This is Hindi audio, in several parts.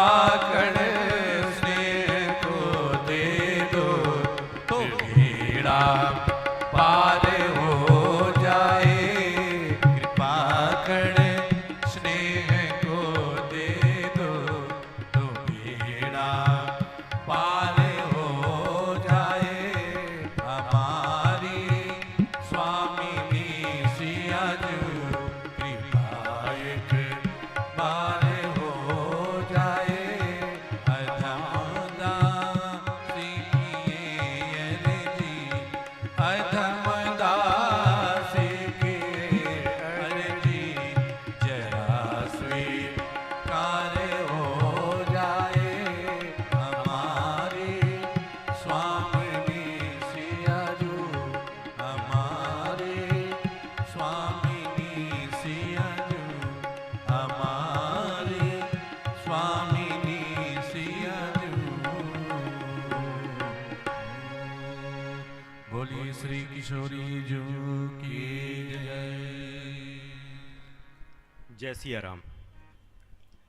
कृपाकण स्नेह को दे दो, तो बेड़ा पार हो जाए। कृपाकण स्नेह को दे दो, तो बेड़ा पार हो जाए। हमारी स्वामिनी सिया जो कृपा एक बार हो जाए। अधमदा सीखिए अर्जी, अधमदा सीखिए अर्जी, जरा स्वीकार हो जाए। हमारी स्वामिनी सिया जो, हमारी स्वामिनी सिया जो, हमारी स्वामिनी सिया जो। बोलिए श्री किशोरी जो की जय। जय सिया राम।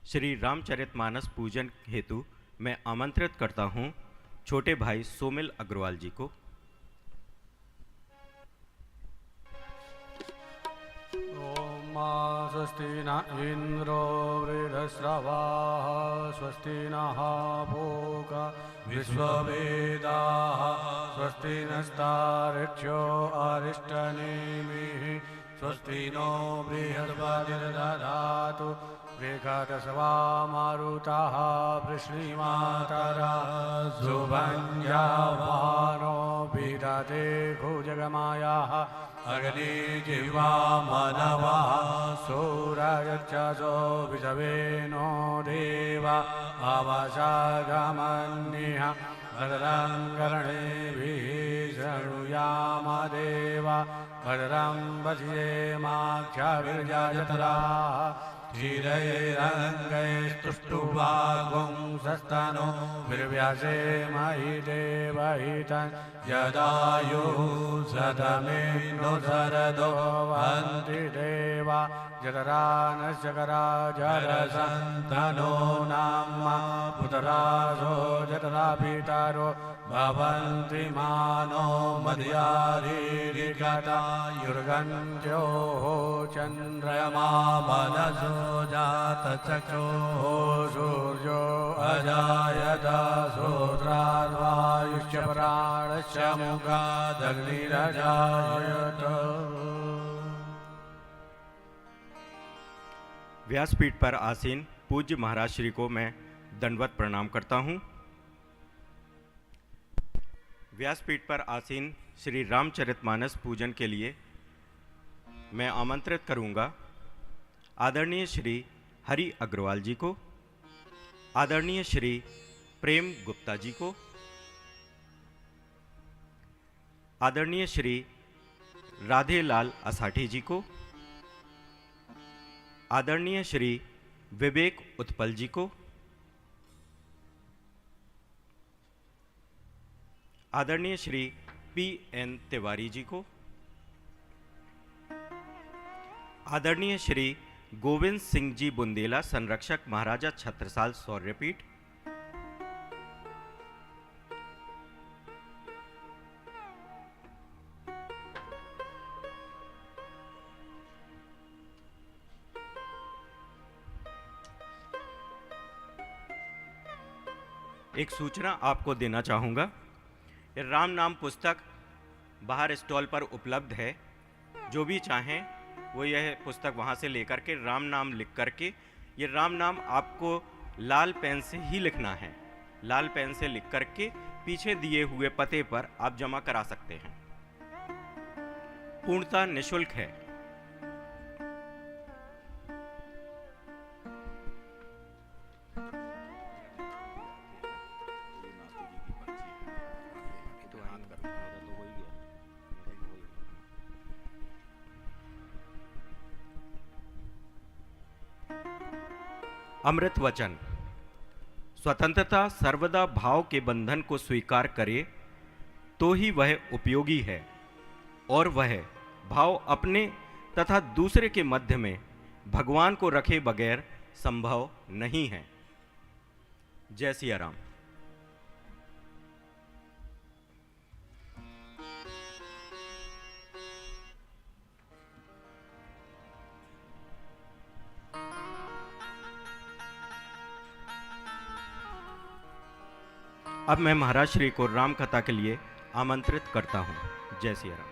श्री रामचरितमानस पूजन हेतु मैं आमंत्रित करता हूं छोटे भाई सोमिल अग्रवाल जी को। ओम स्वस्ति न इंद्रो वृद्धश्रवाः, स्वस्ति नः पूषा विश्ववेदाः, स्वस्ति नस्तार्क्ष्यो अरिष्टनेमिः, स्वस्ति नो बृहस्पतिर्दधातु बृहस्पतिर्वा मारुतः वृष्णिमातरः, सुभञ्जवानो विदते भुजगमायाः, अग्निजिह्वा मनवः, सूरयच्छसो विषवेनो देवा, अवशागमन्यः भद्रं कर्णेभिः शृणुयाम देवा, भद्रं पश्येमाक्षभिर्यजत्राः, क्षीरैरङ्गैस्तुष्टुवागुंसस्तनो विर्व्यसेमहि देवहितं, यदायुः शतमेन्दु शरदो वन्ति देवा, जठरानश्चकरा जरसन्तनो नाम पुतरासो जठरा पितरो भवन्ति मानो मध्यारीरिकता, युर्गन्त्योः चन्द्रमा मनसो जातचक्षुः, सूर्यो अजायत श्रोत्राद्वायुश्च प्राणश्च मुखादग्निरजायत। व्यासपीठ पर आसीन पूज्य महाराज श्री को मैं दंडवत प्रणाम करता हूं। व्यासपीठ पर आसीन श्री रामचरितमानस पूजन के लिए मैं आमंत्रित करूंगा आदरणीय श्री हरि अग्रवाल जी को, आदरणीय श्री प्रेम गुप्ता जी को, आदरणीय श्री राधेलाल असाठी जी को, आदरणीय श्री विवेक उत्पल जी को, आदरणीय श्री P.N. तिवारी जी को, आदरणीय श्री गोविंद सिंह जी बुंदेला संरक्षक महाराजा छत्रसाल शौर्यपीठ, एक सूचना आपको देना चाहूँगा। ये राम नाम पुस्तक बाहर स्टॉल पर उपलब्ध है। जो भी चाहें वो यह पुस्तक वहाँ से लेकर के राम नाम लिख करके, ये राम नाम आपको लाल पेन से ही लिखना है। लाल पेन से लिख करके पीछे दिए हुए पते पर आप जमा करा सकते हैं। पूर्णतः निःशुल्क है। अमृत वचन। स्वतंत्रता सर्वदा भाव के बंधन को स्वीकार करे तो ही वह उपयोगी है, और वह भाव अपने तथा दूसरे के मध्य में भगवान को रखे बगैर संभव नहीं है। जय सिया राम। अब मैं महाराज श्री को राम कथा के लिए आमंत्रित करता हूँ। जय सिया राम।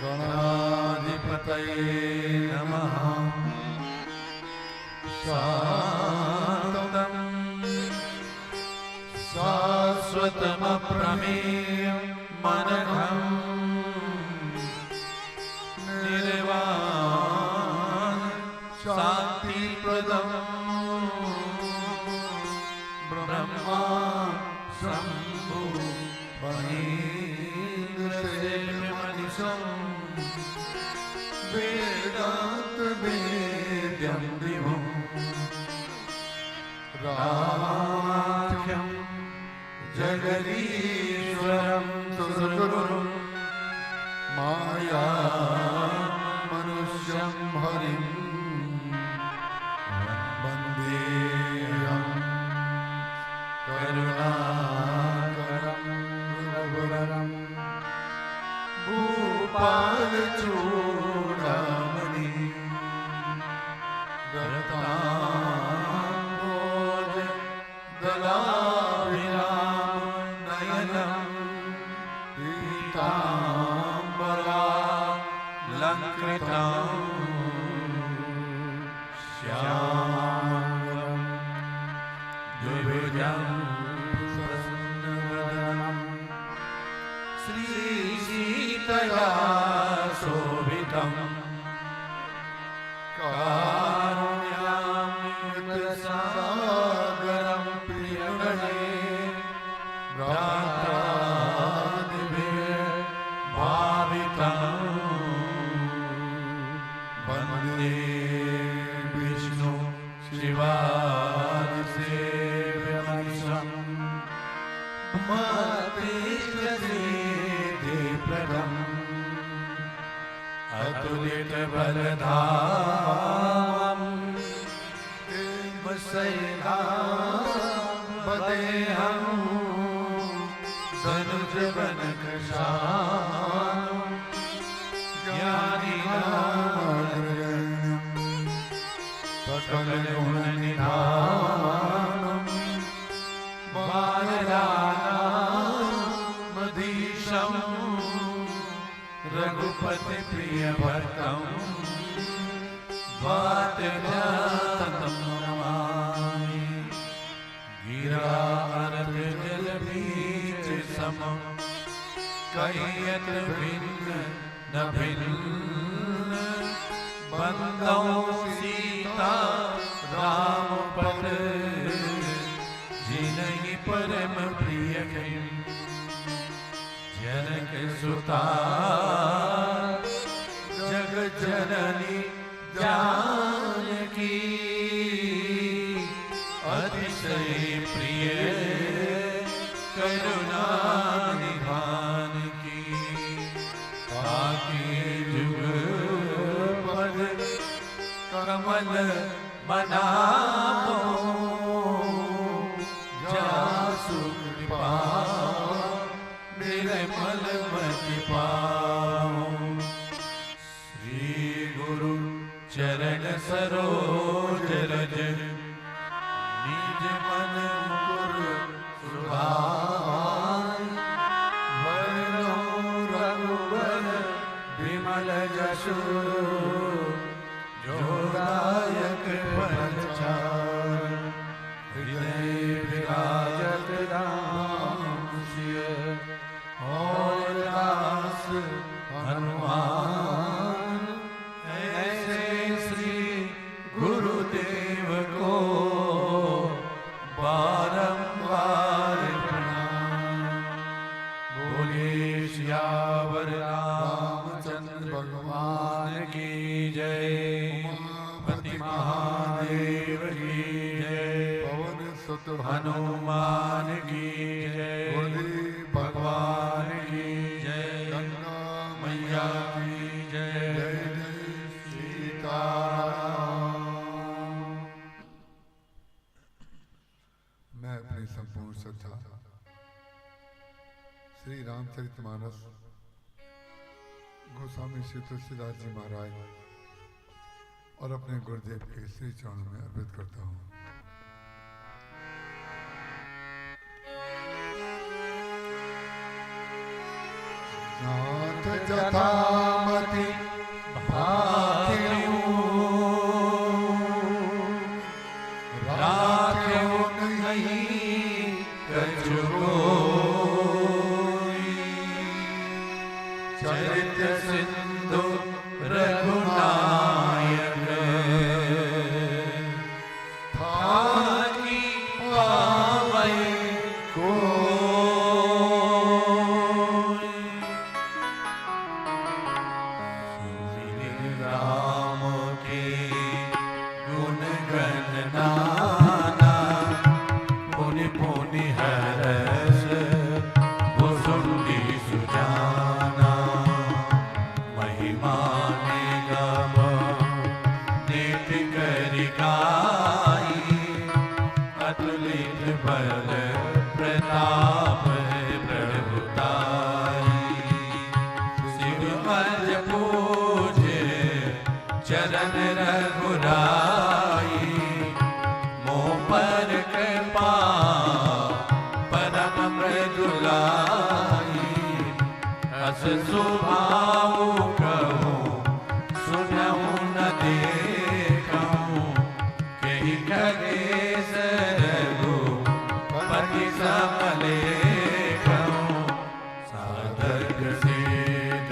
गणाधिपतये नमः। शान्तं स्वतमप्रमेयं मनघं निर्वाण शान्तिप्रदं ब्रह्मा शम्भु मनीन्द्रसेव्यमनिशं वेदान्तवेद्यं दिवं रामाख्यं जगदीश्वरं सुरगुरुं माया मनुष्यं हरिं वन्देऽहं करुणाकरं रघुवरं भूपालचूडामणि रत्नाम्भोज दलाभिरामनयनं पीताम्बरालङ्कृतं श्यामलं द्विभुजं प्रसन्नवदनं श्रीसीतया शोभितं कारुण्यामृतसागरं प्रियगणे भ्रातादिभिर्भावितं वन्दे विष्णु शिवादिसेव्यमनिशं मतेन्द्रसिद्धिप्रदम् अतुलितबलधामं देवसेनापतेऽहं धनुजवनकृशानं ज्ञानिनामग्रगण्यं सकलगुणनिधानं माययानामधीशं रघुपति प्रिय भक्तं वातजातं नमामि गिरारजलबीज समं कयत भिन्न न भिन्न बंदौ सीता राम पद जिनहि परम प्रिय जनक सुता जग जननी जानकी अतिशय प्रिय करुणा निधान की आके जुग पद कमल मनामो जासु कृपा निर्मल मति पाओ श्री गुरु चरण सरोज रज निज मन मुकुर सुधार वरनो रघुवर विमल जसु जोदायक फलचार हृदय विराजत राम सिय और दास हनुमान ऐसे श्री गुरुदेव को बारंबार प्रणाम। बोले सियावर रामचंद्र भगवान की जय, पति महादेव की जय, पवन सुत हनुमान की जय, बोले भगवान की जय, गंगा मैया की जय, जय सीताराम। मैं अपनी संपूर्ण श्रद्धा श्री रामचरितमानस गोस्वामी श्री तुलसीदास जी महाराज और अपने गुरुदेव के श्री चरणों में अर्पित करता हूँ। नाथ जथामति भाग्यऊ राख्यो नहीं कछु सिंधु रघुनायक थाकी पावै को राम के गुण गणनाना पुनि पुनि हरस भुसुंडी सुजाना महिमा निगम नित्य करि गाई अतुलित बल प्रताप प्रभुताई शिव अज पूजे चरण रघुराई मोह पर कृपा परम मृदुलाई अस सुभाव कहूँ सुनहु न देखूँ कही कहे सरगु पति समले साधक सिद्ध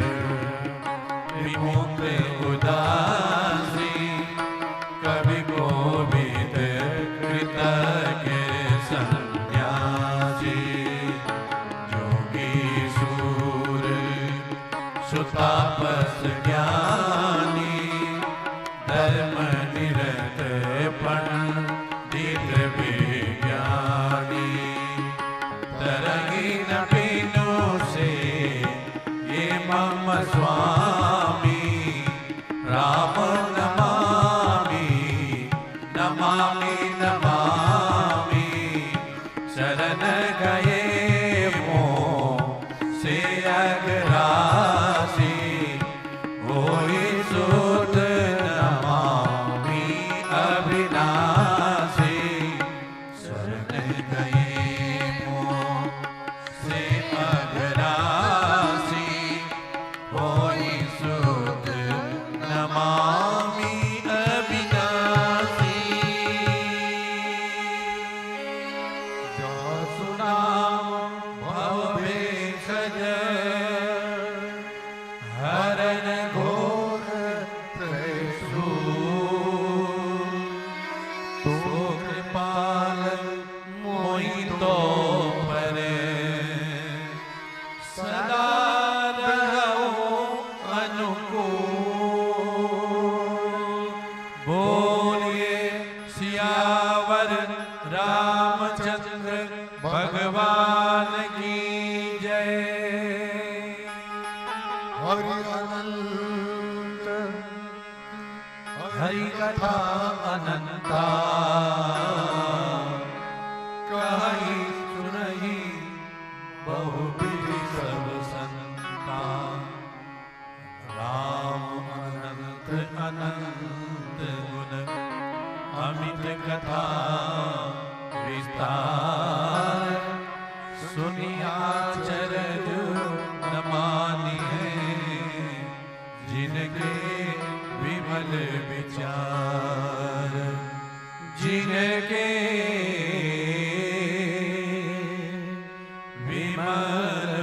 विमुक्त उदासी कवि कोविद कृतज्ञ सन्यासी योगी सूर सुतापस ज्ञानी धर्म निरत पंडित विज्ञानी तरही न बिनु से ये मम स्वामी राम नमामि नमामि नमामि शरण गए मोह से अगरासी होई सुध नमामि अविनाशी शरण गए मोह से अगरासी होई सुध नमामि अविनाशी जासु नाम भव भेषज हरण घोर त्रैसू तो कृपाल मोहि तो परे सदा रहो अनुकूल बोलिए सियावर रामचंद्र भगवान की जय। हरि अनंत हरि कथा अनंता कही सुनही बहुविधि सब संता राम अनंत अनंत गुण अमित कथा विस्तार सुनिया चरज न मानिए जिनके विमल विचार जिनके विमल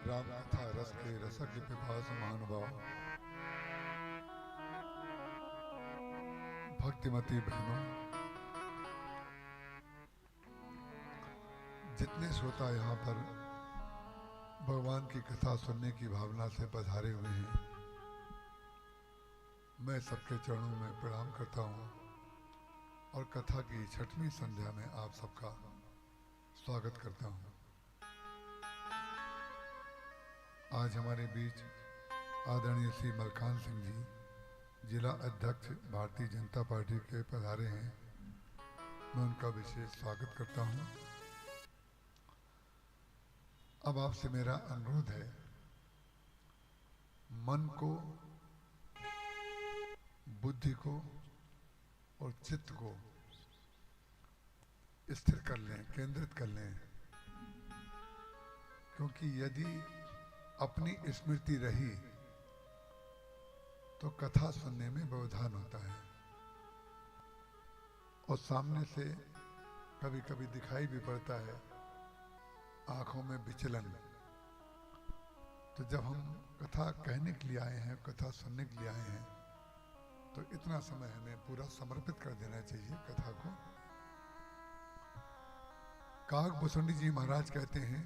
राम कथा रस के रसज्ञ पिपास महानुभाव भक्तिमती बहनों, जितने श्रोता यहाँ पर भगवान की कथा सुनने की भावना से पधारे हुए हैं, मैं सबके चरणों में प्रणाम करता हूँ और कथा की छठवीं संध्या में आप सबका स्वागत करता हूँ। आज हमारे बीच आदरणीय श्री मलकान सिंह जी, जिला अध्यक्ष भारतीय जनता पार्टी के पधारे हैं। मैं उनका विशेष स्वागत करता हूं। अब आपसे मेरा अनुरोध है, मन को, बुद्धि को और चित्त को स्थिर कर लें, केंद्रित कर लें, क्योंकि यदि अपनी स्मृति रही तो कथा सुनने में व्यवधान होता है और सामने से कभी कभी दिखाई भी पड़ता है, आंखों में विचलन। तो जब हम कथा कहने के लिए आए हैं, कथा सुनने के लिए आए हैं, तो इतना समय हमें पूरा समर्पित कर देना चाहिए कथा को। काग भुसुंडी जी महाराज कहते हैं,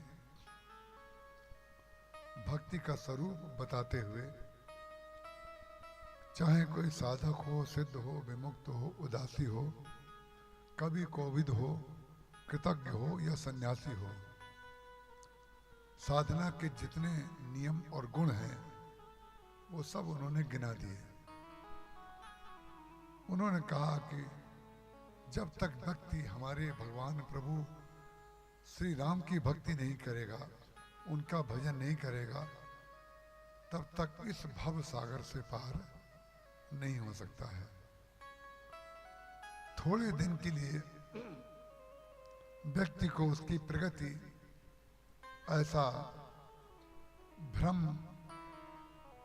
भक्ति का स्वरूप बताते हुए चाहे कोई साधक हो, सिद्ध हो, विमुक्त हो, उदासी हो, कवि कोविद हो, कृतज्ञ हो या सन्यासी हो, साधना के जितने नियम और गुण हैं वो सब उन्होंने गिना दिए। उन्होंने कहा कि जब तक व्यक्ति हमारे भगवान प्रभु श्री राम की भक्ति नहीं करेगा, उनका भजन नहीं करेगा, तब तक इस भव सागर से पार नहीं हो सकता है। थोड़े दिन के लिए व्यक्ति को उसकी प्रगति ऐसा भ्रम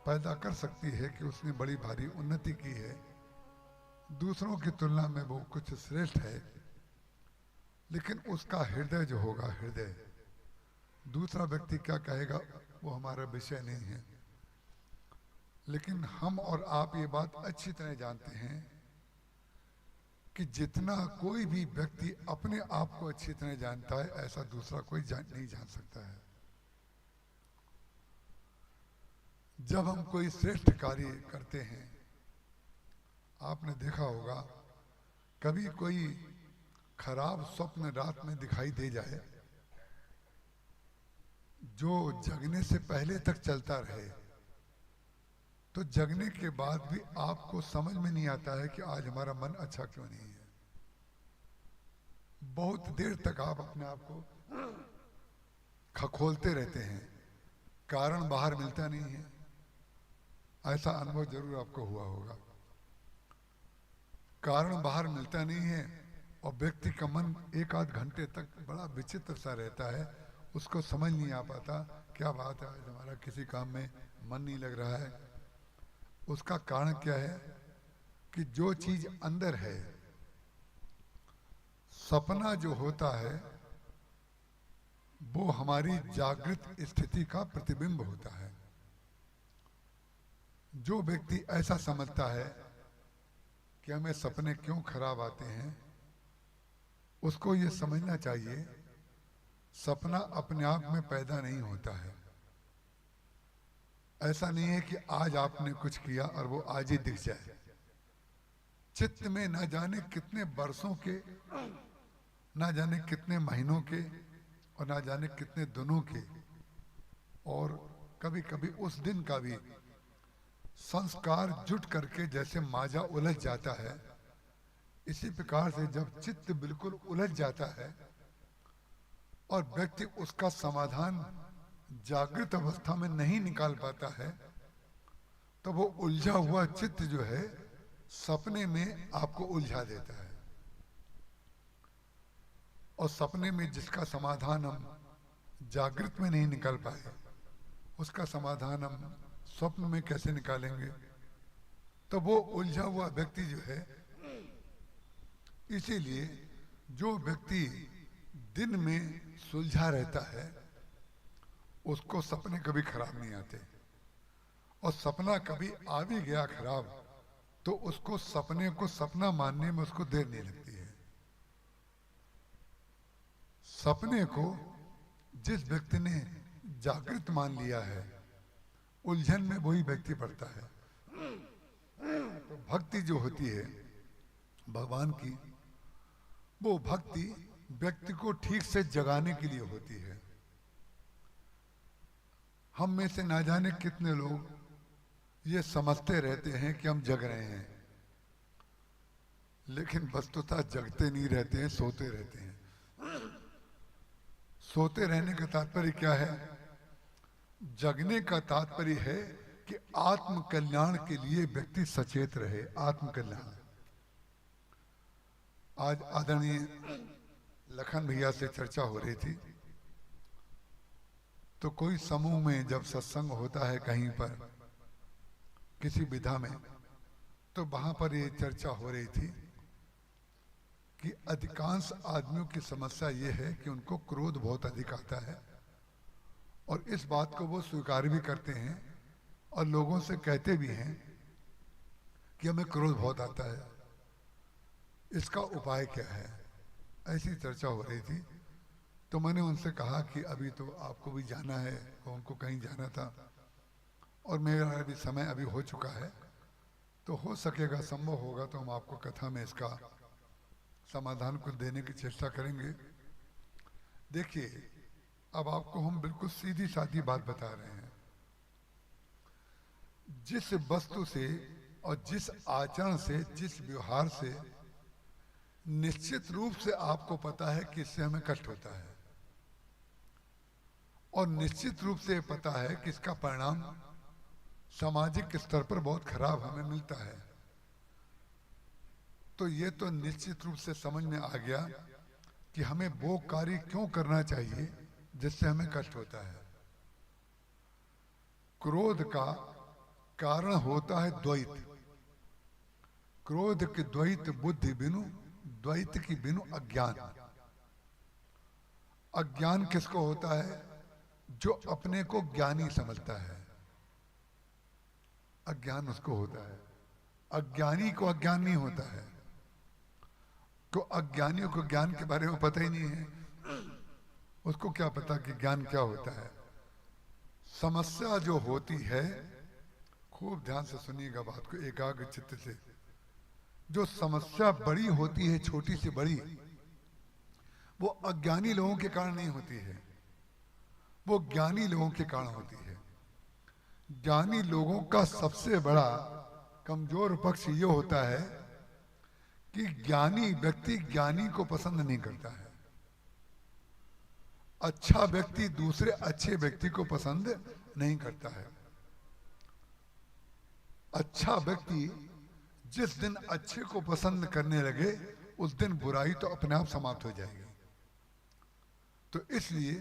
पैदा कर सकती है कि उसने बड़ी भारी उन्नति की है, दूसरों की तुलना में वो कुछ श्रेष्ठ है, लेकिन उसका हृदय जो होगा, हृदय, दूसरा व्यक्ति क्या कहेगा वो हमारा विषय नहीं है। लेकिन हम और आप ये बात अच्छी तरह जानते हैं कि जितना कोई भी व्यक्ति अपने आप को अच्छी तरह जानता है, ऐसा दूसरा कोई नहीं जान सकता है। जब हम कोई श्रेष्ठ कार्य करते हैं, आपने देखा होगा कभी कोई खराब स्वप्न रात में दिखाई दे जाए, जो जगने से पहले तक चलता रहे, तो जगने के बाद भी आपको समझ में नहीं आता है कि आज हमारा मन अच्छा क्यों नहीं है। बहुत देर तक आप अपने आप को खखोलते रहते हैं, कारण बाहर मिलता नहीं है। ऐसा अनुभव जरूर आपको हुआ होगा। कारण बाहर मिलता नहीं है और व्यक्ति का मन एक आध घंटे तक बड़ा विचित्र सा रहता है, उसको समझ नहीं आ पाता क्या बात है, आज हमारा किसी काम में मन नहीं लग रहा है। उसका कारण क्या है कि जो चीज अंदर है, सपना जो होता है वो हमारी जागृत स्थिति का प्रतिबिंब होता है। जो व्यक्ति ऐसा समझता है कि हमें सपने क्यों खराब आते हैं, उसको ये समझना चाहिए सपना अपने आप में पैदा नहीं होता है। ऐसा नहीं है कि आज आपने कुछ किया और वो आज ही दिख जाए। चित्त में ना जाने कितने वर्षों के, ना जाने कितने महीनों के और ना जाने कितने दिनों के और कभी कभी उस दिन का भी संस्कार जुट करके जैसे माजा उलझ जाता है, इसी प्रकार से जब चित्त बिल्कुल उलझ जाता है और व्यक्ति उसका समाधान जागृत अवस्था में नहीं निकाल पाता है, तो वो उलझा हुआ चित्त जो है सपने में आपको उलझा देता है। और सपने में जिसका समाधान हम जागृत में नहीं निकाल पाए, उसका समाधान हम स्वप्न में कैसे निकालेंगे? तो वो उलझा हुआ व्यक्ति जो है, इसीलिए जो व्यक्ति दिन में सुलझा रहता है उसको सपने कभी खराब नहीं आते, और सपना कभी आ भी गया खराब तो उसको सपने को सपना मानने में उसको देर नहीं लगती है। सपने को जिस व्यक्ति ने जागृत मान लिया है, उलझन में वही व्यक्ति पड़ता है। तो भक्ति जो होती है भगवान की, वो भक्ति व्यक्ति को ठीक से जगाने के लिए होती है। हम में से ना जाने कितने लोग ये समझते रहते हैं कि हम जग रहे हैं, लेकिन वस्तुतः जगते नहीं रहते हैं, सोते रहते हैं। सोते रहने का तात्पर्य क्या है? जगने का तात्पर्य है कि आत्म कल्याण के लिए व्यक्ति सचेत रहे। आत्म कल्याण। आज आदरणीय लखन भैया से चर्चा हो रही थी, तो कोई समूह में जब सत्संग होता है कहीं पर, किसी विधा में, तो वहां पर ये चर्चा हो रही थी कि अधिकांश आदमियों की समस्या ये है कि उनको क्रोध बहुत अधिक आता है और इस बात को वो स्वीकार भी करते हैं और लोगों से कहते भी हैं कि हमें क्रोध बहुत आता है, इसका उपाय क्या है। ऐसी चर्चा हो रही थी। तो मैंने उनसे कहा कि अभी तो आपको भी जाना है और उनको कहीं जाना था और मेरा अभी समय अभी हो चुका है, तो हो सकेगा, संभव होगा तो हम आपको कथा में इसका समाधान को देने की चेष्टा करेंगे। देखिए, अब आपको हम बिल्कुल सीधी सादी बात बता रहे हैं। जिस वस्तु से और जिस आचरण से, जिस व्यवहार से निश्चित रूप से आपको पता है कि इससे हमें कष्ट होता है और निश्चित रूप से पता है कि इसका परिणाम सामाजिक स्तर पर बहुत खराब हमें मिलता है, तो ये तो निश्चित रूप से समझ में आ गया कि हमें वो कार्य क्यों करना चाहिए जिससे हमें कष्ट होता है। क्रोध का कारण होता है द्वैत। क्रोध के द्वैत बुद्धि बिनु, द्वैत की बिनु अज्ञान। अज्ञान किसको होता है? जो अपने को ज्ञानी समझता है, अज्ञान उसको होता है। अज्ञानी को अज्ञान नहीं होता है। तो अज्ञानियों को ज्ञान के बारे में पता ही नहीं है, उसको क्या पता कि ज्ञान क्या होता है। समस्या जो होती है, खूब ध्यान से सुनिएगा बात को एकाग्र चित्त से, जो समस्या बड़ी होती है, छोटी से बड़ी, वो अज्ञानी लोगों के कारण नहीं होती है, वो ज्ञानी लोगों के कारण होती है। ज्ञानी लोगों का सबसे बड़ा कमजोर पक्ष ये होता है कि ज्ञानी व्यक्ति ज्ञानी को पसंद नहीं करता है। अच्छा व्यक्ति दूसरे अच्छे व्यक्ति को पसंद नहीं करता है। अच्छा व्यक्ति जिस दिन अच्छे को पसंद करने लगे उस दिन बुराई तो अपने आप समाप्त हो जाएगी। तो इसलिए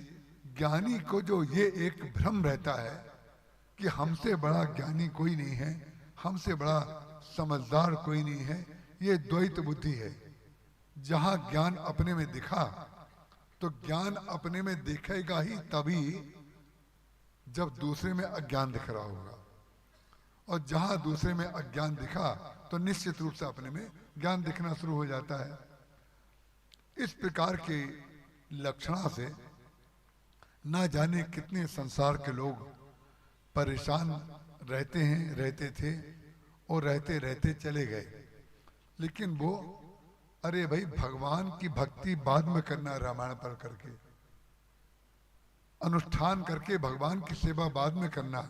ज्ञानी को जो ये एक भ्रम रहता है कि हमसे बड़ा ज्ञानी कोई नहीं है, हमसे बड़ा समझदार कोई नहीं है, ये द्वैत बुद्धि है। जहां ज्ञान अपने में दिखा तो ज्ञान अपने में दिखेगा ही तभी जब दूसरे में अज्ञान दिख रहा होगा, और जहां दूसरे में अज्ञान दिखा तो निश्चित रूप से अपने में ज्ञान दिखना शुरू हो जाता है। इस प्रकार के लक्षणों से ना जाने कितने संसार के लोग परेशान रहते हैं, रहते थे और रहते रहते चले गए। लेकिन वो, अरे भाई, भगवान की भक्ति बाद में करना, रामायण पढ़ करके अनुष्ठान करके भगवान की सेवा बाद में करना।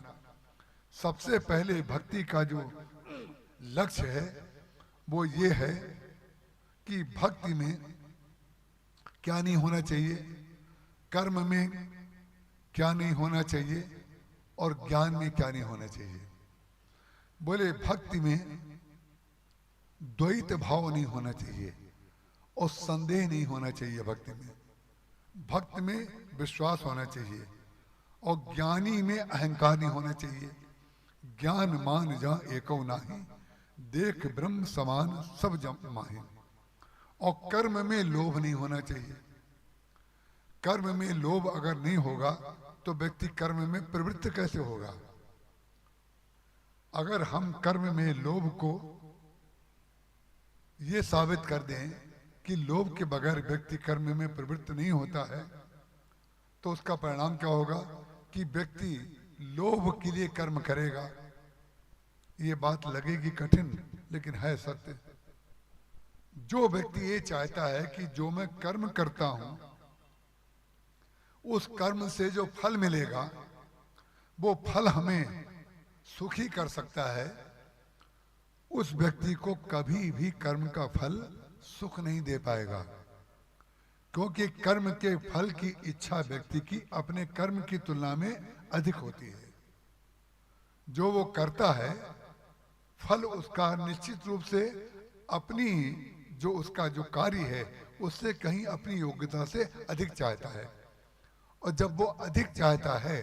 सबसे पहले भक्ति का जो लक्ष्य है वो ये है कि भक्ति में क्या नहीं होना चाहिए, कर्म में क्या नहीं होना चाहिए और ज्ञान में क्या नहीं होना चाहिए। बोले भक्ति में द्वैत भाव नहीं होना चाहिए और संदेह नहीं होना चाहिए। भक्ति में, भक्त में विश्वास होना चाहिए और ज्ञानी में अहंकार नहीं होना चाहिए। ज्ञान मान जा एको नाही, देख ब्रह्म समान सब जम माही। और कर्म में लोभ नहीं होना चाहिए। कर्म में लोभ अगर नहीं होगा तो व्यक्ति कर्म में प्रवृत्त कैसे होगा। अगर हम कर्म में लोभ को ये साबित कर दें कि लोभ के बगैर व्यक्ति कर्म में प्रवृत्त नहीं होता है, तो उसका परिणाम क्या होगा कि व्यक्ति लोभ के लिए कर्म करेगा। ये बात लगेगी कठिन, लेकिन है सत्य। जो व्यक्ति ये चाहता है कि जो मैं कर्म करता हूं उस कर्म से जो फल मिलेगा वो फल हमें सुखी कर सकता है, उस व्यक्ति को कभी भी कर्म का फल सुख नहीं दे पाएगा। क्योंकि कर्म के फल की इच्छा व्यक्ति की अपने कर्म की तुलना में अधिक होती है। जो वो करता है फल उसका निश्चित रूप से अपनी जो उसका जो कार्य है उससे कहीं अपनी योग्यता से अधिक चाहता है। और जब वो अधिक चाहता है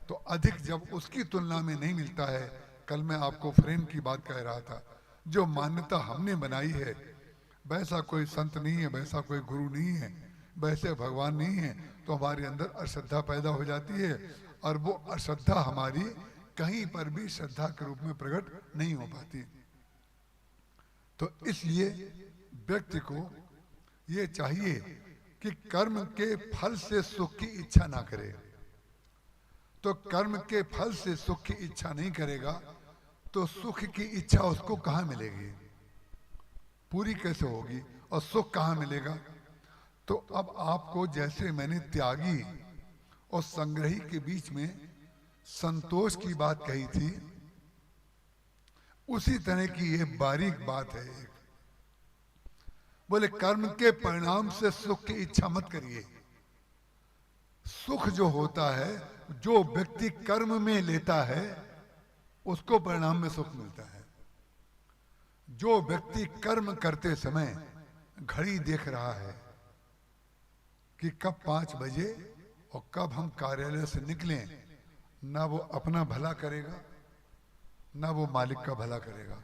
तो अधिक जब उसकी तुलना में नहीं मिलता है कल मैं आपको फ्रेम की बात कह रहा था, जो मान्यता हमने बनाई है, वैसा कोई संत नहीं है, वैसा कोई गुरु नहीं है, वैसे भगवान नहीं है, तो हमारे अंदर अश्रद्धा पैदा हो जाती है और वो अश्रद्धा हमारी कहीं पर भी श्रद्धा के रूप में प्रकट नहीं हो पाती। तो इसलिए व्यक्ति को ये चाहिए कि कर्म के फल से सुख की इच्छा ना करे। तो कर्म के फल से सुख की इच्छा नहीं करेगा तो सुख की इच्छा उसको कहाँ मिलेगी, पूरी कैसे होगी, और सुख कहाँ मिलेगा। तो अब आपको जैसे मैंने त्यागी और संग्रही के बीच में संतोष की बात कही थी, उसी तरह की ये बारीक बात है एक। बोले कर्म के परिणाम से सुख की इच्छा मत करिए। सुख जो होता है, जो व्यक्ति कर्म में लेता है, उसको परिणाम में सुख मिलता है। जो व्यक्ति कर्म करते समय घड़ी देख रहा है कि कब 5 बजे और कब हम कार्यालय से निकलें, ना वो अपना भला करेगा ना वो मालिक का भला करेगा।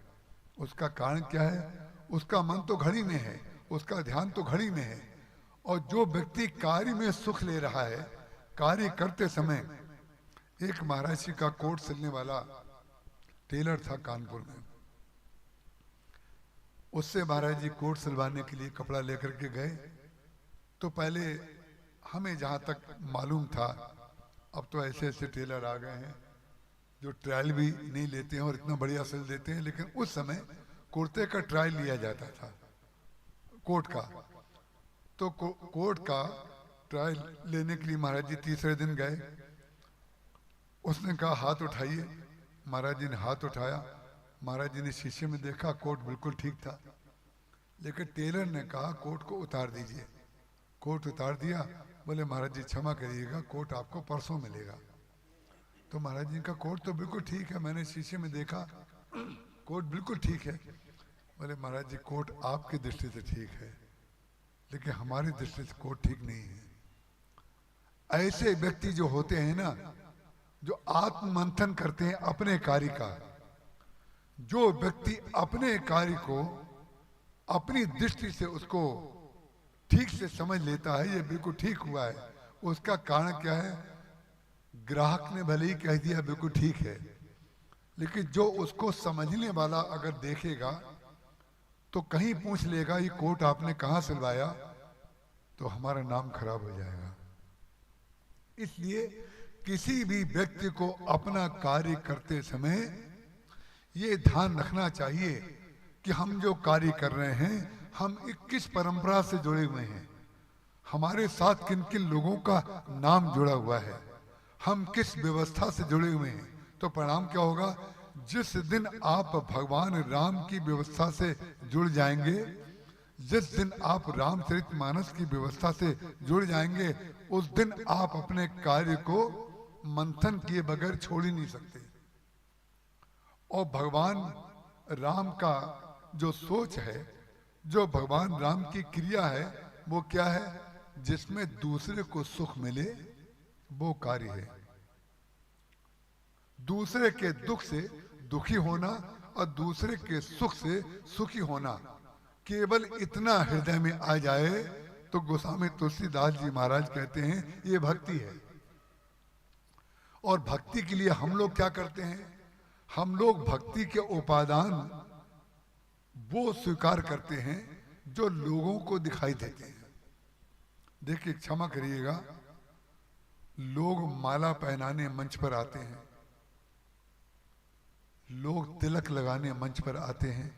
उसका कारण क्या है, उसका मन तो घड़ी में है, उसका ध्यान तो घड़ी में है। और जो व्यक्ति कार्य में सुख ले रहा है, कार्य करते समय, एक महाराज जी का कोट सिलने वाला टेलर था कानपुर में, उससे महाराज जी कोट सिलवाने के लिए कपड़ा लेकर के गए। तो पहले हमें जहाँ तक मालूम था, अब तो ऐसे ऐसे टेलर आ गए हैं जो ट्रायल भी नहीं लेते हैं और इतना बढ़िया सिल देते हैं, लेकिन उस समय कुर्ते का ट्रायल लिया जाता था, कोट का। तो कोट का ट्रायल लेने के लिए महाराज जी तीसरे दिन गए। उसने कहा हाथ उठाइए, महाराज जी ने हाथ उठाया। महाराज जी ने शीशे में देखा, कोट बिल्कुल ठीक था, लेकिन टेलर ने कहा कोट को उतार दीजिए। कोट उतार दिया। बोले महाराज जी क्षमा करिएगा, कोट आपको परसों मिलेगा। तो महाराज जी का कोट तो बिल्कुल ठीक है, मैंने शीशे में देखा, कोट बिल्कुल ठीक है। बोले महाराज जी कोट आपकी दृष्टि से ठीक है, लेकिन हमारी दृष्टि से कोट ठीक नहीं है। ऐसे व्यक्ति जो होते हैं ना, जो आत्ममंथन करते हैं अपने कार्य का, जो व्यक्ति अपने कार्य को अपनी दृष्टि से उसको ठीक से समझ लेता है, ये बिल्कुल ठीक हुआ है, उसका कारण क्या है, ग्राहक ने भले ही कह दिया बिल्कुल ठीक है, लेकिन जो उसको समझने वाला अगर देखेगा तो कहीं पूछ लेगा ये कोट आपने कहाँ सिलवाया, तो हमारा नाम खराब हो जाएगा। इसलिए किसी भी व्यक्ति को अपना कार्य करते समय ये ध्यान रखना चाहिए कि हम जो कार्य कर रहे हैं, हम किस परंपरा से जुड़े हुए हैं, हमारे साथ किन किन लोगों का नाम जुड़ा हुआ है, हम किस व्यवस्था से जुड़े हुए हैं। तो परिणाम क्या होगा, जिस दिन आप भगवान राम की व्यवस्था से जुड़ जाएंगे, जिस दिन आप रामचरितमानस की व्यवस्था से जुड़ जाएंगे, उस दिन आप अपने कार्य को मंथन किए बगैर छोड़ ही नहीं सकते। और भगवान राम का जो सोच है, जो भगवान राम की क्रिया है, वो क्या है, जिसमें दूसरे को सुख मिले वो कार्य है। दूसरे के दुख से दुखी होना और दूसरे के सुख से सुखी होना, केवल इतना हृदय में आ जाए तो गोस्वामी तुलसीदास जी महाराज कहते हैं ये भक्ति है। और भक्ति के लिए हम लोग क्या करते हैं, हम लोग भक्ति के उपादान वो स्वीकार करते हैं जो लोगों को दिखाई देते हैं। देखिए क्षमा करिएगा, लोग माला पहनाने मंच पर आते हैं, लोग तिलक लगाने मंच पर आते हैं।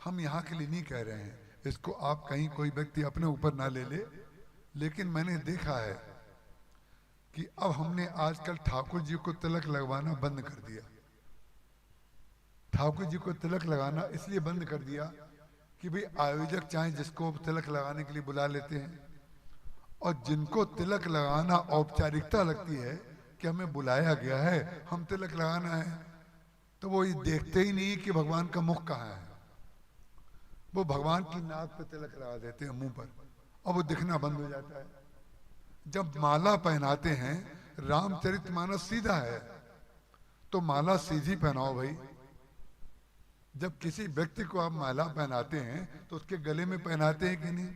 हम यहाँ के लिए नहीं कह रहे हैं, इसको आप कहीं कोई व्यक्ति अपने ऊपर ना ले ले, लेकिन मैंने देखा है कि अब हमने आजकल ठाकुर जी को तिलक लगवाना बंद कर दिया। ठाकुर जी को तिलक लगाना इसलिए बंद कर दिया कि भाई आयोजक चाहे जिसको तिलक लगाने के लिए बुला लेते हैं, और जिनको तिलक लगाना औपचारिकता लगती है कि हमें बुलाया गया है, हम तिलक लगाना है, तो वो ये देखते ही नहीं कि भगवान का मुख कहाँ है। वो भगवान की नाक पे तिलक लगा देते हैं, मुंह पर, और वो दिखना बंद हो जाता है। जब माला पहनाते हैं, रामचरितमानस सीधा है, तो माला सीधी पहनाओ भाई, जब किसी व्यक्ति को आप माला पहनाते हैं तो उसके गले में पहनाते हैं कि नहीं?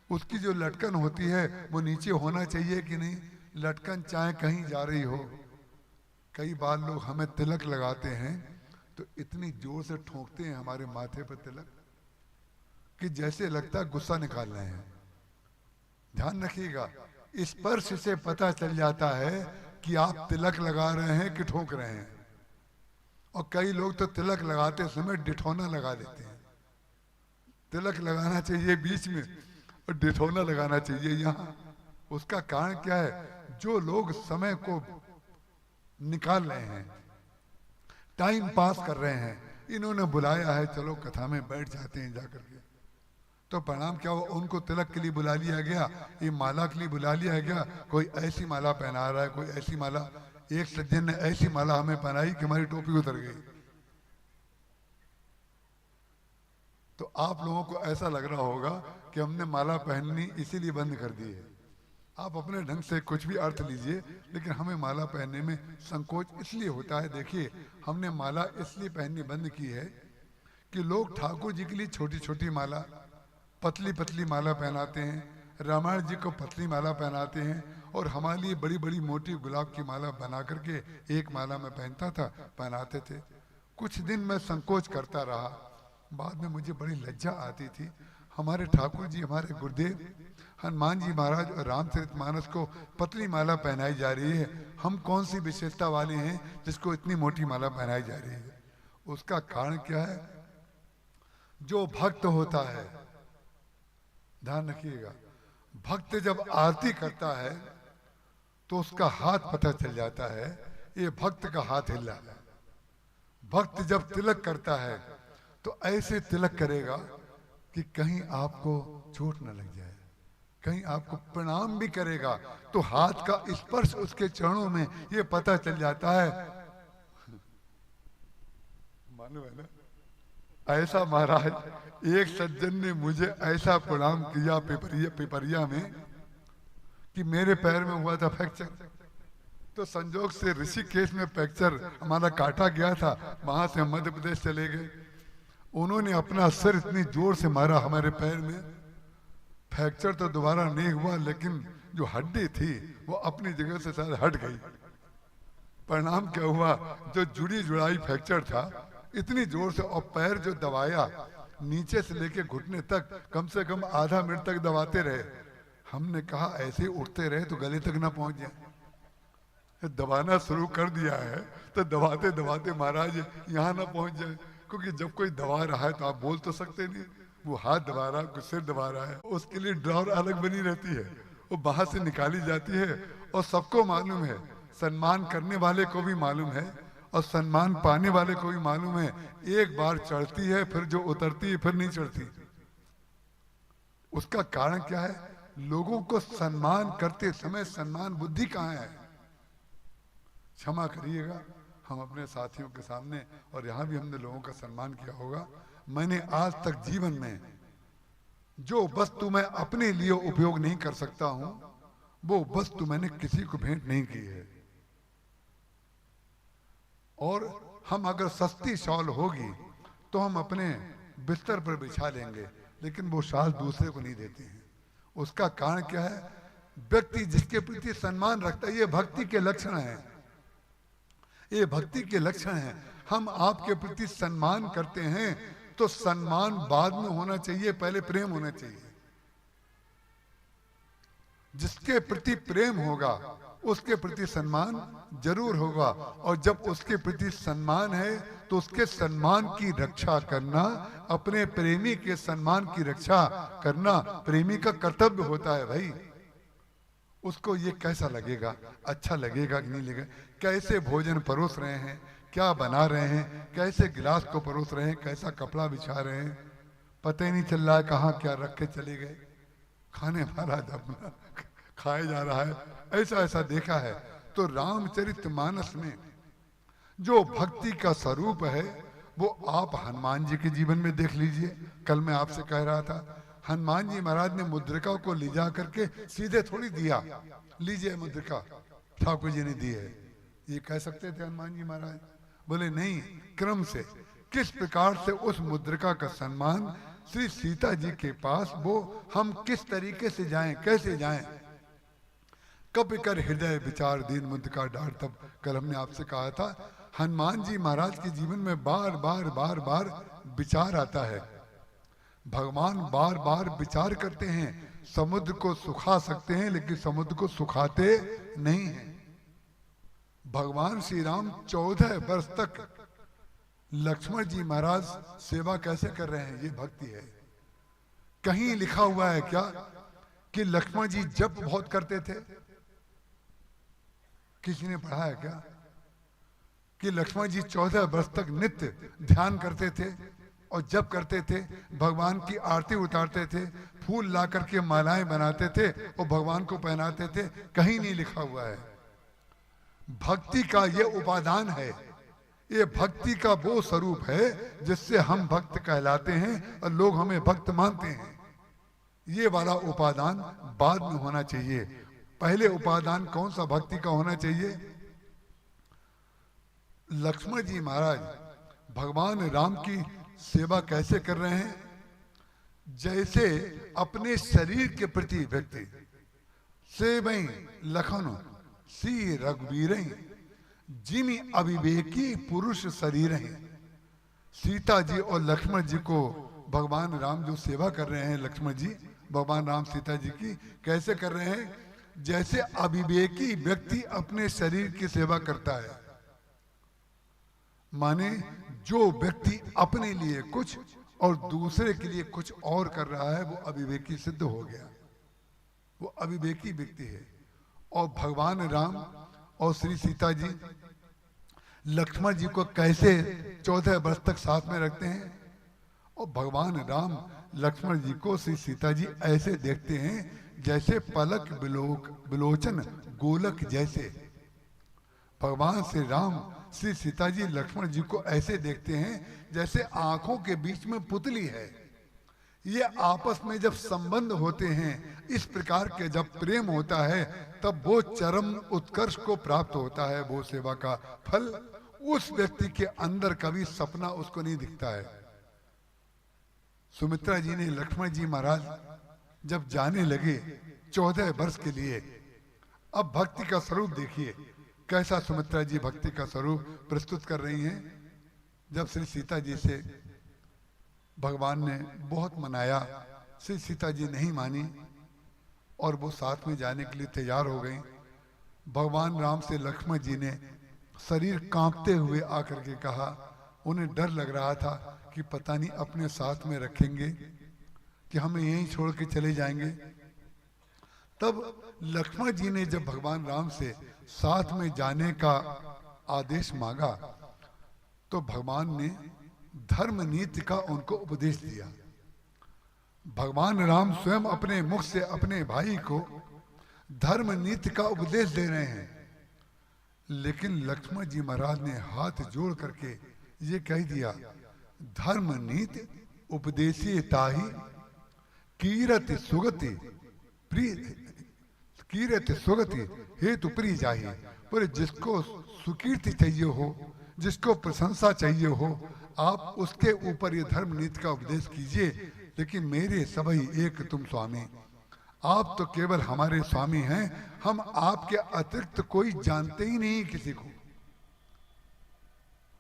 उसकी जो लटकन होती है वो नीचे होना चाहिए कि नहीं? लटकन चाहे कहीं जा रही हो। कई बार लोग हमें तिलक लगाते हैं तो इतनी जोर से ठोकते हैं हमारे माथे पर तिलक कि जैसे लगता है गुस्सा निकाल रहे हैं। ध्यान रखिएगा, स्पर्श से पता चल जाता है कि आप तिलक लगा रहे हैं कि ठोक रहे हैं। और कई लोग तो तिलक लगाते समय डिठौना लगा देते हैं। तिलक लगाना चाहिए बीच में और डिठौना लगाना चाहिए यहाँ। उसका कारण क्या है? जो लोग समय को निकाल रहे हैं, टाइम पास कर रहे हैं, इन्होंने बुलाया है, चलो कथा में बैठ जाते हैं जाकर के, तो परिणाम क्या हुआ? उनको तिलक के लिए बुला लिया गया, ये माला के लिए बुला लिया गया। कोई ऐसी माला पहना रहा है, कोई ऐसी माला। एक सज्जन ने ऐसी माला हमें पहनाई कि हमारी टोपी उतर गई। तो आप लोगों को ऐसा लग रहा होगा कि हमने माला पहननी इसीलिए बंद कर दी है। आप अपने ढंग से कुछ भी अर्थ लीजिए, लेकिन हमें माला पहनने में संकोच इसलिए होता है। देखिए, हमने माला इसलिए पहननी बंद की है कि लोग ठाकुर जी के लिए छोटी छोटी माला, पतली पतली माला पहनाते हैं, रामायण जी को पतली माला पहनाते हैं, और हमारे लिए बड़ी बड़ी मोटी गुलाब की माला बना करके एक माला में पहनता था, पहनाते थे। कुछ दिन मैं संकोच करता रहा, बाद में मुझे बड़ी लज्जा आती थी। हमारे ठाकुर जी, हमारे गुरुदेव हनुमान जी महाराज और रामचरितमानस को पतली माला पहनाई जा रही है। हम कौन सी विशेषता वाले हैं जिसको इतनी मोटी माला पहनाई जा रही है? उसका कारण क्या है? जो भक्त होता है, ध्यान रखिएगा, भक्त जब आरती करता है तो उसका हाथ पता चल जाता है, ये भक्त का हाथ हिल रहा है। भक्त जब तिलक करता है तो ऐसे तिलक करेगा कि कहीं आपको चोट न लग जाए, कहीं आपको प्रणाम भी करेगा तो हाथ का स्पर्श उसके चरणों में ये पता चल जाता है। मालूम है ना? ऐसा महाराज एक सज्जन ने मुझे ऐसा प्रणाम किया पिपरिया में कि मेरे पैर में हुआ था फ्रैक्चर। तो संजोग से ऋषिकेश में फ्रैक्चर हमारा काटा गया था, वहां से हम मध्य प्रदेश चले गए। उन्होंने अपना सिर इतनी जोर से मारा हमारे पैर में, फ्रैक्चर तो दोबारा नहीं हुआ, लेकिन जो हड्डी थी वो अपनी जगह से शायद हट गई। परिणाम क्या हुआ? जो जुड़ी जुड़ाई फ्रैक्चर था, इतनी जोर से, और पैर जो दबाया नीचे से लेके घुटने तक, कम से कम आधा मिनट तक दबाते रहे। हमने कहा ऐसे ही उठते रहे तो गले तक ना पहुंच जाए। दबाना शुरू कर दिया है तो दबाते दबाते महाराज यहाँ ना पहुंच जाए, क्योंकि जब कोई दबा रहा है तो आप बोल तो सकते नहीं। वो हाथ दबा रहा है, कोई सिर दबा रहा है, उसके लिए ड्रॉर अलग बनी रहती है, वो बाहर से निकाली जाती है। और सबको मालूम है, सम्मान करने वाले को भी मालूम है और सम्मान पाने वाले को भी मालूम है, एक बार चढ़ती है फिर जो उतरती है फिर नहीं चढ़ती। उसका कारण क्या है? लोगों को सम्मान करते समय सम्मान बुद्धि कहाँ है? क्षमा करिएगा, हम अपने साथियों के सामने और यहाँ भी हमने लोगों का सम्मान किया होगा। मैंने आज तक जीवन में जो वस्तु मैं अपने लिए उपयोग नहीं कर सकता हूं, वो वस्तु मैंने किसी को भेंट नहीं की है। और हम अगर सस्ती शॉल होगी तो हम अपने बिस्तर पर बिछा लेंगे, लेकिन वो शॉल दूसरे को नहीं देते हैं। उसका कारण क्या है? व्यक्ति जिसके प्रति सम्मान रखता है, ये भक्ति के लक्षण है, ये भक्ति के लक्षण है। हम आपके प्रति सम्मान करते हैं तो सम्मान बाद में होना चाहिए, पहले प्रेम होना चाहिए। जिसके प्रति प्रेम होगा उसके प्रति सम्मान जरूर होगा, और जब उसके प्रति सम्मान है तो उसके सम्मान की रक्षा करना, अपने प्रेमी के सम्मान की रक्षा करना प्रेमी का कर्तव्य होता है भाई। उसको ये कैसा लगेगा, अच्छा लगेगा कि नहीं लगेगा, कैसे भोजन परोस रहे हैं, क्या बना रहे हैं, कैसे गिलास को परोस रहे हैं, कैसा कपड़ा बिछा रहे हैं, पता ही नहीं चल रहा है कहाँ क्या रख के चले गए। खाने वाला जब खाया जा रहा है, ऐसा ऐसा देखा है। तो रामचरितमानस में जो भक्ति का स्वरूप है वो आप हनुमान जी के जीवन में देख लीजिए। कल मैं आपसे कह रहा था, हनुमान जी महाराज ने मुद्रिका को ले जा करके सीधे थोड़ी दिया, लीजिए मुद्रिका, ठाकुर जी ने दी है, ये कह सकते थे हनुमान जी महाराज? बोले नहीं, क्रम से किस प्रकार से उस मुद्रिका का सम्मान श्री सीता जी के पास वो हम किस तरीके से जाएं, कैसे जाएं। कब कर हृदय विचार दीन मुद्रिका डार, तब कल हमने आपसे कहा था हनुमान जी महाराज के जीवन में बार बार बार बार विचार आता है। भगवान बार बार विचार करते हैं। समुद्र को सुखा सकते हैं लेकिन समुद्र को सुखाते नहीं हैं। भगवान श्री राम 14 वर्ष तक लक्ष्मण जी महाराज सेवा कैसे कर रहे हैं, ये भक्ति है। कहीं लिखा हुआ है क्या कि लक्ष्मण जी जप बहुत करते थे? किसी ने पढ़ा है क्या कि लक्ष्मण जी 14 वर्ष तक नित्य ध्यान करते थे और जप करते थे, भगवान की आरती उतारते थे, फूल ला करके मालाएं बनाते थे और भगवान को पहनाते थे? कहीं नहीं लिखा हुआ है। भक्ति का ये उपादान है, ये भक्ति का वो स्वरूप है जिससे हम भक्त कहलाते हैं और लोग हमें भक्त मानते हैं। ये वाला उपादान बाद में होना चाहिए। पहले उपादान कौन सा भक्ति का होना चाहिए? लक्ष्मण जी महाराज भगवान राम की सेवा कैसे कर रहे हैं? जैसे अपने शरीर के प्रति व्यक्ति सेवई लखन सी रघुवीर जिमी अविवेकी पुरुष शरीर हैं। सीता जी और लक्ष्मण जी को भगवान राम जो सेवा कर रहे हैं, लक्ष्मण जी भगवान राम सीता जी की कैसे कर रहे हैं? जैसे अविवेकी व्यक्ति अपने शरीर की सेवा करता है। माने जो व्यक्ति अपने लिए कुछ और दूसरे के लिए कुछ और कर रहा है वो अविवेकी सिद्ध हो गया, वो अविवेकी व्यक्ति है। और भगवान राम और श्री सीता जी लक्ष्मण जी को कैसे 14 वर्ष तक साथ में रखते हैं? और भगवान राम लक्ष्मण जी को श्री सीता जी ऐसे देखते हैं जैसे पलक बिलोचन गोलक जैसे। भगवान श्री राम श्री सीता जी लक्ष्मण जी को ऐसे देखते हैं जैसे आंखों के बीच में पुतली है। ये आपस में जब संबंध होते हैं, इस प्रकार के जब प्रेम होता है, तब वो चरम उत्कर्ष को प्राप्त होता है। वो सेवा का फल उस व्यक्ति के अंदर कभी सपना उसको नहीं दिखता है। सुमित्रा जी ने लक्ष्मण जी महाराज जब जाने लगे 14 वर्ष के लिए, अब भक्ति का स्वरूप देखिए कैसा सुमित्रा जी भक्ति का स्वरूप प्रस्तुत कर रही हैं। जब श्री सीता जी से भगवान ने बहुत मनाया, श्री सीता जी नहीं मानी और वो साथ में जाने के लिए तैयार हो गई। भगवान राम से लक्ष्मण जी ने शरीर कांपते हुए आकर के कहा, उन्हें डर लग रहा था कि पता नहीं अपने साथ में रखेंगे कि हमें यहीं छोड़ के चले जाएंगे। तब लक्ष्मण जी ने जब भगवान राम से साथ में जाने का आदेश मांगा तो भगवान ने धर्म नीति का उनको उपदेश दिया। भगवान राम स्वयं अपने मुख से अपने भाई को धर्म नीति का उपदेश दे रहे हैं, लेकिन लक्ष्मण जी महाराज ने हाथ जोड़ करके ये कह दिया, धर्म नीति उपदेशी ताही कीरति सुगति प्रिय कीरति सुगति हेतु प्रिय चाहिए। पर जिसको सुकीर्ति चाहिए हो, जिसको प्रशंसा चाहिए हो, आप उसके ऊपर ये धर्म नीति का उपदेश कीजिए। लेकिन मेरे सभी एक तुम स्वामी, आप तो केवल हमारे स्वामी हैं, हम आपके अतिरिक्त कोई जानते ही नहीं किसी को।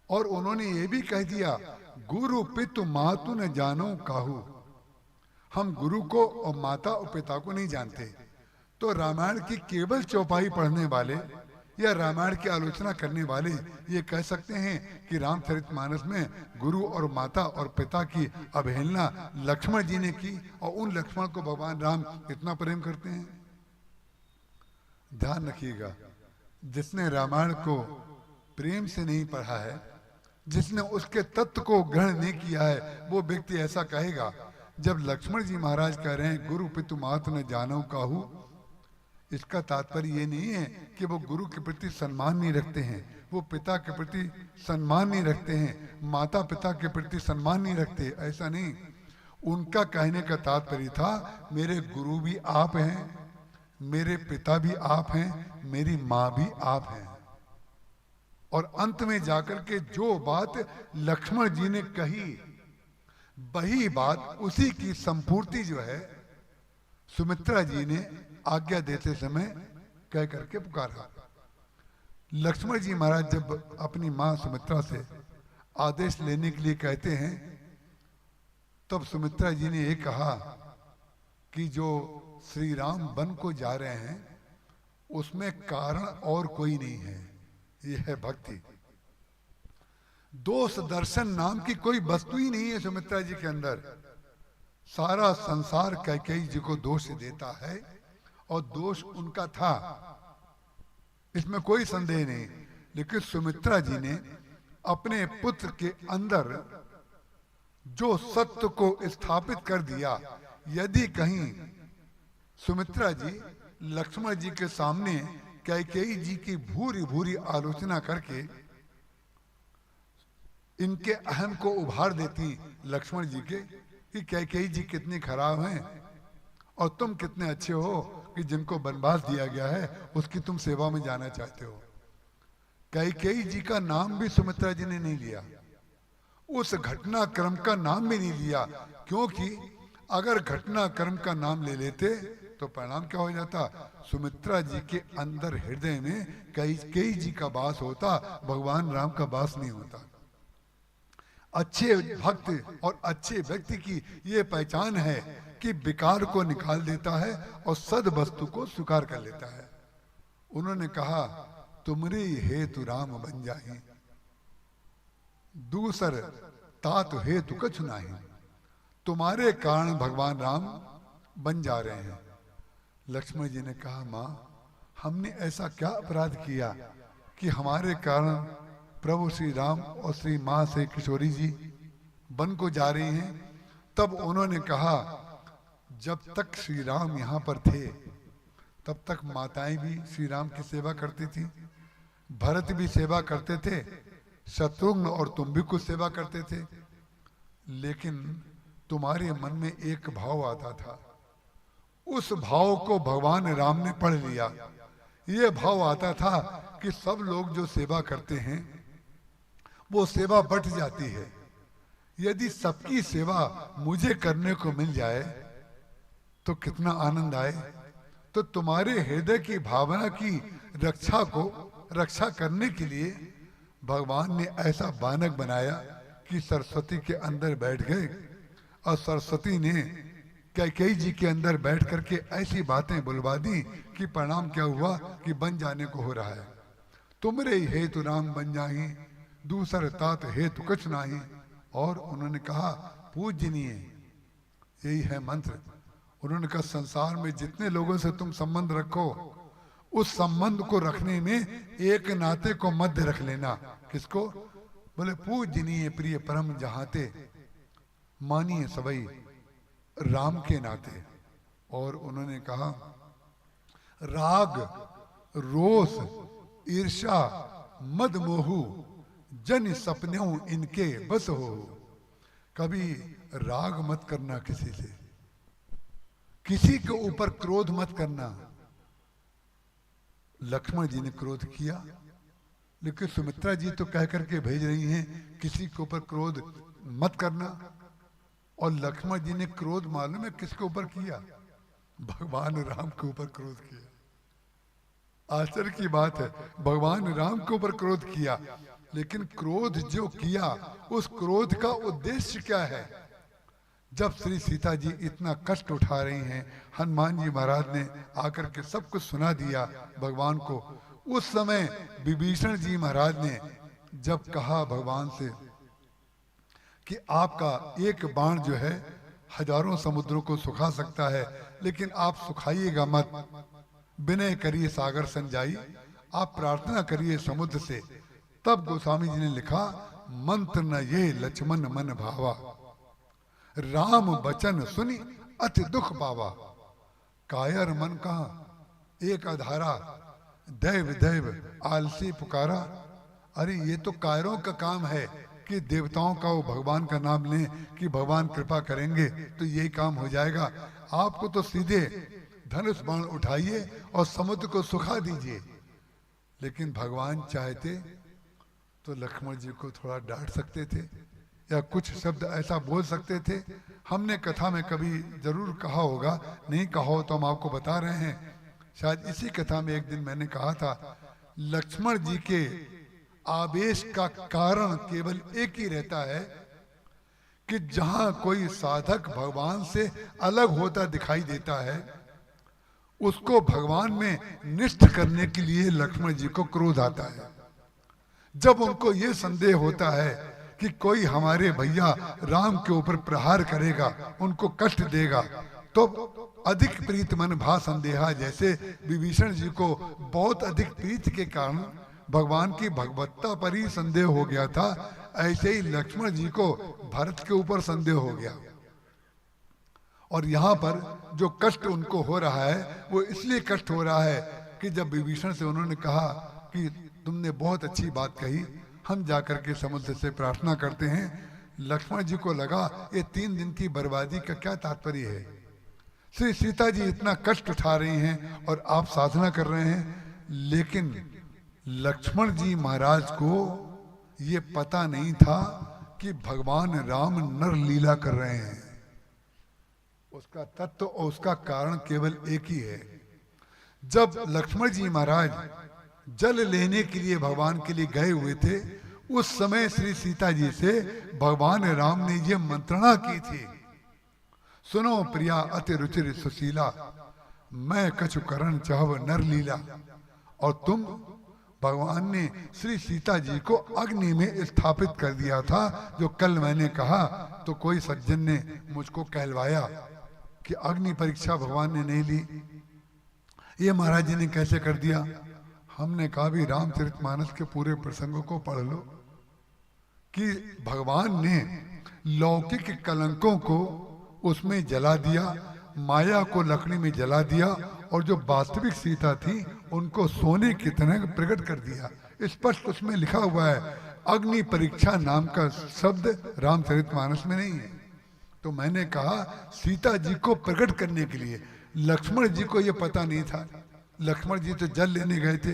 और उन्होंने ये भी कह दिया, गुरु पितु मातु न जानो काहू, हम गुरु को और माता और पिता को नहीं जानते। तो रामायण की केवल चौपाई पढ़ने वाले या रामायण की आलोचना करने वाले ये कह सकते हैं कि रामचरितमानस में गुरु और माता और पिता की अवहेलना लक्ष्मण जी ने की, और उन लक्ष्मण को भगवान राम इतना प्रेम करते हैं। ध्यान रखिएगा, जिसने रामायण को प्रेम से नहीं पढ़ा है, जिसने उसके तत्व को ग्रहण नहीं किया है, वो व्यक्ति ऐसा कहेगा। जब लक्ष्मण जी महाराज कह रहे हैं गुरु पितु मातु न जानो काहू, इसका तात्पर्य ये नहीं है कि वो गुरु के प्रति सम्मान नहीं रखते हैं, वो पिता के प्रति सम्मान नहीं रखते हैं, माता पिता के प्रति सम्मान नहीं रखते, ऐसा नहीं। उनका कहने का तात्पर्य था, मेरे गुरु भी आप हैं, मेरे पिता भी आप हैं, मेरी माँ भी आप हैं। और अंत में जाकर के जो बात लक्ष्मण जी ने कही, वही बात, उसी की संपूर्ति जो है सुमित्रा जी ने आज्ञा देते समय कह करके पुकारा। लक्ष्मण जी महाराज जब अपनी मां सुमित्रा से आदेश लेने के लिए कहते हैं, तब सुमित्रा जी ने ये कहा कि जो श्री राम वन को जा रहे हैं उसमें कारण और कोई नहीं है, ये है भक्ति। दोष दर्शन नाम की कोई वस्तु ही नहीं है सुमित्रा जी के अंदर। सारा संसार कैकेयी जी को दोष देता है और दोष उनका था, इसमें कोई संदेह नहीं। लेकिन सुमित्रा जी ने अपने पुत्र के अंदर जो सत्य को स्थापित कर दिया, यदि कहीं सुमित्रा जी लक्ष्मण जी के सामने कैकेयी जी की भूरी भूरी आलोचना करके इनके अहम को उभार देती लक्ष्मण जी के कि कैकेयी जी कितनी खराब हैं और तुम कितने अच्छे हो कि जिनको वनवास दिया गया है उसकी तुम सेवा में जाना चाहते हो। कैकेयी जी का नाम भी सुमित्रा जी ने नहीं लिया, उस घटनाक्रम का नाम भी नहीं लिया, क्योंकि अगर घटनाक्रम का नाम ले लेते तो परिणाम क्या हो जाता? सुमित्रा जी के अंदर हृदय में कैकेयी जी का वास होता, भगवान राम का वास नहीं होता। अच्छे भक्त और अच्छे व्यक्ति की ये पहचान है कि विकार को निकाल देता है और सद वस्तु को स्वीकार कर लेता है। उन्होंने कहा, तुमरी हेतु राम बन जाहि, दूसर तात हेतु कछु नाही। तुम्हारे कारण भगवान राम बन जा रहे हैं। लक्ष्मण जी ने कहा, मां, हमने ऐसा क्या अपराध किया कि हमारे कारण प्रभु श्री राम और श्री मां से किशोरी जी वन को जा रही हैं? तब उन्होंने कहा, जब तक श्री राम यहाँ पर थे तब तक माताएं भी श्री राम की सेवा करती थी, भरत भी सेवा करते थे, शत्रुघ्न और तुम भी कुछ सेवा करते थे, लेकिन तुम्हारे मन में एक भाव आता था, उस भाव को भगवान राम ने पढ़ लिया। ये भाव आता था कि सब लोग जो सेवा करते हैं वो सेवा बट जाती है, यदि सबकी सेवा मुझे करने को मिल जाए तो कितना आनंद आए। तो तुम्हारे हृदय की भावना की रक्षा करने के लिए भगवान ने ऐसा बानक बनाया कि सरस्वती के अंदर बैठ गए और सरस्वती ने कैकेयी जी के अंदर बैठ करके ऐसी बातें बुलवा दी कि परिणाम क्या हुआ कि बन जाने को हो रहा है। तुमरे हेतु राम बन जाहि, दूसर तात हेतु कछ नाही। और उन्होंने कहा, पूजनीय, यही है मंत्र। उन्होंने कहा, संसार में जितने लोगों से तुम संबंध रखो, उस संबंध को रखने में एक नाते को मध्य रख लेना। किसको? बोले, पूजनीय प्रिय परम जहाते, मानिए सबई राम के नाते। और उन्होंने कहा, राग रोष ईर्षा मद मोहू जन सपनों इनके बस हो। कभी राग मत करना किसी से, किसी के ऊपर क्रोध मत करना। लक्ष्मण जी ने क्रोध किया, लेकिन सुमित्रा जी तो कह करके भेज रही हैं किसी के ऊपर क्रोध मत करना। और लक्ष्मण जी ने क्रोध मालूम है किसके ऊपर किया? भगवान राम के ऊपर क्रोध किया। आश्चर्य की बात है, भगवान राम के ऊपर क्रोध किया। लेकिन क्रोध जो किया, उस क्रोध का उद्देश्य क्या है? जब श्री सीता जी इतना कष्ट उठा रही हैं, हनुमान जी महाराज ने आकर के सब कुछ सुना दिया भगवान को। उस समय विभीषण जी महाराज ने जब कहा भगवान से कि आपका एक बाण जो है हजारों समुद्रों को सुखा सकता है, लेकिन आप सुखाइएगा मत, विनय करिए सागर संजाई, आप प्रार्थना करिए समुद्र से। तब गोस्वामी जी ने लिखा, मंत्र न ये लक्ष्मण मन भावा, राम वचन सुनी अति दुख पावा। कायर मन कहा एक अधारा, दैव दैव आलसी पुकारा। अरे ये तो कायरों का काम है कि देवताओं का वो भगवान का नाम लें कि भगवान कृपा करेंगे तो यही काम हो जाएगा। आपको तो सीधे धनुष बाण उठाइए और समुद्र को सुखा दीजिए। लेकिन भगवान चाहते तो लक्ष्मण जी को थोड़ा डांट सकते थे या कुछ शब्द ऐसा बोल सकते थे। हमने कथा में कभी जरूर कहा होगा, नहीं कहा हो तो हम आपको बता रहे हैं। शायद इसी कथा में एक दिन मैंने कहा था, लक्ष्मण जी के आवेश का कारण केवल एक ही रहता है कि जहां कोई साधक भगवान से अलग होता दिखाई देता है, उसको भगवान में निष्ठ करने के लिए लक्ष्मण जी को क्रोध आता है। जब उनको ये संदेह होता है कि कोई हमारे भैया राम के ऊपर प्रहार करेगा, उनको कष्ट देगा, तो अधिक प्रीत मन भा संदेहा, जैसे विभीषण जी को बहुत अधिक प्रीत के कारण भगवान की भगवत्ता पर ही संदेह हो गया था, ऐसे ही लक्ष्मण जी को भरत के ऊपर संदेह हो गया। और यहाँ पर जो कष्ट उनको हो रहा है वो इसलिए कष्ट हो रहा है कि जब विभीषण से उन्होंने कहा कि तुमने बहुत अच्छी बात कही, हम जाकर के समुद्र से प्रार्थना करते हैं, लक्ष्मण जी को लगा ये 3 दिन की बर्बादी का क्या तात्पर्य है। श्री सीता जी इतना कष्ट उठा रही हैं और आप साधना कर रहे हैं। लेकिन लक्ष्मण जी महाराज को ये पता नहीं था कि भगवान राम नर लीला कर रहे हैं। उसका तत्व और उसका कारण केवल एक ही है। जब लक्ष्मण जी महाराज जल लेने के लिए भगवान के लिए गए हुए थे, उस समय श्री सीता जी से भगवान राम ने ये मंत्रणा की थी, सुनो प्रिया अति रुचिर सुशीला, मैं कछु करण चाहव नर लीला। और तुम, भगवान ने श्री सीता जी को अग्नि में स्थापित कर दिया था। जो कल मैंने कहा तो कोई सज्जन ने मुझको कहलवाया कि अग्नि परीक्षा भगवान ने नहीं ली, ये महाराज जी ने कैसे कर दिया। हमने कहा भी रामचरितमानस के पूरे प्रसंगों को पढ़ लो कि भगवान ने लौकिक कलंकों को उसमें जला दिया, माया को लकड़ी में जला दिया, और जो वास्तविक सीता थी उनको सोने की तरह प्रकट कर दिया। स्पष्ट उसमें लिखा हुआ है, अग्नि परीक्षा नाम का शब्द रामचरितमानस में नहीं है। तो मैंने कहा सीता जी को प्रकट करने के लिए, लक्ष्मण जी को यह पता नहीं था। लक्ष्मण जी तो जल लेने गए थे,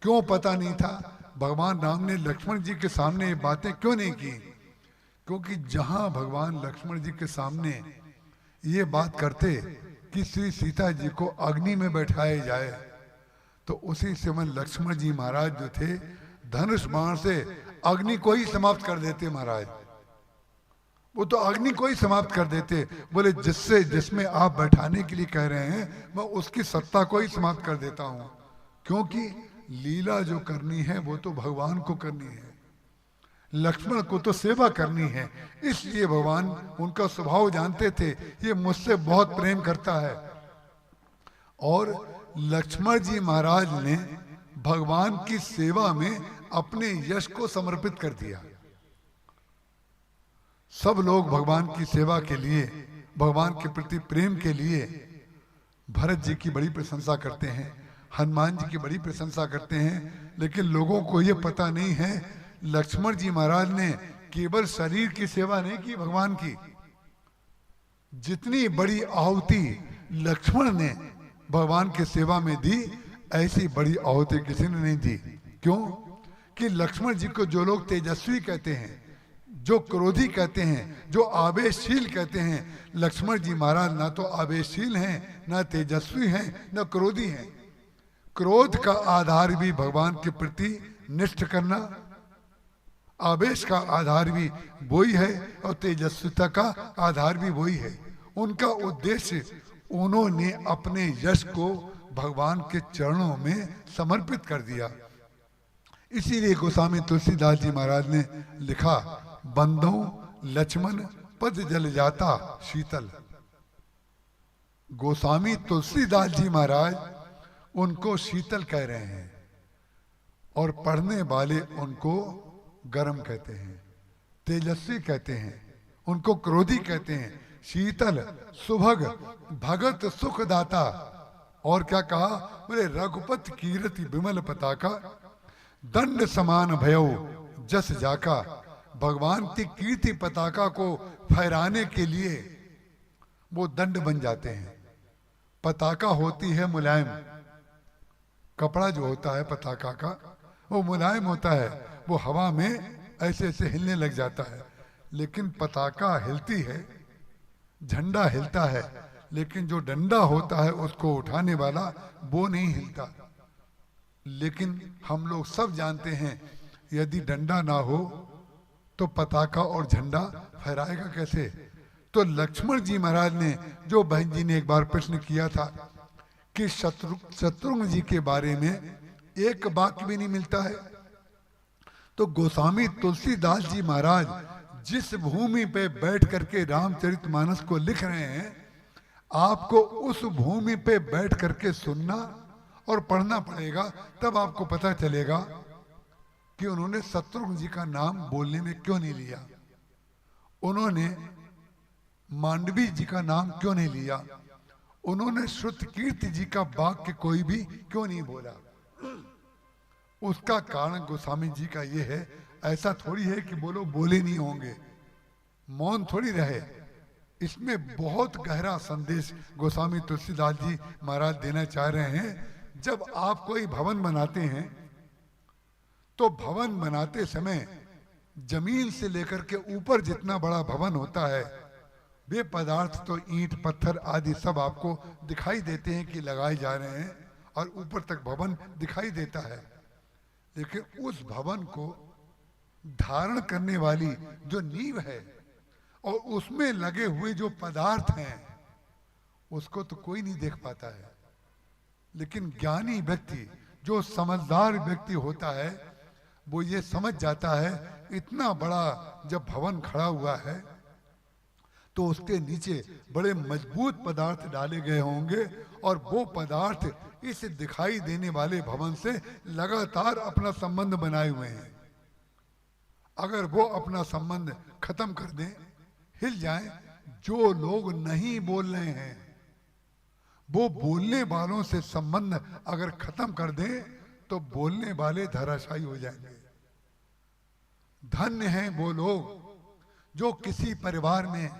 क्यों पता नहीं था। भगवान राम ने लक्ष्मण जी के सामने ये बातें क्यों नहीं की, क्योंकि जहां भगवान लक्ष्मण जी के सामने ये बात करते कि श्री सीता जी को अग्नि में बैठाया जाए, तो उसी समय लक्ष्मण जी महाराज जो थे धनुष बाण से अग्नि को ही समाप्त कर देते। महाराज वो तो अग्नि को ही समाप्त कर देते, बोले जिसमें आप बैठाने के लिए कह रहे हैं मैं उसकी सत्ता को ही समाप्त कर देता हूं, क्योंकि लीला जो करनी है वो तो भगवान को करनी है, लक्ष्मण को तो सेवा करनी है। इसलिए भगवान उनका स्वभाव जानते थे, ये मुझसे बहुत प्रेम करता है। और लक्ष्मण जी महाराज ने भगवान की सेवा में अपने यश को समर्पित कर दिया। सब लोग भगवान की सेवा के लिए, भगवान के प्रति प्रेम के लिए भरत जी की बड़ी प्रशंसा करते हैं, हनुमान जी की बड़ी प्रशंसा करते हैं, लेकिन लोगों को ये पता नहीं है लक्ष्मण जी महाराज ने केवल शरीर की सेवा नहीं की भगवान की, जितनी बड़ी आहुति लक्ष्मण ने भगवान की सेवा में दी, ऐसी बड़ी आहुति किसी ने नहीं दी। क्यों कि लक्ष्मण जी को जो लोग तेजस्वी कहते हैं, जो क्रोधी कहते हैं, जो आवेशशील कहते हैं, लक्ष्मण जी महाराज ना तो आवेशशील हैं, ना तेजस्वी हैं, ना क्रोधी हैं। क्रोध का आधार भी भगवान के प्रति निष्ठ करना, आवेश का आधार भी वही है और तेजस्विता का आधार भी वही है। उनका उद्देश्य, उन्होंने अपने यश को भगवान के चरणों में समर्पित कर दिया। इसीलिए गोस्वामी तुलसीदास जी महाराज ने लिखा, बंदो लक्ष्मण पद जल जाता शीतल। गोस्वामी तुलसीदास जी महाराज उनको शीतल कह रहे हैं और पढ़ने वाले उनको गरम कहते हैं, तेजस्वी कहते हैं, उनको क्रोधी कहते हैं। शीतल सुभग भगत सुखदाता। और क्या कहा, बोले रघुपत कीर्ति विमल पताका, दंड समान भयो जस जाका। भगवान की कीर्ति पताका को फहराने के लिए वो दंड बन जाते हैं। पताका होती है मुलायम, कपड़ा जो होता है पताका का वो मुलायम होता है, वो हवा में ऐसे ऐसे हिलने लग जाता है। लेकिन पताका हिलती है, झंडा हिलता है, लेकिन जो डंडा होता है उसको उठाने वाला वो नहीं हिलता। लेकिन हम लोग सब जानते हैं यदि डंडा ना हो तो पताका और झंडा फहराएगा कैसे। तो लक्ष्मण जी महाराज ने, जो बहन जी ने एक बार प्रश्न किया था कि शत्रुघ्न जी के बारे में एक वाक्य भी नहीं मिलता है, तो गोस्वामी तुलसीदास जी महाराज जिस भूमि पे बैठ करके रामचरितमानस को लिख रहे हैं, आपको उस भूमि पे बैठ करके सुनना और पढ़ना पड़ेगा, तब आपको पता चलेगा कि उन्होंने शत्रुघ्न जी का नाम बोलने में क्यों नहीं लिया, उन्होंने मांडवी जी का नाम क्यों नहीं लिया, उन्होंने श्रुतकीर्ति जी का वाक्य कोई भी क्यों नहीं बोला। उसका कारण गोस्वामी जी का ये है, ऐसा थोड़ी है कि बोलो बोले नहीं होंगे, मौन थोड़ी रहे। इसमें बहुत गहरा संदेश गोस्वामी तुलसीदास जी महाराज देना चाह रहे हैं। जब आप कोई भवन बनाते हैं तो भवन बनाते समय जमीन से लेकर के ऊपर जितना बड़ा भवन होता है, वे पदार्थ तो ईंट पत्थर आदि सब आपको दिखाई देते हैं कि लगाए जा रहे हैं और ऊपर तक भवन दिखाई देता है। लेकिन उस भवन को धारण करने वाली जो नींव है और उसमें लगे हुए जो पदार्थ हैं, उसको तो कोई नहीं देख पाता है। लेकिन ज्ञानी व्यक्ति, जो समझदार व्यक्ति होता है, वो ये समझ जाता है इतना बड़ा जब भवन खड़ा हुआ है तो उसके नीचे बड़े मजबूत पदार्थ डाले गए होंगे और वो पदार्थ इस दिखाई देने वाले भवन से लगातार अपना संबंध बनाए हुए हैं। अगर वो अपना संबंध खत्म कर दें, हिल जाएं, जो लोग नहीं बोल रहे हैं वो बोलने वालों से संबंध अगर खत्म कर दें तो बोलने वाले धराशायी हो जाएंगे। धन्य हैं वो लोग जो किसी परिवार में,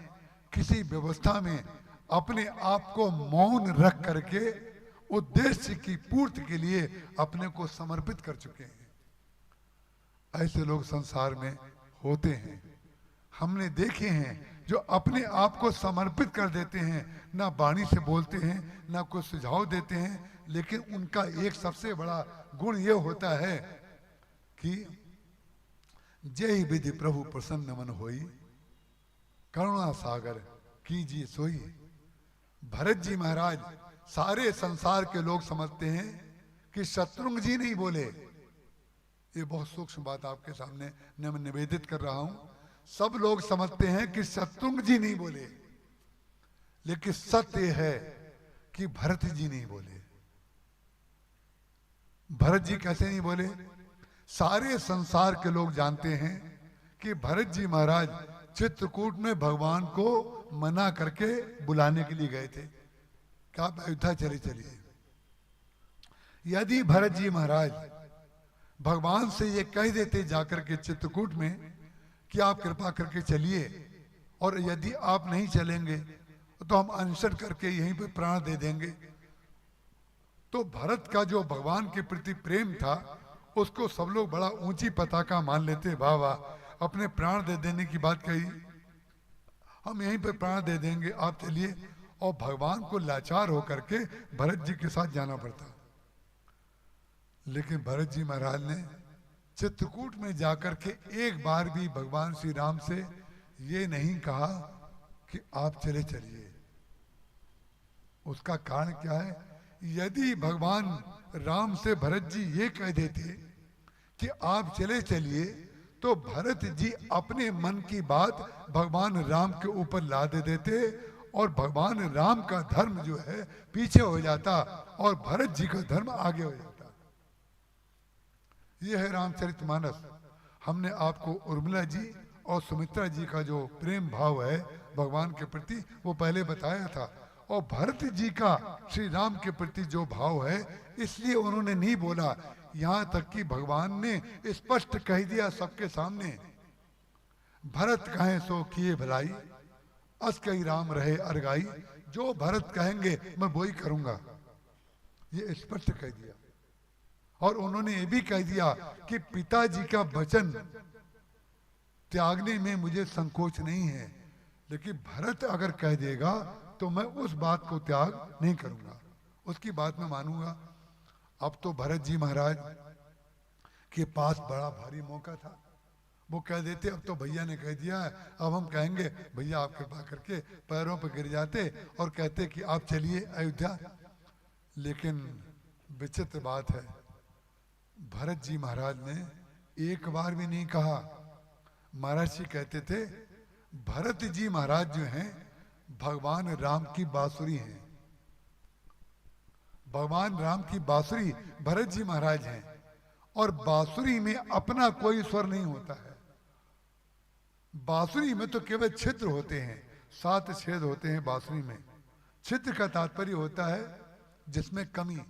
किसी व्यवस्था में अपने आप को मौन रख करके उद्देश्य की पूर्ति के लिए अपने को समर्पित कर चुके हैं। ऐसे लोग संसार में होते हैं, हमने देखे हैं, जो अपने आप को समर्पित कर देते हैं, ना वाणी से बोलते हैं, ना कोई सुझाव देते हैं, लेकिन उनका एक सबसे बड़ा गुण ये होता है कि जय विधि प्रभु प्रसन्न मन होई, करुणा सागर कीजिए सोई। भरत जी महाराज, सारे संसार के लोग समझते हैं कि शत्रुघ्न जी नहीं बोले। ये बहुत सूक्ष्म बात आपके सामने मैं निवेदित कर रहा हूं। सब लोग समझते हैं कि शत्रुघ्न जी नहीं बोले, लेकिन सत्य है कि भरत जी नहीं बोले। भरत जी कैसे नहीं बोले? सारे संसार के लोग जानते हैं कि भरत जी महाराज चित्रकूट में भगवान को मना करके बुलाने के लिए गए थे कि आप अयोध्या चले चलिए। यदि भरत जी महाराज भगवान से ये कह देते जाकर के चित्रकूट में कि आप कृपा करके चलिए, और यदि आप नहीं चलेंगे तो हम अनशन करके यहीं पे प्राण दे देंगे, तो भरत का जो भगवान के प्रति प्रेम था उसको सब लोग बड़ा ऊंची पताका मान लेते। वाह वाह, अपने प्राण दे देने की बात कही, हम यहीं पे प्राण दे देंगे, आप चलिए। और भगवान को लाचार होकर के भरत जी के साथ जाना पड़ता। लेकिन भरत जी महाराज ने चित्रकूट में जाकर के एक बार भी भगवान श्री राम से ये नहीं कहा कि आप चले चलिए। उसका कारण क्या है? यदि भगवान राम से भरत जी ये कह देते कि आप चले चलिए, तो भरत जी अपने मन की बात भगवान राम के ऊपर ला दे देते और भगवान राम का धर्म जो है पीछे हो जाता और भरत जी का धर्म आगे हो जाता। ये है रामचरितमानस। हमने आपको उर्मिला जी और सुमित्रा जी का जो प्रेम भाव है भगवान के प्रति वो पहले बताया था, और भरत जी का श्री राम के प्रति जो भाव है इसलिए उन्होंने नहीं बोला। यहां तक कि भगवान ने स्पष्ट कह दिया सबके सामने, भरत कहें सो किए भलाई, अस कही राम रहे अरगाई, जो भरत कहेंगे मैं वही करूंगा, ये स्पष्ट कह दिया। और उन्होंने ये भी कह दिया कि पिताजी का वचन त्यागने में मुझे संकोच नहीं है, लेकिन भरत अगर कह देगा तो मैं उस बात को त्याग नहीं करूंगा, उसकी बात मैं मानूंगा। अब तो भरत जी महाराज के पास बड़ा भारी मौका था, वो कह देते अब तो भैया ने कह दिया है, अब हम कहेंगे भैया आप कृपा करके पैरों पर गिर जाते और कहते कि आप चलिए अयोध्या। लेकिन विचित्र बात है, भरत जी महाराज ने एक बार भी नहीं कहा। महाराज जी कहते थे भरत जी महाराज जो हैं भगवान राम की बांसुरी हैं, भगवान राम की बांसुरी भरत जी महाराज हैं, और बांसुरी में अपना कोई स्वर नहीं होता है। बांसुरी में तो केवल छिद्र होते हैं, 7 छेद होते हैं बांसुरी में। छिद्र का तात्पर्य होता है जिसमें कमी।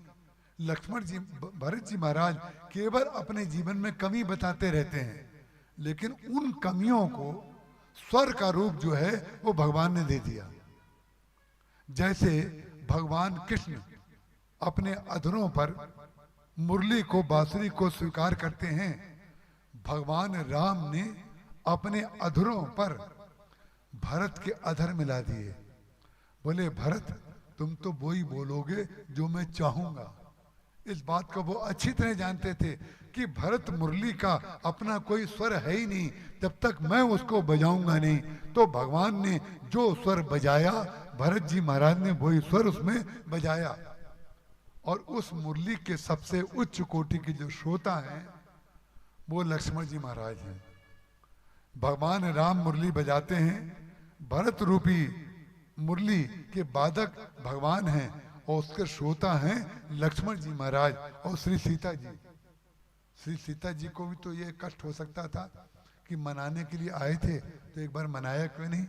लक्ष्मण जी भरत जी महाराज केवल अपने जीवन में कमी बताते रहते हैं, लेकिन उन कमियों को स्वर का रूप जो है वो भगवान ने दे दिया। जैसे भगवान कृष्ण अपने अधरों पर मुरली को बांसुरी को स्वीकार करते हैं, भगवान राम ने अपने अधरों पर भरत के अधर मिला दिए। बोले भरत तुम तो वो ही बोलोगे जो मैं चाहूंगा। इस बात को वो अच्छी तरह जानते थे कि भरत मुरली का अपना कोई स्वर है ही नहीं, जब तक मैं उसको बजाऊंगा नहीं। तो भगवान ने जो स्वर बजाया भरत जी महाराज ने वही स्वर उसमें बजाया, और उस मुरली के सबसे उच्च कोटि के जो श्रोता हैं वो लक्ष्मण जी महाराज हैं। भगवान राम मुरली बजाते हैं, भरत रूपी मुरली के वादक भगवान हैं और उसके श्रोता हैं लक्ष्मण जी महाराज और श्री सीता जी। श्री सीता जी को भी तो ये कष्ट हो सकता था कि मनाने के लिए आए थे तो एक बार मनाया क्यों नहीं।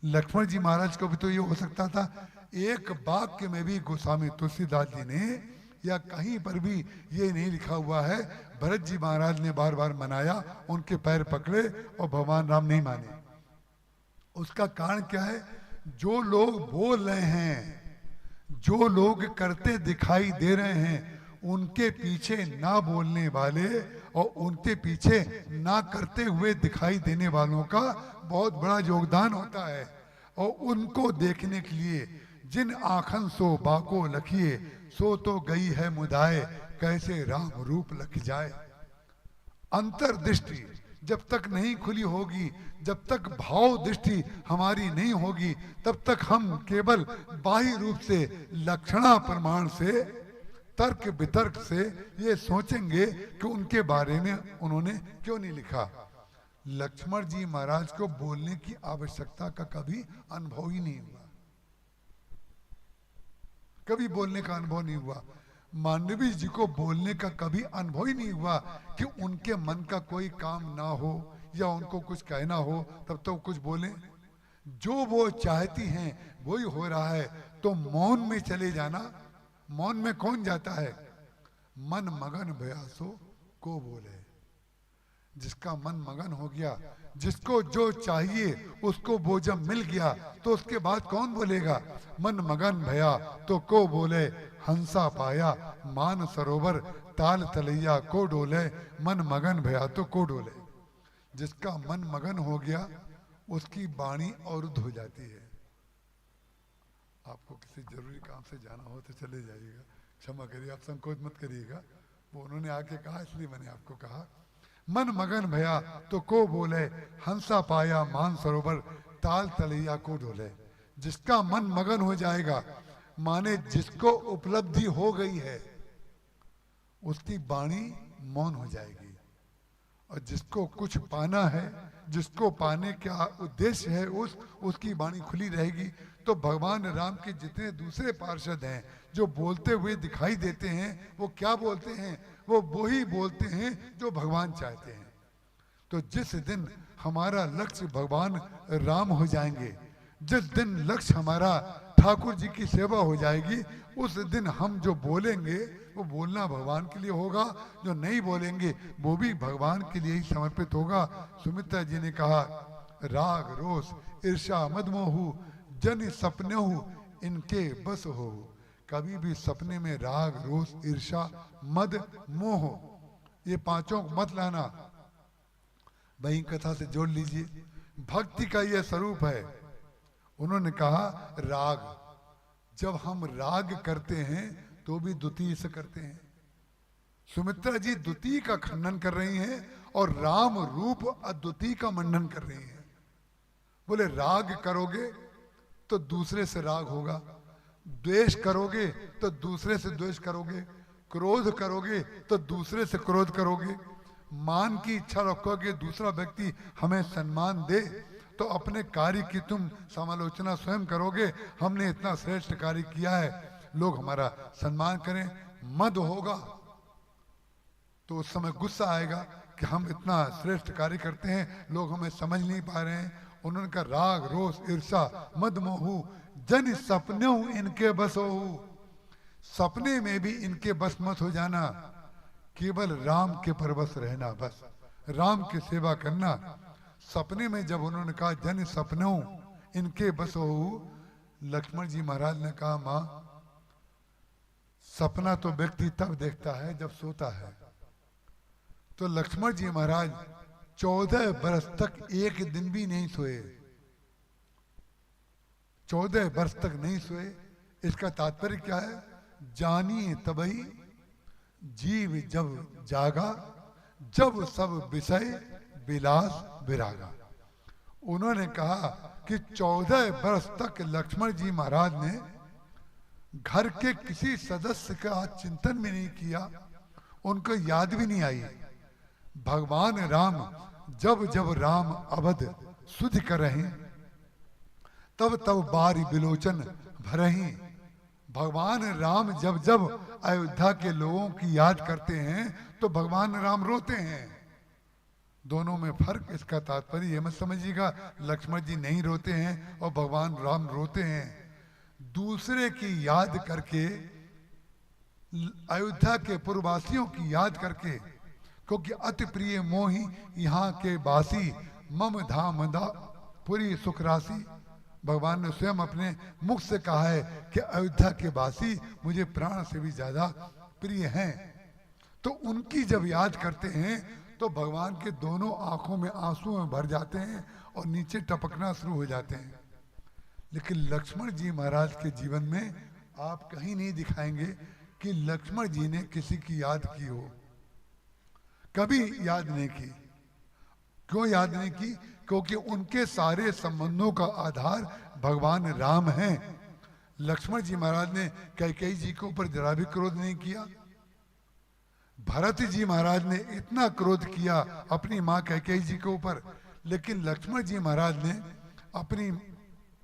लक्ष्मण जी महाराज को भी तो ये हो सकता था। एक वाक्य में भी गोस्वामी तुलसीदास जी ने या कहीं पर भी ये नहीं लिखा हुआ है भरत जी महाराज ने बार बार मनाया, उनके पैर पकड़े और भगवान राम नहीं माने। उसका कारण क्या है? जो लोग बोल रहे हैं, जो लोग करते दिखाई दे रहे हैं, उनके पीछे ना बोलने वाले और उनके पीछे ना करते हुए दिखाई देने वालों का बहुत बड़ा योगदान होता है। और उनको देखने के लिए जिन आँखन सो बाको लखिए, सो तो गई है मुदाए, कैसे राम रूप लख जाए। अंतर्दृष्टि जब तक नहीं खुली होगी, जब तक भाव दृष्टि हमारी नहीं होगी, तब तक हम केवल बाह्य रूप से लक्षणा प्रमाण से तर्क वितर्क से ये सोचेंगे कि उनके बारे में उन्होंने क्यों नहीं लिखा। लक्ष्मण जी महाराज को बोलने की आवश्यकता का कभी अनुभव ही नहीं हुआ, कभी बोलने का अनुभव नहीं हुआ। मांडवी जी को बोलने का कभी अनुभव ही नहीं हुआ कि उनके मन का कोई काम ना हो या उनको कुछ कहना हो तब तो कुछ बोले। जो वो चाहती हैं वही हो रहा है, तो मौन में चले जाना। मौन में कौन जाता है? मन मगन भयासो को बोले। जिसका मन मगन हो गया, जिसको जो चाहिए उसको वो जब मिल गया तो उसके बाद कौन बोलेगा? मन मगन भया तो को बोले, हंसा पाया मान सरोवर, ताल तलैया को डोले, मन मगन भया तो को डोले। जिसका मन मगन हो गया उसकी वाणी अवरुद्ध हो जाती है। आपको किसी जरूरी काम से जाना हो तो चले जाइएगा, क्षमा करिए, आप संकोच मत करिएगा। वो उन्होंने आके कहा इसलिए मैंने आपको कहा। मन मगन भया तो को बोले, हंसा पाया मान सरोवर, ताल तलैया को डोले। जिसका मन मगन हो जाएगा माने जिसको उपलब्धि हो गई है उसकी वाणी मौन हो जाएगी, और जिसको कुछ पाना है, जिसको पाने का उद्देश्य है उसकी वाणी खुली रहेगी। तो भगवान राम के जितने दूसरे पार्षद हैं जो बोलते हुए दिखाई देते हैं, वो क्या बोलते हैं? वो वही बोलते हैं जो भगवान चाहते हैं। तो जिस दिन हमारा लक्ष्य भगवान राम हो जाएंगे, जिस दिन लक्ष्य हमारा ठाकुर जी की सेवा हो जाएगी, उस दिन हम जो बोलेंगे वो बोलना भगवान के लिए होगा, जो नहीं बोलेंगे वो भी भगवान के लिए ही समर्पित होगा। सुमित्रा जी ने कहा, राग रोष ईर्षा मदमोहु जन सपनेहु इनके बस हो, कभी भी सपने में राग, रोष, ईर्ष्या, मद, मोह, ये पांचों को मत लाना। वही कथा से जोड़ लीजिए, भक्ति का यह स्वरूप है। उन्होंने कहा राग, जब हम राग करते हैं तो भी द्वितीय से करते हैं। सुमित्रा जी द्वितीय का खंडन कर रही हैं और राम रूप अद्वितीय का मंडन कर रही हैं। बोले राग करोगे तो दूसरे से राग होगा, द्वेष करोगे तो दूसरे से द्वेष करोगे, क्रोध करोगे तो दूसरे से क्रोध करोगे, मान की इच्छा रखोगे दूसरा व्यक्ति हमें सम्मान दे तो अपने कार्य की तुम समालोचना स्वयं करोगे, हमने इतना श्रेष्ठ कार्य किया है, लोग हमारा सम्मान करें। मद होगा तो उस समय गुस्सा आएगा कि हम इतना श्रेष्ठ कार्य करते हैं, लोग हमें समझ नहीं पा रहे हैं। उन्होंने कहा राग, रोष, ईर्षा, मद, मोहू जन सपने इनके बस हो। सपने में भी इनके बस मत हो जाना, केवल राम के परवश रहना, बस राम की सेवा करना। सपने में जब उन्होंने कहा जन सपनों इनके बस हो, लक्ष्मण जी महाराज ने कहा मां, सपना तो व्यक्ति तब देखता है जब सोता है। तो लक्ष्मण जी महाराज 14 वर्ष तक एक दिन भी नहीं सोए, 14 वर्ष तक नहीं सोए। इसका तात्पर्य क्या है? जानिए तबही जीव जब जागा, जब सब विषय विलास विरागा। उन्होंने कहा कि 14 वर्ष तक लक्ष्मण जी महाराज ने घर के किसी सदस्य का चिंतन भी नहीं किया, उनको याद भी नहीं आई। भगवान राम जब जब राम अवध सुधि कर रहे, तब तब बारी बिलोचन भरही। भगवान राम जब जब अयोध्या के लोगों की याद करते हैं तो भगवान राम रोते हैं। दोनों में फर्क, इसका तात्पर्य ये मत समझिएगा लक्ष्मण जी नहीं रोते हैं और भगवान राम रोते हैं। दूसरे की याद करके, अयोध्या के पूर्ववासियों की याद करके, क्योंकि अति प्रिय मोही यहाँ के बासी, मम धाम दा पुरी सुख राशि। भगवान ने स्वयं अपने मुख से कहा है कि अयोध्या के बासी मुझे प्राण से भी ज्यादा प्रिय हैं। तो उनकी जब याद करते हैं तो भगवान के दोनों आंखों में आंसू में भर जाते हैं और नीचे टपकना शुरू हो जाते हैं। लेकिन लक्ष्मण जी महाराज के जीवन में आप कहीं नहीं दिखाएंगे कि लक्ष्मण जी ने किसी की याद की हो, कभी याद नहीं की। क्यों याद नहीं की? क्योंकि उनके सारे संबंधों का आधार भगवान राम हैं। लक्ष्मण जी महाराज ने कैकेयी जी के ऊपर जरा भी क्रोध नहीं किया। भरत जी महाराज ने इतना क्रोध किया अपनी माँ कैकेयी जी के ऊपर, लेकिन लक्ष्मण जी महाराज ने अपनी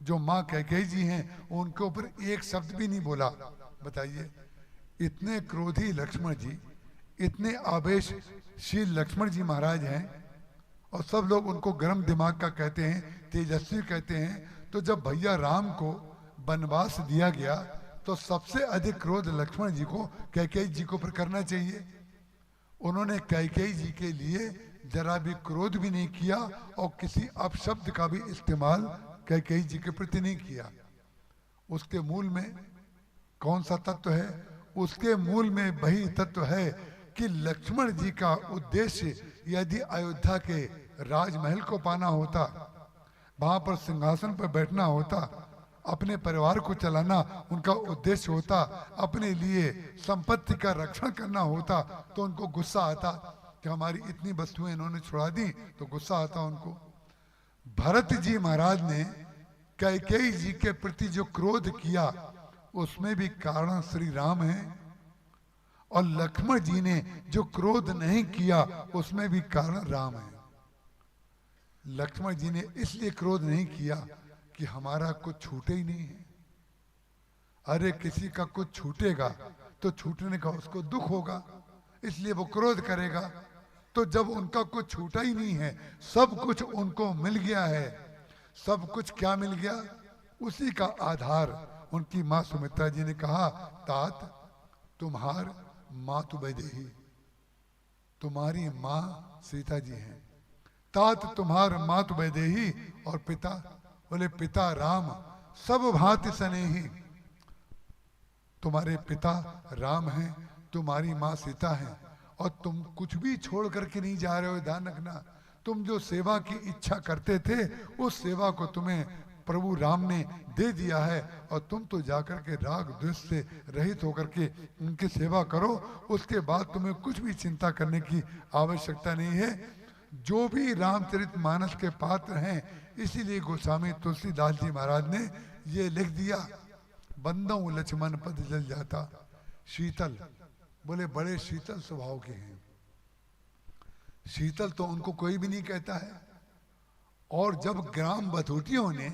जो माँ कैकेयी जी हैं उनके ऊपर एक शब्द भी नहीं बोला। बताइए, इतने क्रोधी लक्ष्मण जी, इतने आवेशशील लक्ष्मण जी महाराज हैं और सब लोग उनको गर्म दिमाग का कहते हैं, तेजस्वी कहते हैं। तो जब भैया राम को वनवास दिया गया तो सबसे अधिक क्रोध लक्ष्मण जी को कैकेयी जी को ऊपर करना चाहिए। उन्होंने कैकेयी जी के लिए जरा भी क्रोध भी नहीं किया और किसी अपशब्द का भी इस्तेमाल कैकेयी जी के प्रति नहीं किया। उसके मूल में कौन सा तत्व है? उसके मूल में वही तत्व है कि लक्ष्मण जी का उद्देश्य यदि अयोध्या के राजमहल को पाना होता, वहां पर सिंहासन पर बैठना होता, अपने परिवार को चलाना उनका उद्देश्य होता, अपने लिए संपत्ति का रक्षण करना होता, तो उनको गुस्सा आता कि हमारी इतनी वस्तुएं इन्होंने छुड़ा दी, तो गुस्सा आता उनको। भरत जी महाराज ने कैकेयी जी के प्रति जो क्रोध किया उसमें भी कारण श्री राम है, और लक्ष्मण जी ने जो क्रोध नहीं किया उसमें भी कारण राम है। लक्ष्मण जी ने इसलिए क्रोध नहीं किया कि हमारा कुछ छूटे ही नहीं है। अरे किसी का कुछ छूटेगा तो छूटने का उसको दुख होगा, इसलिए वो क्रोध करेगा। तो जब उनका कुछ छूटा ही नहीं है, सब कुछ उनको मिल गया है। सब कुछ क्या मिल गया? उसी का आधार उनकी माँ सुमित्रा जी ने कहा, तात तुम्हार मातु वैदेही, तुम्हारी माँ सीता जी हैं। तात तुम्हार मातु वैदेही, और पिता बोले पिता राम सब भांति स्नेही। तुम्हारे पिता राम हैं, तुम्हारी माँ सीता है, और तुम कुछ भी छोड़ करके नहीं जा रहे हो। ध्यान रखना, तुम जो सेवा की इच्छा करते थे उस सेवा को तुम्हें प्रभु राम ने दे दिया है, और तुम तो जाकर के राग द्वेष से रहित होकर के उनकी सेवा करो। उसके बाद तुम्हें कुछ भी चिंता करने की आवश्यकता नहीं है। जो भी रामचरितमानस के पात्र हैं, इसीलिए गोस्वामी तुलसीदास जी महाराज ने ये लिख दिया, बंदों लक्ष्मण पद जल जाता शीतल। बोले बड़े शीतल स्वभाव के हैं। शीतल तो उनको कोई भी नहीं कहता है। और जब ग्राम बधूटियों ने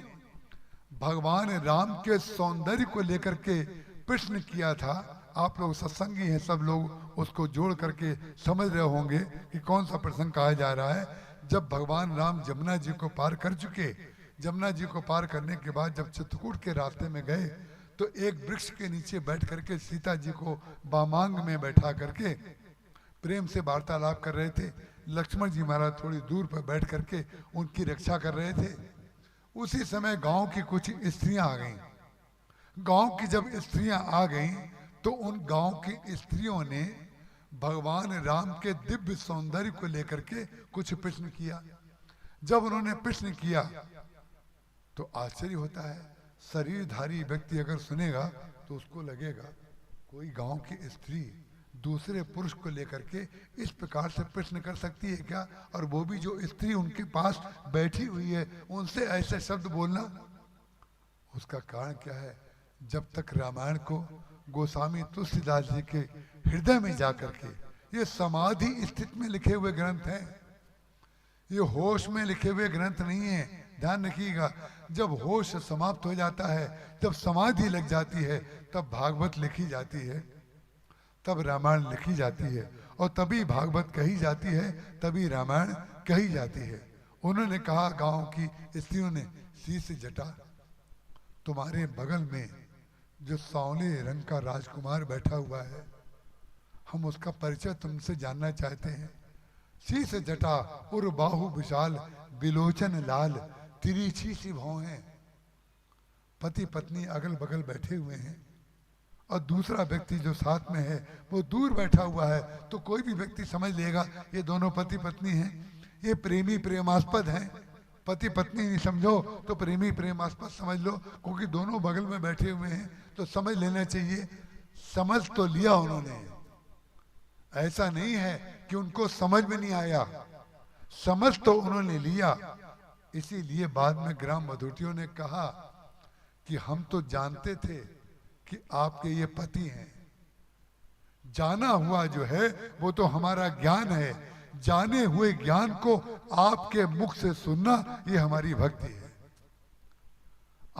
भगवान राम के सौंदर्य को लेकर के प्रश्न किया था, आप लोग सत्संगी हैं, सब लोग उसको जोड़ करके समझ रहे होंगे कि कौन सा प्रसंग कहा जा रहा है। जब भगवान राम जमुना जी को पार कर चुके, जमुना जी को पार करने के बाद जब चित्रकूट के रास्ते में गए तो एक वृक्ष के नीचे बैठ करके सीता जी को बामांग में बैठा करके प्रेम से वार्तालाप कर रहे थे। लक्ष्मण जी महाराज थोड़ी दूर पर बैठ करके उनकी रक्षा कर रहे थे। उसी समय गांव की कुछ स्त्रियां आ गईं। गांव की जब स्त्रियां आ गईं तो उन गांव की स्त्रियों ने भगवान राम के दिव्य सौंदर्य को लेकर के कुछ प्रश्न किया। जब उन्होंने प्रश्न किया तो आश्चर्य होता है। शरीरधारी व्यक्ति अगर सुनेगा तो उसको लगेगा कोई गांव की स्त्री दूसरे पुरुष को लेकर के इस प्रकार से प्रश्न कर सकती है क्या, और वो भी जो स्त्री उनके पास बैठी हुई है उनसे ऐसे शब्द बोलना। उसका कारण क्या है? जब तक रामायण को गोस्वामी तुलसीदास जी के हृदय में जाकर के, ये समाधि स्थिति में लिखे हुए ग्रंथ हैं, ये होश में लिखे हुए ग्रंथ नहीं है। ध्यान रखिएगा, जब होश समाप्त हो जाता है, जब समाधि लग जाती है, तब भागवत लिखी जाती है, तब रामायण लिखी जाती है, और तभी भागवत कही जाती है, तभी रामायण कही जाती है। उन्होंने कहा गांव की स्त्रियों ने, शीश जटा, तुम्हारे बगल में जो सांवले रंग का राजकुमार बैठा हुआ है, हम उसका परिचय तुमसे जानना चाहते हैं। शीश जटा उर बाहु विशाल बिलोचन लाल तिरछी सी भौं। पति पत्नी अगल बगल बैठे हुए हैं और दूसरा व्यक्ति जो साथ में है वो दूर बैठा हुआ है, तो कोई भी व्यक्ति समझ लेगा ये दोनों पति पत्नी हैं, ये प्रेमी प्रेमास्पद हैं। पति पत्नी नहीं समझो तो प्रेमी प्रेमास्पद समझ लो, क्योंकि दोनों बगल में बैठे हुए हैं तो समझ लेना चाहिए। समझ तो लिया उन्होंने, ऐसा नहीं है कि उनको समझ में नहीं आया, समझ तो उन्होंने लिया। इसीलिए बाद में ग्राम बधूटियों ने कहा कि हम तो जानते थे कि आपके ये पति हैं, जाना हुआ जो है वो तो हमारा ज्ञान है, जाने हुए ज्ञान को आपके मुख से सुनना ये हमारी भक्ति है।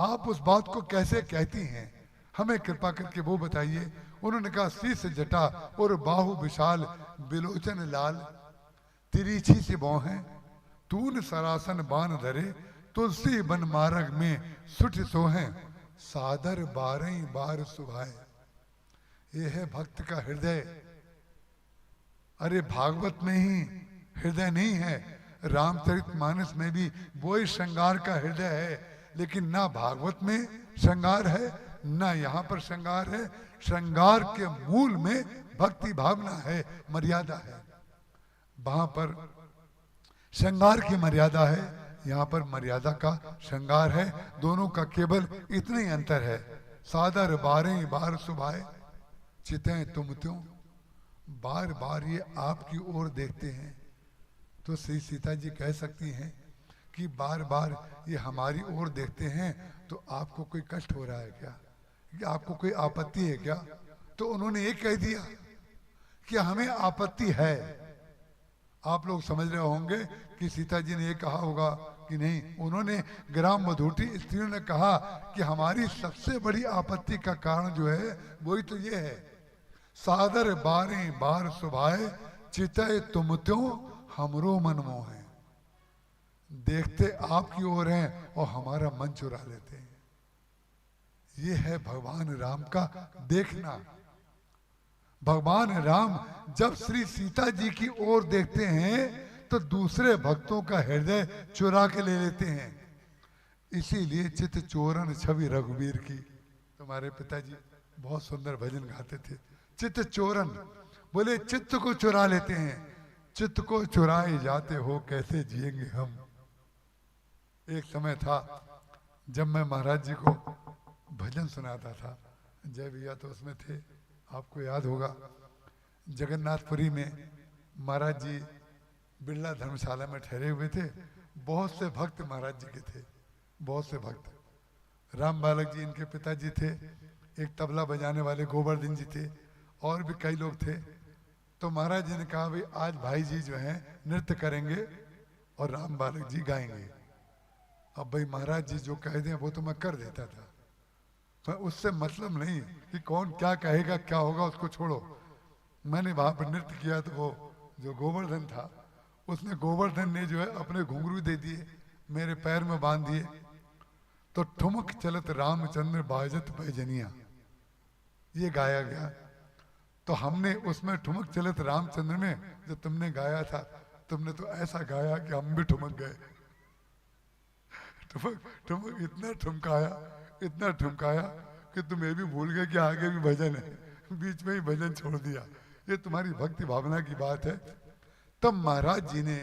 आप उस बात को कैसे कहती हैं, हमें कृपा करके वो बताइए। उन्होंने कहा शीश जटा और बाहु विशाल बिलोचन लाल तिरछी सी भौं। तून सरासन बान धरे तुलसी बन मार्ग में सुठ सोहें सादर 12 बार सुभाए। ये है भक्त का हृदय। अरे भागवत में ही हृदय नहीं है, रामचरितमानस में भी वही श्रृंगार का हृदय है, लेकिन ना भागवत में श्रृंगार है ना यहाँ पर श्रृंगार है। श्रृंगार के मूल में भक्ति भावना है, मर्यादा है। वहां पर श्रृंगार की मर्यादा है, यहाँ पर मर्यादा का श्रृंगार है। दोनों का केवल इतना ही अंतर है। सादर 12 बार सुभाए चितें तुम त्यों। बार बार ये आपकी ओर देखते हैं, तो श्री सीता जी कह सकती हैं कि बार बार ये हमारी ओर देखते हैं तो आपको कोई कष्ट हो रहा है क्या, कि आपको कोई आपत्ति है क्या? तो उन्होंने ये कह दिया कि हमें आपत्ति है। आप लोग समझ रहे होंगे कि सीता जी ने ये कहा होगा कि नहीं। उन्होंने ग्राम बधूटी स्त्रियों ने कहा कि हमारी सबसे बड़ी आपत्ति का कारण जो है वही तो ये है, सादर 12 बार सुभाए चितय तुम त्यों हमरो मन मोहे। देखते आपकी ओर हैं और हमारा मन चुरा लेते हैं। ये है भगवान राम का देखना। भगवान राम जब श्री सीता जी की ओर देखते हैं तो दूसरे भक्तों का हृदय चुरा के ले लेते हैं। इसीलिए चित चोरन छवि रघुवीर की, तुम्हारे पिताजी बहुत सुंदर भजन गाते थे। चित्त चोरन, बोले चित्त को चुरा लेते हैं, चित्त को चुराए जाते हो कैसे जिएंगे हम। एक समय था जब मैं महाराज जी को भजन सुनाता था, जय भैया तो उसमें थे, आपको याद होगा, जगन्नाथपुरी में महाराज जी बिरला धर्मशाला में ठहरे हुए थे। बहुत से भक्त महाराज जी के थे, बहुत से भक्त। राम बालक जी इनके पिताजी थे, एक तबला बजाने वाले गोवर्धन जी थे, और भी कई लोग थे। तो महाराज जी ने कहा भाई आज भाई जी जो हैं नृत्य करेंगे और राम बालक जी गाएंगे। अब भाई महाराज जी जो कह दें वो तो मैं कर देता था, मैं उससे मतलब नहीं कि कौन क्या कहेगा क्या होगा उसको छोड़ो। मैंने वहां पर नृत्य किया तो वो जो गोवर्धन था उसने गोवर्धन ने जो है अपने घुंघरू दे दिए, मेरे पैर में बांध दिए, तो ठुमक चलत रामचंद्र बाजत पैजनिया ये गाया गया। तो हमने उसमें ठुमक चलत रामचंद्र में जो तुमने गाया था, तुमने तो ऐसा गाया कि हम भी ठुमक गए। ठुमक ठुमक इतना ठुमकाया कि तुम ये भी भूल गए कि आगे भी भजन है, बीच में ही भजन छोड़ दिया। ये तुम्हारी भक्ति भावना की बात है। तब महाराज जी ने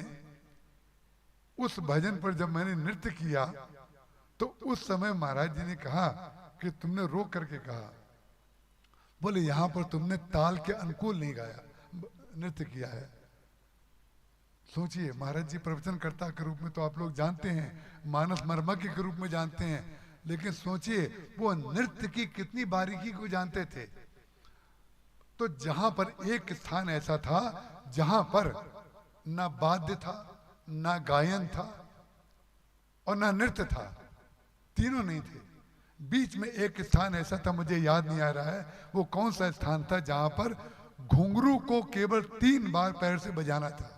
उस भजन पर जब मैंने नृत्य किया तो उस समय महाराज जी ने कहा कि तुमने रोक करके कहा, बोले यहां पर तुमने ताल के अनुकूल नहीं गाया, नृत्य किया है। सोचिए, महाराज जी प्रवचनकर्ता के रूप में तो आप लोग जानते हैं, मानस मर्मज्ञ के रूप में जानते हैं, लेकिन सोचिए वो नृत्य की कितनी बारीकी को जानते थे। तो जहां पर एक स्थान ऐसा था जहां पर ना वाद्य था, ना गायन था और ना नृत्य था, तीनों नहीं थे। बीच में एक स्थान ऐसा था, मुझे याद नहीं आ रहा है वो कौन सा स्थान था, जहां पर घुंघरू को केवल 3 बार पैर से बजाना था।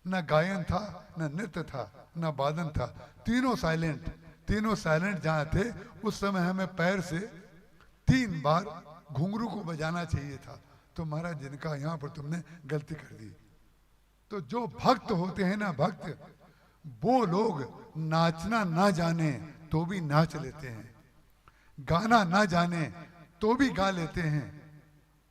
ना गायन था, ना नृत्य था, ना वादन था, तीनों साइलेंट जहां थे उस समय हमें पैर से 3 बार घुंघरू को बजाना चाहिए था। तो महाराज जी ने कहा यहां पर तुमने गलती कर दी। तो जो भक्त होते हैं ना, भक्त, वो लोग नाचना ना जाने तो भी नाच लेते हैं, गाना ना जाने तो भी गा लेते हैं,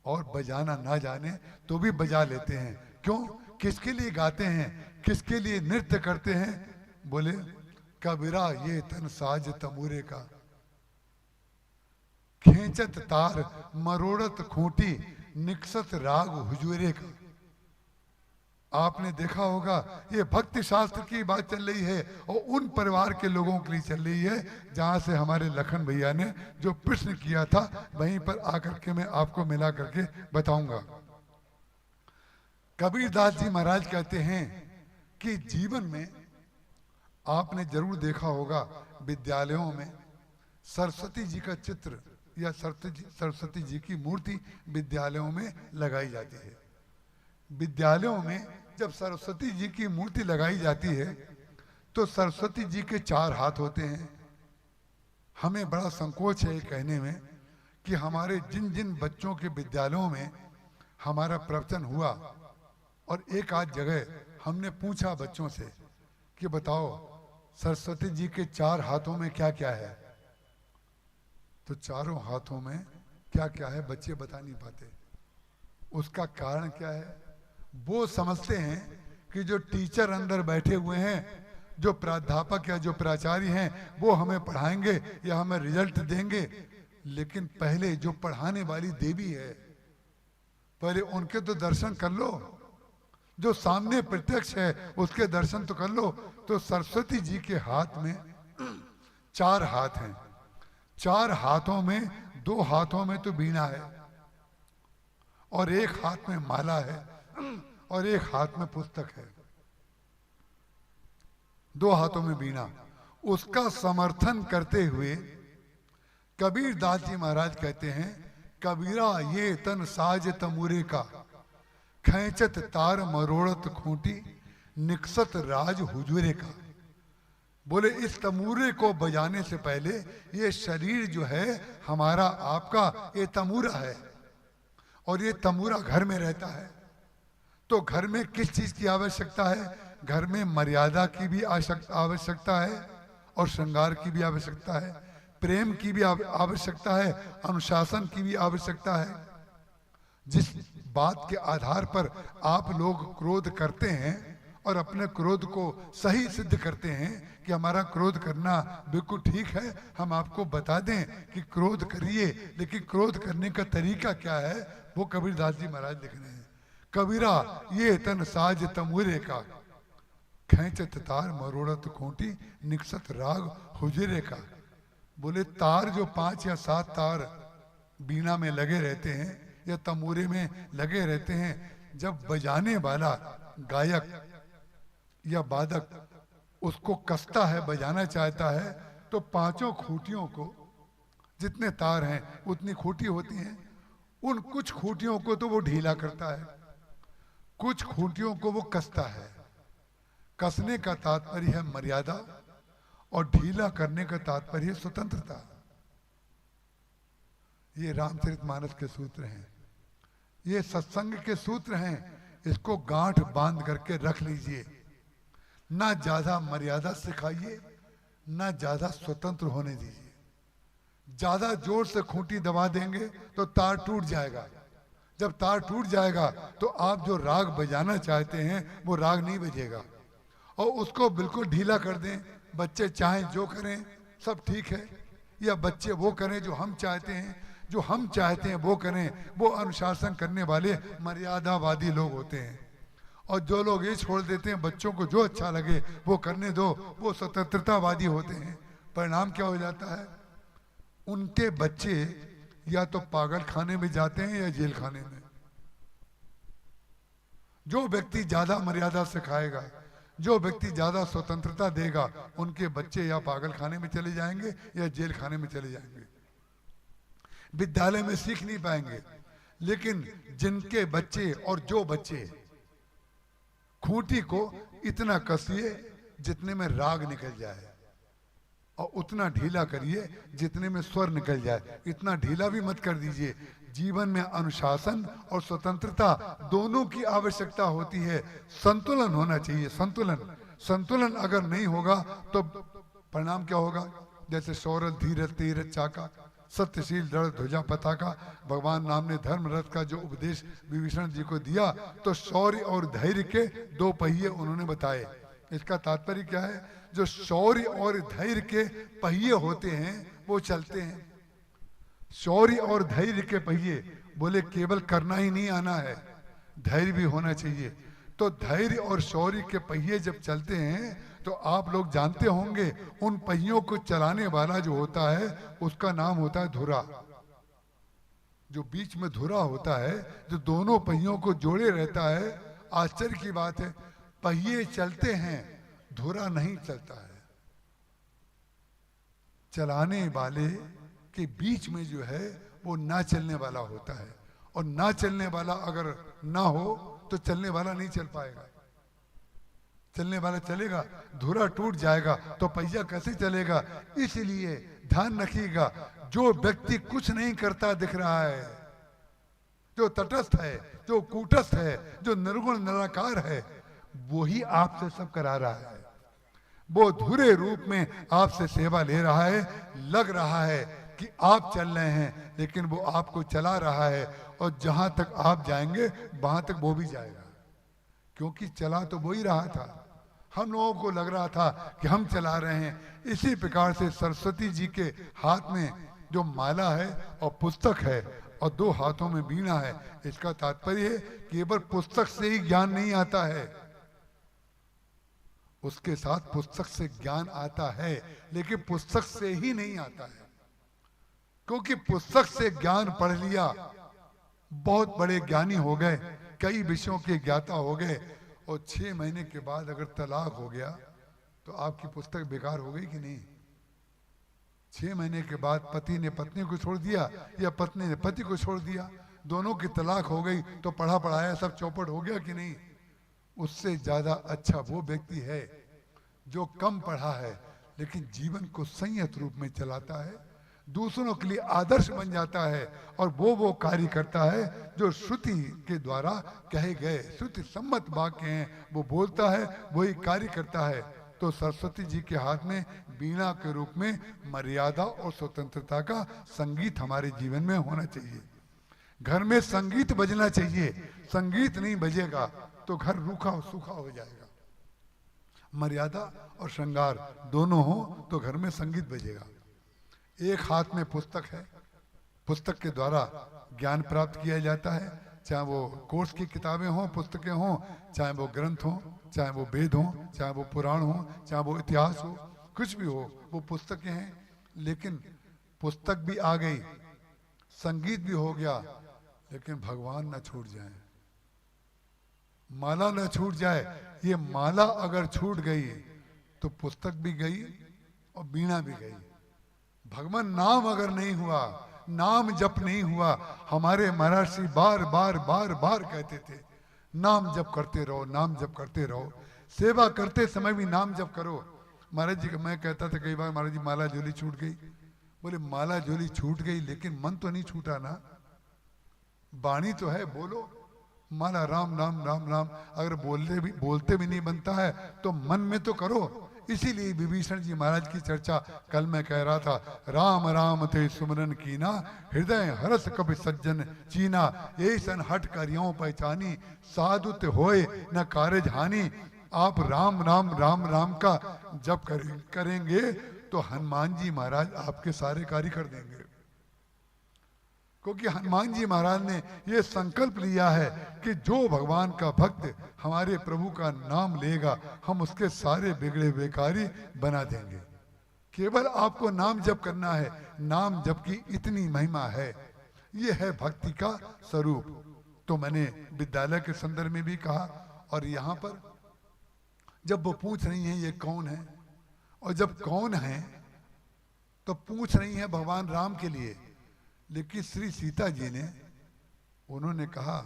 और बजाना ना जाने तो भी बजा लेते हैं। क्यों? किसके लिए गाते हैं, किसके लिए नृत्य करते हैं? बोले कबीरा ये तन साज तमूरे का, खींचत तार मरोड़त खूंटी, निकसत राग हुजूरे का। आपने देखा होगा ये भक्ति शास्त्र की बात चल रही है और उन परिवार के लोगों के लिए चल रही है जहां से हमारे लखन भैया ने जो प्रश्न किया था वहीं पर आकर के मैं आपको मिला करके बताऊंगा। कबीरदास जी महाराज कहते हैं कि जीवन में आपने जरूर देखा होगा विद्यालयों में सरस्वती जी का चित्र या सरस्वती जी की मूर्ति विद्यालयों में लगाई जाती है। विद्यालयों में जब सरस्वती जी की मूर्ति लगाई जाती है तो सरस्वती जी के 4 हाथ होते हैं। हमें बड़ा संकोच है ये कहने में कि हमारे जिन जिन बच्चों के विद्यालयों में हमारा प्रवचन हुआ और एक आध जगह हमने पूछा बच्चों से कि बताओ सरस्वती जी के 4 हाथों में क्या क्या है, तो चारों हाथों में क्या क्या है बच्चे बता नहीं पाते। उसका कारण क्या है? वो समझते हैं कि जो टीचर अंदर बैठे हुए हैं, जो प्राध्यापक या जो प्राचार्य हैं, वो हमें पढ़ाएंगे या हमें रिजल्ट देंगे। लेकिन पहले जो पढ़ाने वाली देवी है, पहले उनके तो दर्शन कर लो, जो सामने प्रत्यक्ष है उसके दर्शन तो कर लो। तो सरस्वती जी के हाथ में 4 हाथ हैं, 4 हाथों में 2 हाथों में तो वीणा है और 1 हाथ में माला है और 1 हाथ में पुस्तक है, 2 हाथों में वीणा। उसका समर्थन करते हुए कबीरदास जी महाराज कहते हैं कबीरा ये तन साज तमूरे का, खैंचत तार मरोड़त खूंटी, निकसत राज हुजूरे का। बोले इस तमूरे को बजाने से पहले ये शरीर जो है हमारा आपका ये तमूरा है और ये तमूरा घर में रहता है। तो घर में किस चीज की आवश्यकता है? घर में मर्यादा की भी आवश्यकता है और श्रृंगार की भी आवश्यकता है। प्रेम की भी आवश्यकता है, अनुशासन की भी आवश्यकता है। जिस बात के आधार पर आप लोग क्रोध करते हैं और अपने क्रोध को सही सिद्ध करते हैं कि हमारा क्रोध करना बिल्कुल ठीक है, हम आपको बता दें कि क्रोध करिए, लेकिन क्रोध करने का तरीका क्या है वो कबीरदास जी महाराज लिख रहे हैं। कबीरा ये तन साज तमुरे का, खेचत तार मरोड़त खूंटी, निकसत राग हुजरे का। बोले तार जो 5 या 7 तार बीना में लगे रहते हैं या तमूरे में लगे रहते हैं, जब बजाने वाला गायक या वादक उसको कसता है, बजाना चाहता है, तो 5 खूंटियों को, जितने तार हैं उतनी खूंटी होती हैं, उन कुछ खूंटियों को तो वो ढीला करता है, कुछ खूंटियों को वो कसता है। कसने का तात्पर्य है मर्यादा और ढीला करने का तात्पर्य स्वतंत्रता। ये रामचरितमानस के सूत्र हैं, ये सत्संग के सूत्र हैं। इसको गांठ बांध करके रख लीजिए। ना ज्यादा मर्यादा सिखाइए, ना ज्यादा स्वतंत्र होने दीजिए। ज्यादा जोर से खूंटी दबा देंगे तो तार टूट जाएगा। जब तार टूट जाएगा तो आप जो राग बजाना चाहते हैं वो राग नहीं बजेगा। और उसको बिल्कुल ढीला कर दें, बच्चे चाहें जो करें सब ठीक है, या बच्चे वो करें जो हम चाहते हैं, जो हम चाहते हैं वो करें, वो अनुशासन करने वाले मर्यादावादी लोग होते हैं। और जो लोग ये छोड़ देते हैं बच्चों को जो अच्छा लगे वो करने दो, वो स्वतंत्रतावादी होते हैं। परिणाम क्या हो जाता है? उनके बच्चे या तो पागल खाने में जाते हैं या जेल खाने में। जो व्यक्ति ज्यादा मर्यादा सिखाएगा, जो व्यक्ति ज्यादा स्वतंत्रता देगा, उनके बच्चे या पागल खाने में चले जाएंगे या जेल खाने में चले जाएंगे, विद्यालय में सीख नहीं पाएंगे। लेकिन जिनके बच्चे और जो बच्चे खूंटी को इतना कसिए जितने में राग निकल जाए और उतना ढीला करिए जितने में स्वर निकल जाए। इतना ढीला भी मत कर दीजिए। जीवन में अनुशासन और स्वतंत्रता दोनों की आवश्यकता होती है। संतुलन होना चाहिए, संतुलन। संतुलन अगर नहीं होगा तो परिणाम क्या होगा? जैसे सौरल धीरज तेरज चाका, सत्यशील दृढ़ ध्वजा पताका, भगवान राम ने धर्म रथ का जो उपदेश विभीषण जी को दिया तो शौर्य और धैर्य के 2 पहिए उन्होंने बताए। इसका तात्पर्य क्या है? जो शौर्य और धैर्य के पहिए होते हैं वो चलते हैं। शौर्य और धैर्य के पहिए, बोले केवल करना ही नहीं आना है, धैर्य भी होना चाहिए। तो धैर्य और शौर्य के पहिए जब चलते हैं तो आप लोग जानते होंगे उन पहियों को चलाने वाला जो होता है उसका नाम होता है धुरा। जो बीच में धुरा होता है, जो दोनों पहियों को जोड़े रहता है। आश्चर्य की बात है, पहिए चलते हैं, धुरा नहीं चलता है। चलाने वाले के बीच में जो है वो ना चलने वाला होता है, और ना चलने वाला अगर ना हो तो चलने वाला नहीं चल पाएगा। चलने वाला चलेगा, धुरा टूट जाएगा तो पहिया कैसे चलेगा? इसलिए ध्यान रखिएगा, जो व्यक्ति कुछ नहीं करता दिख रहा है, जो तटस्थ है, जो कूटस्थ है, जो निर्गुण निराकार है, वही आपसे सब करा रहा है। वो धुरे रूप में आपसे सेवा ले रहा है। लग रहा है कि आप चल रहे हैं, लेकिन वो आपको चला रहा है, और जहां तक आप जाएंगे वहां तक वो भी जाएगा, क्योंकि चला तो वो ही रहा था। हम लोगों को लग रहा था कि हम चला रहे हैं। इसी प्रकार से सरस्वती जी के हाथ में जो माला है और पुस्तक है और 2 हाथों में वीणा है, इसका तात्पर्य है केवल पुस्तक से ही ज्ञान नहीं आता है, उसके साथ पुस्तक से ज्ञान आता है, लेकिन पुस्तक से ही नहीं आता है। क्योंकि पुस्तक से ज्ञान पढ़ लिया, बहुत बड़े ज्ञानी हो गए, कई विषयों के ज्ञाता हो गए, और 6 महीने के बाद अगर तलाक हो गया तो आपकी पुस्तक बेकार हो गई कि नहीं? 6 महीने के बाद पति ने पत्नी को छोड़ दिया या पत्नी ने पति को छोड़ दिया, दोनों की तलाक हो गई, तो पढ़ा पढ़ाया सब चौपट हो गया कि नहीं? उससे ज्यादा अच्छा वो व्यक्ति है जो कम पढ़ा है लेकिन जीवन को संयत रूप में चलाता है, दूसरों के लिए आदर्श बन जाता है, और वो कार्य करता है जो श्रुति के द्वारा कहे गए श्रुति सम्मत वाक्य हैं वो बोलता है, वही कार्य करता है। तो सरस्वती जी के हाथ में वीणा के रूप में मर्यादा और स्वतंत्रता का संगीत हमारे जीवन में होना चाहिए। घर में संगीत बजना चाहिए। संगीत नहीं बजेगा तो घर रूखा और सूखा हो जाएगा। मर्यादा और श्रृंगार दोनों हो तो घर में संगीत बजेगा। एक हाथ में पुस्तक है, पुस्तक के द्वारा ज्ञान प्राप्त किया जाता है, चाहे वो कोर्स की किताबें हों, पुस्तकें हों, चाहे वो ग्रंथ हों, चाहे वो वेद हों, चाहे वो पुराण हों, चाहे वो इतिहास हो, कुछ भी हो, वो पुस्तकें हैं। लेकिन पुस्तक भी आ गई, संगीत भी हो गया, लेकिन भगवान न छूट जाए, माला न छूट जाए। ये माला अगर छूट गई तो पुस्तक भी गई और वीणा भी गई। भगवान नाम अगर नहीं हुआ, नाम जप नहीं हुआ, हमारे महर्षि बार बार बार बार कहते थे नाम जप करते रहो, नाम जप करते रहो। सेवा करते समय भी नाम जप करो। महाराज जी मैं कहता था कई बार, महाराज जी माला झोली छूट गई। बोले माला झोली छूट गई लेकिन मन तो नहीं छूटा ना। वाणी तो है, बोलो माला राम नाम राम राम। अगर बोलते भी नहीं बनता है तो मन में तो करो। इसीलिए विभीषण जी महाराज की चर्चा कल मैं कह रहा था, राम राम थे सुमरन कीना, हृदय हरस कभी सज्जन चीना, यही सन हट कर यों पहचानी, साधुत होए न कारज हानि। आप राम राम राम राम का जप करेंगे तो हनुमान जी महाराज आपके सारे कार्य कर देंगे। क्योंकि हनुमान जी महाराज ने ये संकल्प लिया है कि जो भगवान का भक्त हमारे प्रभु का नाम लेगा हम उसके सारे बिगड़े बेकारी बना देंगे। केवल आपको नाम जप करना है। नाम जप की इतनी महिमा है, ये है भक्ति का स्वरूप। तो मैंने विद्यालय के संदर्भ में भी कहा, और यहाँ पर जब वो पूछ रही हैं ये कौन है, और जब कौन है तो पूछ रही हैं भगवान राम के लिए। लेकिन श्री सीता जी ने उन्होंने कहा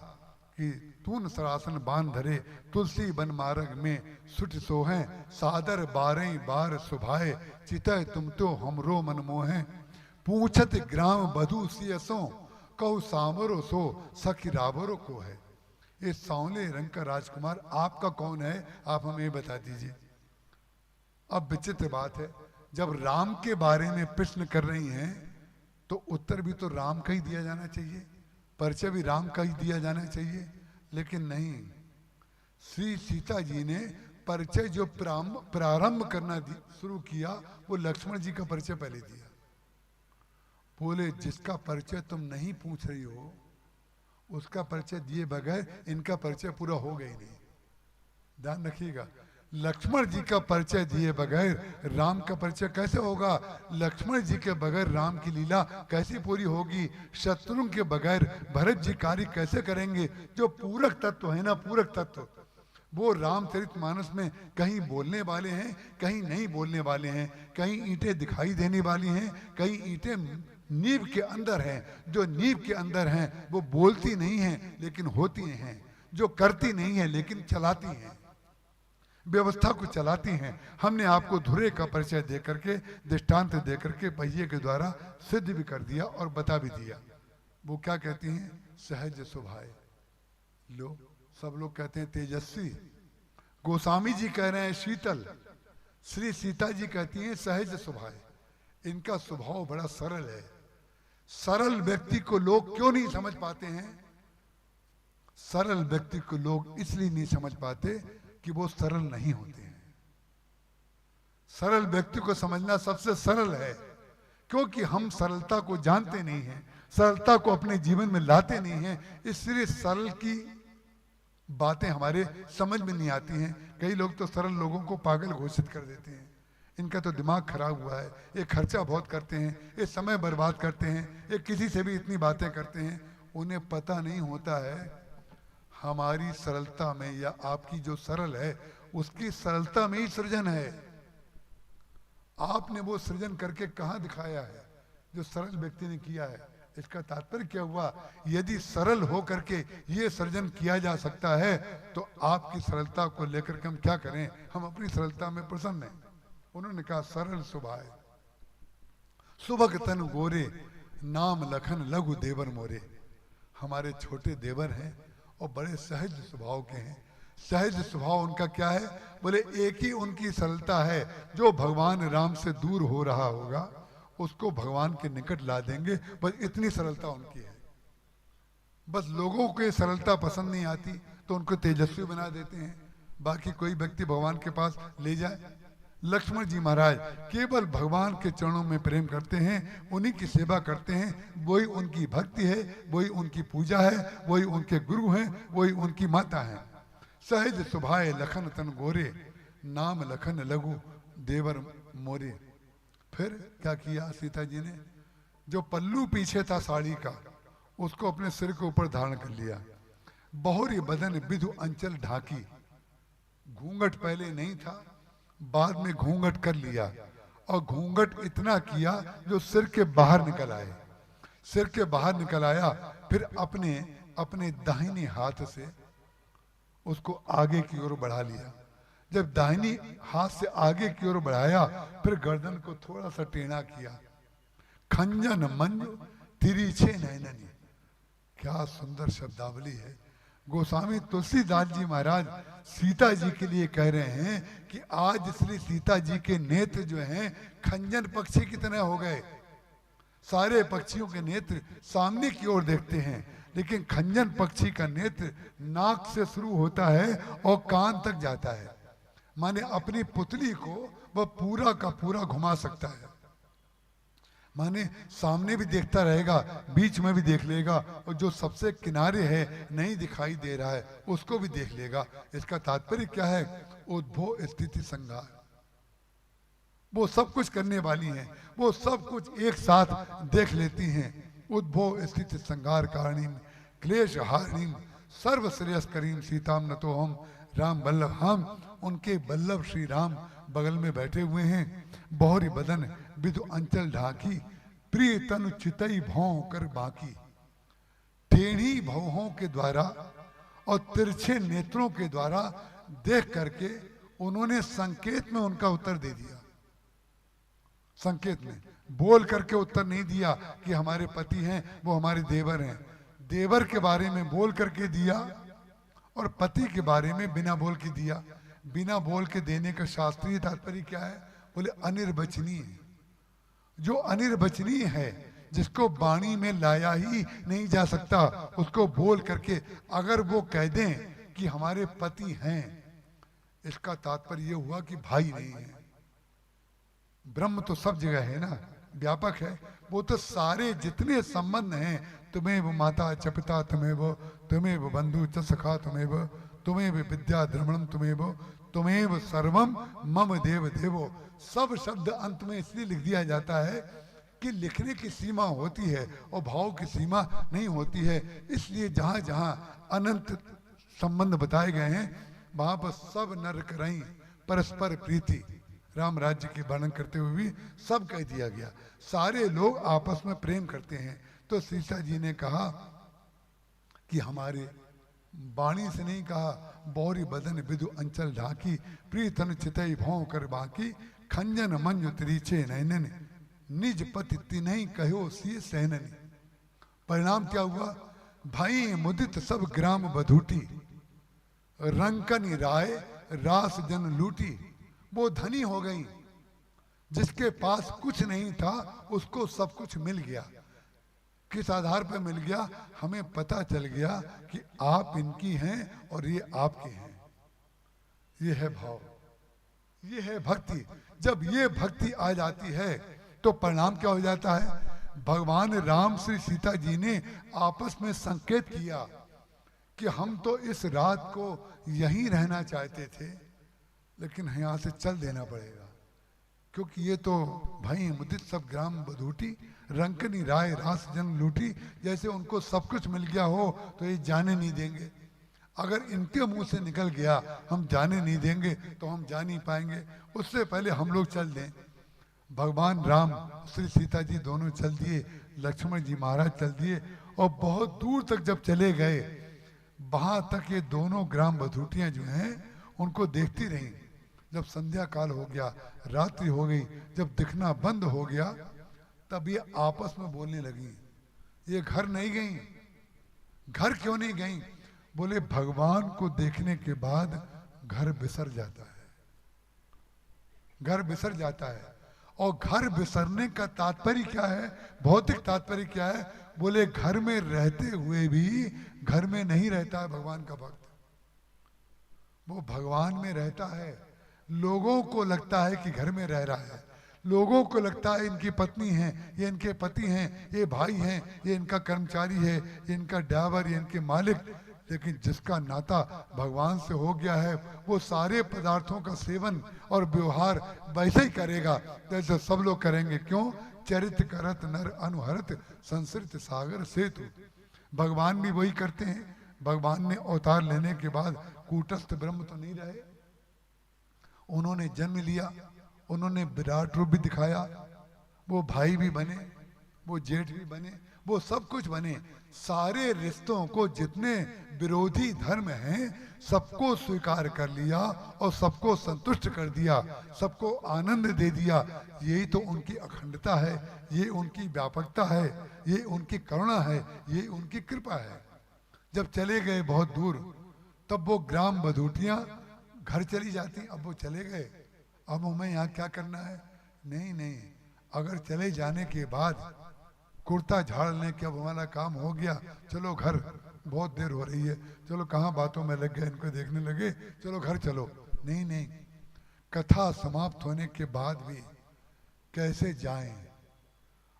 कि तून सरासन बांध धरे, तुलसी बन मार्ग में सुट सोहें, सादर बारह बार सुभाए, चितय तुम तो हमरो मन मोहें। पूछत ग्राम बधु सियसों, कहु सामरो सो सखी रावरो को है। ये सांवले रंग का राजकुमार आपका कौन है, आप हमें बता दीजिए। अब विचित्र बात है, जब राम के बारे में प्रश्न कर रही हैं तो उत्तर भी तो राम का ही दिया जाना चाहिए, परिचय भी राम का ही दिया जाना चाहिए। लेकिन नहीं, श्री सीता जी ने परिचय जो प्रारंभ करना शुरू किया वो लक्ष्मण जी का परिचय पहले दिया। बोले जिसका परिचय तुम नहीं पूछ रही हो उसका परिचय दिए बगैर इनका परिचय पूरा हो गई नहीं। ध्यान रखिएगा, लक्ष्मण जी का परिचय दिए बगैर राम का परिचय कैसे होगा? लक्ष्मण जी के बगैर राम की लीला कैसे पूरी होगी? शत्रुघ्न के बगैर भरत जी कार्य कैसे करेंगे? जो पूरक तत्व है ना, पूरक तत्व, वो रामचरितमानस में कहीं बोलने वाले हैं, कहीं नहीं बोलने वाले हैं। कहीं ईंटें दिखाई देने वाली हैं, कहीं ईंटें नींव के अंदर हैं। जो नींव के अंदर हैं वो बोलती नहीं हैं लेकिन होती हैं, जो करती नहीं है लेकिन चलाती हैं, व्यवस्था को चलाती हैं। हमने आपको धुरे का परिचय दे करके, दृष्टांत दे करके, पहिए के द्वारा सिद्ध भी कर दिया और बता भी दिया। वो क्या कहती हैं? सहज स्वभाव। लो, सब लोग कहते हैं तेजस्वी, गोस्वामी जी कह रहे हैं शीतल, श्री सीता जी कहती हैं सहज स्वभाव। इनका स्वभाव बड़ा सरल है। सरल व्यक्ति को लोग क्यों नहीं समझ पाते हैं? सरल व्यक्ति को लोग इसलिए नहीं समझ पाते कि वो सरल नहीं होते हैं। सरल व्यक्ति को समझना सबसे सरल है, क्योंकि हम सरलता को जानते नहीं हैं, सरलता को अपने जीवन में लाते नहीं हैं, इसलिए सरल की बातें हमारे समझ में नहीं आती हैं। कई लोग तो सरल लोगों को पागल घोषित कर देते हैं। इनका तो दिमाग खराब हुआ है, ये खर्चा बहुत करते हैं, ये समय बर्बाद करते हैं, ये किसी से भी इतनी बातें करते हैं। उन्हें पता नहीं होता है हमारी सरलता में या आपकी जो सरल है उसकी सरलता में ही सृजन है। आपने वो सृजन करके कहाँ दिखाया है जो सरल व्यक्ति ने किया है? इसका तात्पर्य क्या हुआ? यदि सरल हो करके ये सृजन किया जा सकता है तो आपकी सरलता को लेकर के हम क्या करें? हम अपनी सरलता में प्रसन्न हैं। उन्होंने कहा सरल स्वभाव, सुभग तन गोरे, नाम लखन लघु देवर मोरे। हमारे छोटे देवर हैं और बड़े सहज स्वभाव के हैं। सहज स्वभाव उनका क्या है? बोले एक ही उनकी सरलता है, जो भगवान राम से दूर हो रहा होगा उसको भगवान के निकट ला देंगे, बस इतनी सरलता उनकी है। बस लोगों को ये सरलता पसंद नहीं आती तो उनको तेजस्वी बना देते हैं, बाकी कोई व्यक्ति भगवान के पास ले जाए। लक्ष्मण जी महाराज केवल भगवान के चरणों में प्रेम करते हैं, उन्हीं की सेवा करते हैं, वही उनकी भक्ति है, वही उनकी पूजा है, वही उनके गुरु हैं, वही उनकी माता है। सहज सुभाए लखन तन गोरे, नाम लखन लघु देवर मोरे। फिर क्या किया सीता जी ने? जो पल्लू पीछे था साड़ी का उसको अपने सिर के ऊपर धारण कर लिया। बहुरी बदन विधु अंचल ढाकी, घूंघट पहले नहीं था, बाद में घूंघट कर लिया, और घूंघट इतना किया जो सिर के बाहर निकल आए। सिर के बाहर निकल आया, फिर अपने अपने दाहिने हाथ से उसको आगे की ओर बढ़ा लिया। जब दाहिनी हाथ से आगे की ओर बढ़ाया, फिर गर्दन को थोड़ा सा टेढ़ा किया। खंजन मंजू तिरछे नयननी, क्या सुंदर शब्दावली है। गोस्वामी तुलसीदास जी महाराज सीता जी के लिए कह रहे हैं कि आज श्री सीता जी के नेत्र जो हैं खंजन पक्षी की तरह हो गए। सारे पक्षियों के नेत्र सामने की ओर देखते हैं, लेकिन खंजन पक्षी का नेत्र नाक से शुरू होता है और कान तक जाता है। माने अपनी पुतली को वह पूरा का पूरा घुमा सकता है, माने सामने भी देखता रहेगा, बीच में भी देख लेगा, और जो सबसे किनारे है नहीं दिखाई दे रहा है उसको भी देख लेगा। इसका तात्पर्य क्या है? उद्भव स्थिति संहार, वो सब कुछ करने वाली हैं, वो सब कुछ एक साथ देख लेती हैं। उद्भव स्थिति संहार कारणीम क्लेश हारिणीम सर्व श्रेयस करीम सीताम न तो हम राम बल्लभ। हम उनके बल्लभ श्री राम बगल में बैठे हुए हैं। बहुरी बदन विधु अंचल ढाकी, प्रिय तनु चितई भौं कर बाकी। टेढ़ी भौहों के द्वारा और तिरछे नेत्रों के द्वारा देख करके उन्होंने संकेत में उनका उत्तर दे दिया। संकेत में बोल करके उत्तर नहीं दिया कि हमारे पति हैं, वो हमारे देवर हैं। देवर के बारे में बोल करके दिया और पति के बारे में बिना बोल के दिया। बिना बोल के देने का शास्त्रीय तात्पर्य क्या है? बोले अनिर्वचनीय। जो अनिर्वचनीय है, जिसको वाणी में लाया ही नहीं जा सकता, उसको बोल करके अगर वो कह दें कि हमारे पति हैं, इसका तात्पर्य ये हुआ कि भाई नहीं है। ब्रह्म तो सब जगह है ना, व्यापक है। वो तो सारे जितने संबंध हैं, तुम्हें वो माता च पिता, तुम्हें वो बंधु च सखा, तुम्हें वो विद्या द्रमणम, तुम्हें वो सर्वम मम देव देवो। सब शब्द अंत में इसलिए लिख दिया जाता है कि लिखने की सीमा होती है और भाव की सीमा नहीं होती है। इसलिए जहाँ जहाँ अनंत संबंध बताए गए हैं वहां पर सब नर करई परस्पर प्रीति, राम राज्य के वर्णन करते हुए भी सब कह दिया गया। सारे लोग आपस में प्रेम करते हैं। तो सीता जी ने कहा कि हमारे वाणी से नहीं कहा, बौरी बदन विदु अंचल ढाकी, प्रीतन चितई भौं कर बाकी, खंजन मंजु त्रिछे नैनन, निज पति तिन्हीं कहो सी सहननी। परिणाम क्या हुआ? भाई मुदित सब ग्राम बधूटी, रंकन राय रास जन लूटी। वो धनी हो गई, जिसके पास कुछ नहीं था उसको सब कुछ मिल गया। किस आधार पर मिल गया? हमें पता चल गया कि आप इनकी हैं और ये आपके हैं। ये है भाव, ये है भक्ति। जब ये भक्ति आ जाती है तो परिणाम क्या हो जाता है? भगवान राम श्री सीता जी ने आपस में संकेत किया कि हम तो इस रात को यहीं रहना चाहते थे, लेकिन यहाँ से चल देना पड़ेगा, क्योंकि ये तो भाई मुदित सब ग्राम बधूटी, रंकनी राय रास जन लूटी। जैसे उनको सब कुछ मिल गया हो तो ये जाने नहीं देंगे। अगर इनके मुंह से निकल गया हम जाने नहीं देंगे तो हम जा नहीं पाएंगे। उससे पहले हम लोग चल दें। भगवान राम श्री सीता जी दोनों चल दिए, लक्ष्मण जी महाराज चल दिए, और बहुत दूर तक जब चले गए, वहां तक ये दोनों ग्राम बधूटियां जो हैं उनको देखती रहीं। जब संध्या काल हो गया, रात्रि हो गई, जब दिखना बंद हो गया, तब ये आपस में बोलने लगी। ये घर नहीं गई। घर क्यों नहीं गई? बोले भगवान को देखने के बाद घर बिसर जाता है, घर बिसर जाता है। और घर बिसरने का तात्पर्य क्या है, भौतिक तात्पर्य क्या है? बोले घर में रहते हुए भी घर में नहीं रहता है भगवान का भक्त, वो भगवान में रहता है। लोगों को लगता है कि घर में रह रहा है, लोगों को लगता है इनकी पत्नी है, ये इनके पति हैं, ये भाई हैं, ये इनका कर्मचारी है, ये इनका ड्राइवर, ये इनके मालिक। लेकिन जिसका नाता भगवान से हो गया है वो सारे पदार्थों का सेवन और व्यवहार वैसे ही करेगा जैसे सब लोग करेंगे। क्यों? चरित करत नर अनुहरत संसृत सागर सेतु। भगवान भी वही करते हैं। भगवान ने अवतार लेने के बाद कूटस्थ ब्रह्म तो नहीं रहे, उन्होंने जन्म लिया, उन्होंने विराट रूप भी दिखाया, वो भाई भी बने, वो जेठ भी बने, वो सब कुछ बने। सारे रिश्तों को, जितने विरोधी धर्म हैं सबको स्वीकार कर लिया और सबको संतुष्ट कर दिया, सबको आनंद दे दिया। यही तो उनकी अखंडता है, ये उनकी व्यापकता है, ये उनकी करुणा है, ये उनकी कृपा है। जब चले गए बहुत दूर तब वो ग्राम बधूटियां घर चली जाती। अब वो चले गए, अब हमें यहाँ क्या करना है? नहीं नहीं, अगर चले जाने के बाद कुर्ता झाड़ने के अब हमारा काम हो गया, चलो घर, बहुत देर हो रही है, चलो कहाँ बातों में लग गए, इनको देखने लगे, चलो घर चलो। नहीं नहीं, कथा समाप्त होने के बाद भी कैसे जाएं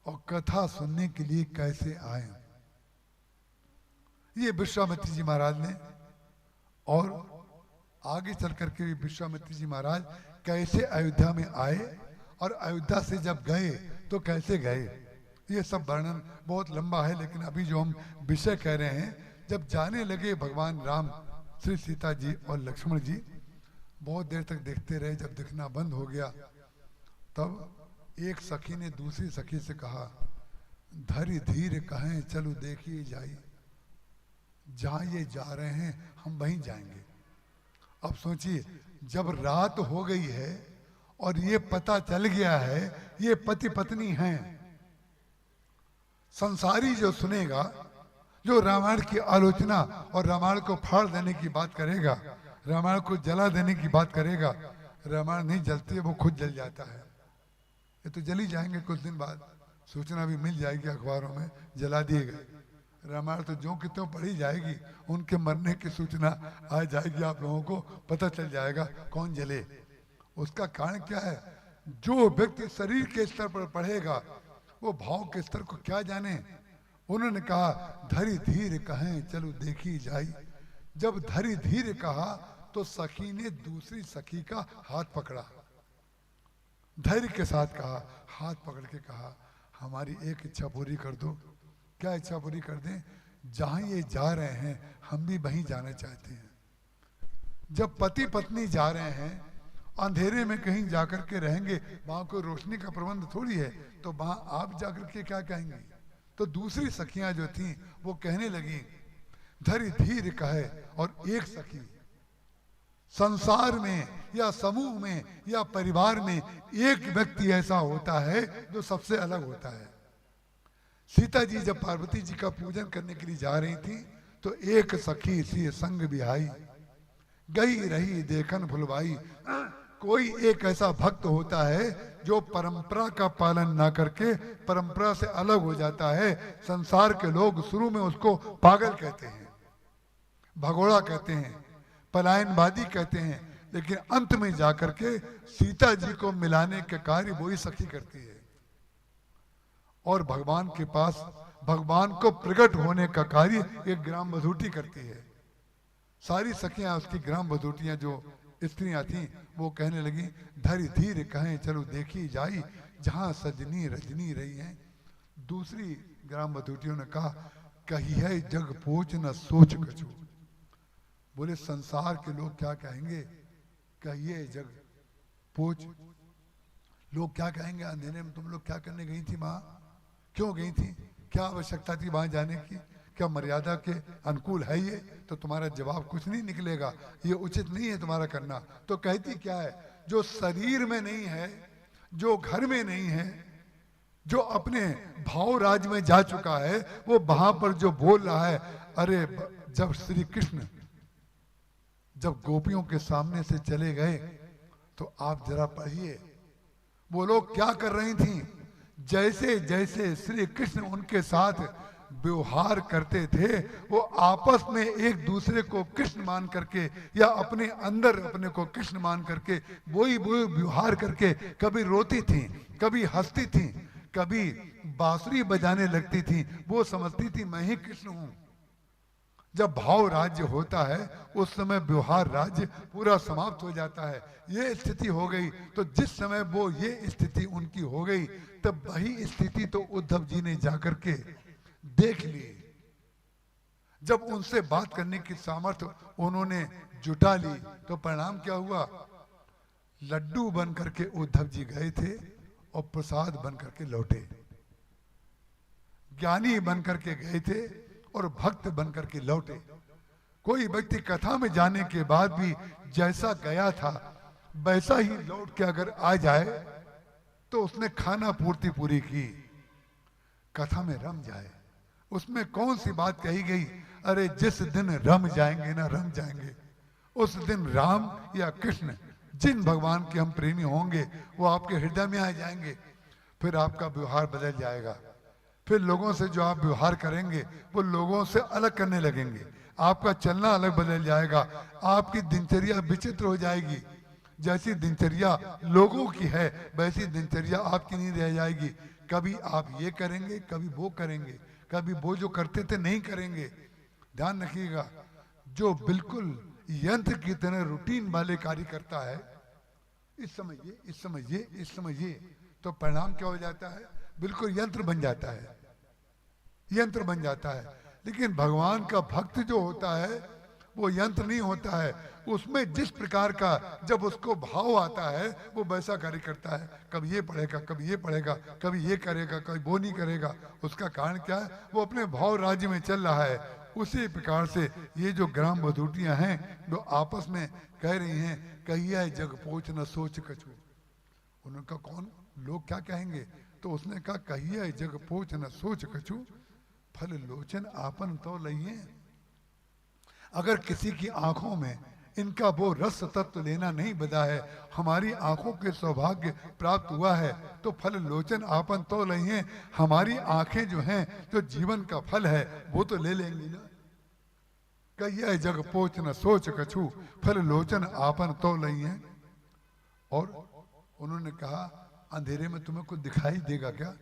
और कथा सुनने के लिए कैसे आए, ये विश्वामित्र जी महाराज ने, और आगे चल करके भी विश्वामित्र जी महाराज कैसे अयोध्या में आए और अयोध्या से जब गए तो कैसे गए, ये सब वर्णन बहुत लंबा है। लेकिन अभी जो हम विषय कह रहे हैं, जब जाने लगे भगवान राम, श्री सीता जी और लक्ष्मण जी बहुत देर तक देखते रहे। जब दिखना बंद हो गया तब एक सखी ने दूसरी सखी से कहा, धरि धीर कहें चलो देखिए जाई, जहां ये जा रहे हैं हम वहीं जाएंगे। अब सोचिए, जब रात हो गई है और ये पता चल गया है ये पति पत्नी हैं, संसारी जो सुनेगा, जो रामायण की आलोचना और रामायण को फाड़ देने की बात करेगा, रामायण को जला देने की बात करेगा, रामायण नहीं जलती है, वो खुद जल जाता है। ये तो जली जाएंगे कुछ दिन बाद, सूचना भी मिल जाएगी अखबारों में, जला दिए गए। रामायण तो जो कितों पढ़ी जाएगी, उनके मरने की सूचना आ जाएगी, आप लोगों को पता चल जाएगा कौन जले। उसका कारण क्या है? जो व्यक्ति शरीर के स्तर पर पढ़ेगा वो भाव के स्तर को क्या जाने। उन्होंने कहा धरि धीर कहें चलो देखी जाई। जब धरि धीर कहा तो सखी ने दूसरी सखी का हाथ पकड़ा, धैर्य के साथ कहा, हाथ पकड़ के कहा, हमारी एक इच्छा पूरी कर दो। क्या इच्छा पूरी कर दें? जहां ये जा रहे हैं हम भी वहीं जाना चाहते हैं। जब पति पत्नी जा रहे हैं, अंधेरे में कहीं जाकर के रहेंगे, वहां कोई रोशनी का प्रबंध थोड़ी है, तो वहां आप जाकर के क्या कहेंगे? तो दूसरी सखियां जो थीं वो कहने लगी, धरि धीर कहे। और एक सखी, संसार में या समूह में या परिवार में एक व्यक्ति ऐसा होता है जो सबसे अलग होता है। सीता जी जब पार्वती जी का पूजन करने के लिए जा रही थी तो एक सखी सी संग बिहाई, गई रही देखन भुलवाई। कोई एक ऐसा भक्त होता है जो परंपरा का पालन ना करके परंपरा से अलग हो जाता है। संसार के लोग शुरू में उसको पागल कहते हैं, भगोड़ा कहते हैं, पलायनवादी कहते हैं, लेकिन अंत में जाकर के सीता जी को मिलाने के कार्य वही सखी करती है और भगवान के पास भगवान को प्रकट होने का कार्य एक ग्राम बधूटी करती है। सारी सखियां उसकी ग्राम बधूटियां जो स्त्रियां थीं वो कहने लगी, धरि धीर कहें चलो देखी जाई, जहां सजनी रजनी रही हैं। दूसरी ग्राम बधूटियों ने कहा, कही है जग पोच न सोच कछु। बोले संसार के लोग क्या कहेंगे, कहिए जग पोच, लोग क्या कहेंगे, अंधेरे में तुम लोग क्या करने गई थी वहां, क्यों गई थी, क्या आवश्यकता थी वहां जाने की, क्या मर्यादा के अनुकूल है ये? तो तुम्हारा जवाब कुछ नहीं निकलेगा, ये उचित नहीं है तुम्हारा करना। तो कहती क्या है, जो शरीर में नहीं है, जो घर में नहीं है, जो अपने भाव राज में जा चुका है, वो वहां पर जो बोल रहा है, अरे जब श्री कृष्ण जब गोपियों के सामने से चले गए तो आप जरा पढ़िए वो लोग क्या कर रही थी। जैसे जैसे श्री कृष्ण उनके साथ व्यवहार करते थे वो आपस में एक दूसरे को कृष्ण मान करके या अपने अंदर अपने को कृष्ण मान करके वही व्यवहार करके कभी रोती थी, कभी हंसती थी, कभी बांसुरी बजाने लगती थी। वो समझती थी मैं ही कृष्ण हूं। जब भाव राज्य होता है उस समय व्यवहार राज्य पूरा समाप्त हो जाता है। ये स्थिति हो गई। तो जिस समय वो ये स्थिति उनकी हो गई तब वही स्थिति तो उद्धव जी ने जाकर के देख ली। जब उनसे बात करने की सामर्थ्य उन्होंने जुटा ली तो परिणाम क्या हुआ। लड्डू बन करके उद्धव जी गए थे और प्रसाद बन करके लौटे। ज्ञानी बन करके गए थे और भक्त बन करके लौटे। कोई व्यक्ति कथा में जाने के बाद भी जैसा गया था वैसा ही लौट के अगर आ जाए तो उसने खाना पूर्ति पूरी की। कथा में रम जाए उसमें कौन सी बात कही गई। अरे जिस दिन रम जाएंगे ना रम जाएंगे उस दिन राम या कृष्ण जिन भगवान के हम प्रेमी होंगे वो आपके हृदय में आ जाएंगे। फिर आपका व्यवहार बदल जाएगा। फिर लोगों से जो आप व्यवहार करेंगे वो लोगों से अलग करने लगेंगे। आपका चलना अलग बदल जाएगा। आपकी दिनचर्या विचित्र हो जाएगी। जैसी दिनचर्या लोगों की है वैसी दिनचर्या आपकी नहीं रह जाएगी। कभी आप ये करेंगे कभी वो करेंगे, कभी वो जो करते थे नहीं करेंगे। ध्यान रखिएगा जो बिल्कुल यंत्र की तरह रूटीन वाले कार्य करता है इस समय ये इस समय ये इस समय ये तो परिणाम क्या हो जाता है। बिल्कुल यंत्र बन जाता है, यंत्र बन जाता है। लेकिन भगवान का भक्त जो होता है वो यंत्र नहीं होता है। उसमें जिस प्रकार का जब उसको भाव आता है वो वैसा कार्य करता है। कभी ये पढ़ेगा कभी ये पढ़ेगा कभी ये करेगा कभी वो नहीं करेगा। उसका कारण क्या है वो अपने भाव राज्य में चल रहा है। उसी प्रकार से ये जो ग्राम बधूटियां हैं जो आपस में कह रही हैं कहिया जग पोच न सोच कछु। उनका कौन लोग क्या कहेंगे तो उसने कहा कहिया जग पोच न सोच कछु फल लोचन आपन तो लइए। अगर किसी की आंखों में इनका वो रस तत्व लेना नहीं बदा है, हमारी आंखों के सौभाग्य प्राप्त हुआ है तो फल लोचन आपन तो लइए। हमारी आंखें जो हैं जो जीवन का फल है वो तो ले लेंगी ना। कहिया जग पोच न सोच कछु फल लोचन आपन तो लइए। और उन्होंने कहा अंधेरे में तुम्हें कुछ दिखाई देगा क्या।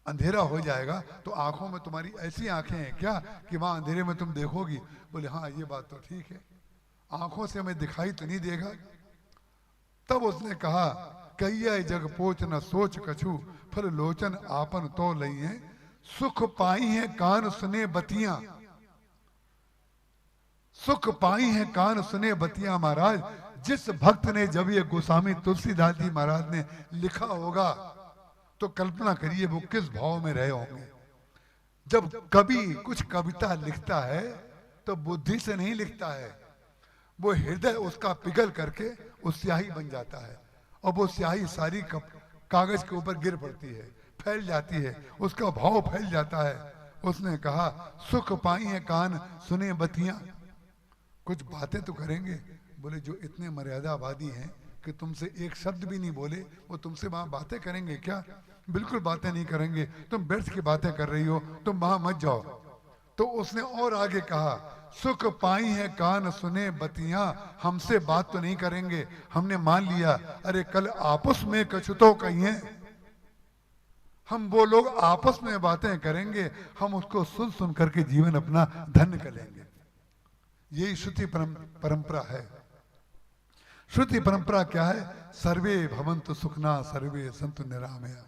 अंधेरा हो जाएगा तो आंखों में तुम्हारी ऐसी आंखें हैं क्या कि वहां अंधेरे में तुम देखोगी। बोले हाँ ये बात तो ठीक है आंखों से हमें दिखाई तो नहीं देगा। तब उसने कहा कहिया जग पोच न सोच कछु फल लोचन आपन तो लइए। सुख पाई है कान सुने बतियां, सुख पाई है कान सुने बतियां। महाराज जिस भक्त ने जब ये गोस्वामी तुलसीदास जी महाराज ने लिखा होगा तो कल्पना करिए वो किस भाव में रहे होंगे। जब कभी कुछ कविता लिखता है तो बुद्धि से नहीं लिखता है, वो हृदय उसका पिघल करके वो स्याही बन जाता है और वो स्याही सारी कागज के ऊपर गिर पड़ती है, फैल जाती है, उसका भाव फैल जाता है। उसने कहा सुख पाई है कान सुने बतियां। कुछ बातें तो करेंगे। बोले जो इतने मर्यादावादी हैं कि तुमसे एक शब्द भी नहीं बोले वो तुमसे वहां बातें करेंगे क्या। बिल्कुल बातें नहीं करेंगे। तुम व्यर्थ की बातें कर रही हो, तुम वहां मत जाओ। तो उसने और आगे कहा सुख पाई है कान सुने बतियां। हमसे बात तो नहीं करेंगे, हमने मान लिया। अरे कल आपस में कछु तो कहिए। हम वो लोग आपस में बातें करेंगे, हम उसको सुन सुन करके जीवन अपना धन्य कर लेंगे। यही श्रुति परंपरा है। श्रुति परंपरा क्या है। सर्वे भवन्तु सुखना सर्वे सन्तु निरामया।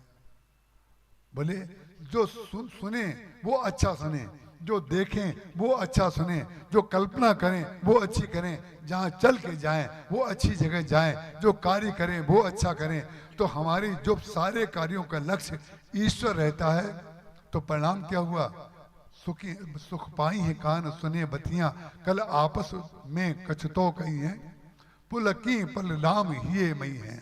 बोले जो सुने वो अच्छा सुने, जो देखें वो अच्छा सुने, जो कल्पना करें वो अच्छी करें, जहाँ चल के जाएं वो अच्छी जगह जाएं, जो कार्य करें वो अच्छा करें। तो हमारी जो सारे कार्यों का लक्ष्य ईश्वर रहता है तो परिणाम क्या हुआ। सुख पाई है कान सुने बतियां कल आपस में कछतो कही है पुलकी पल राम ही मई है।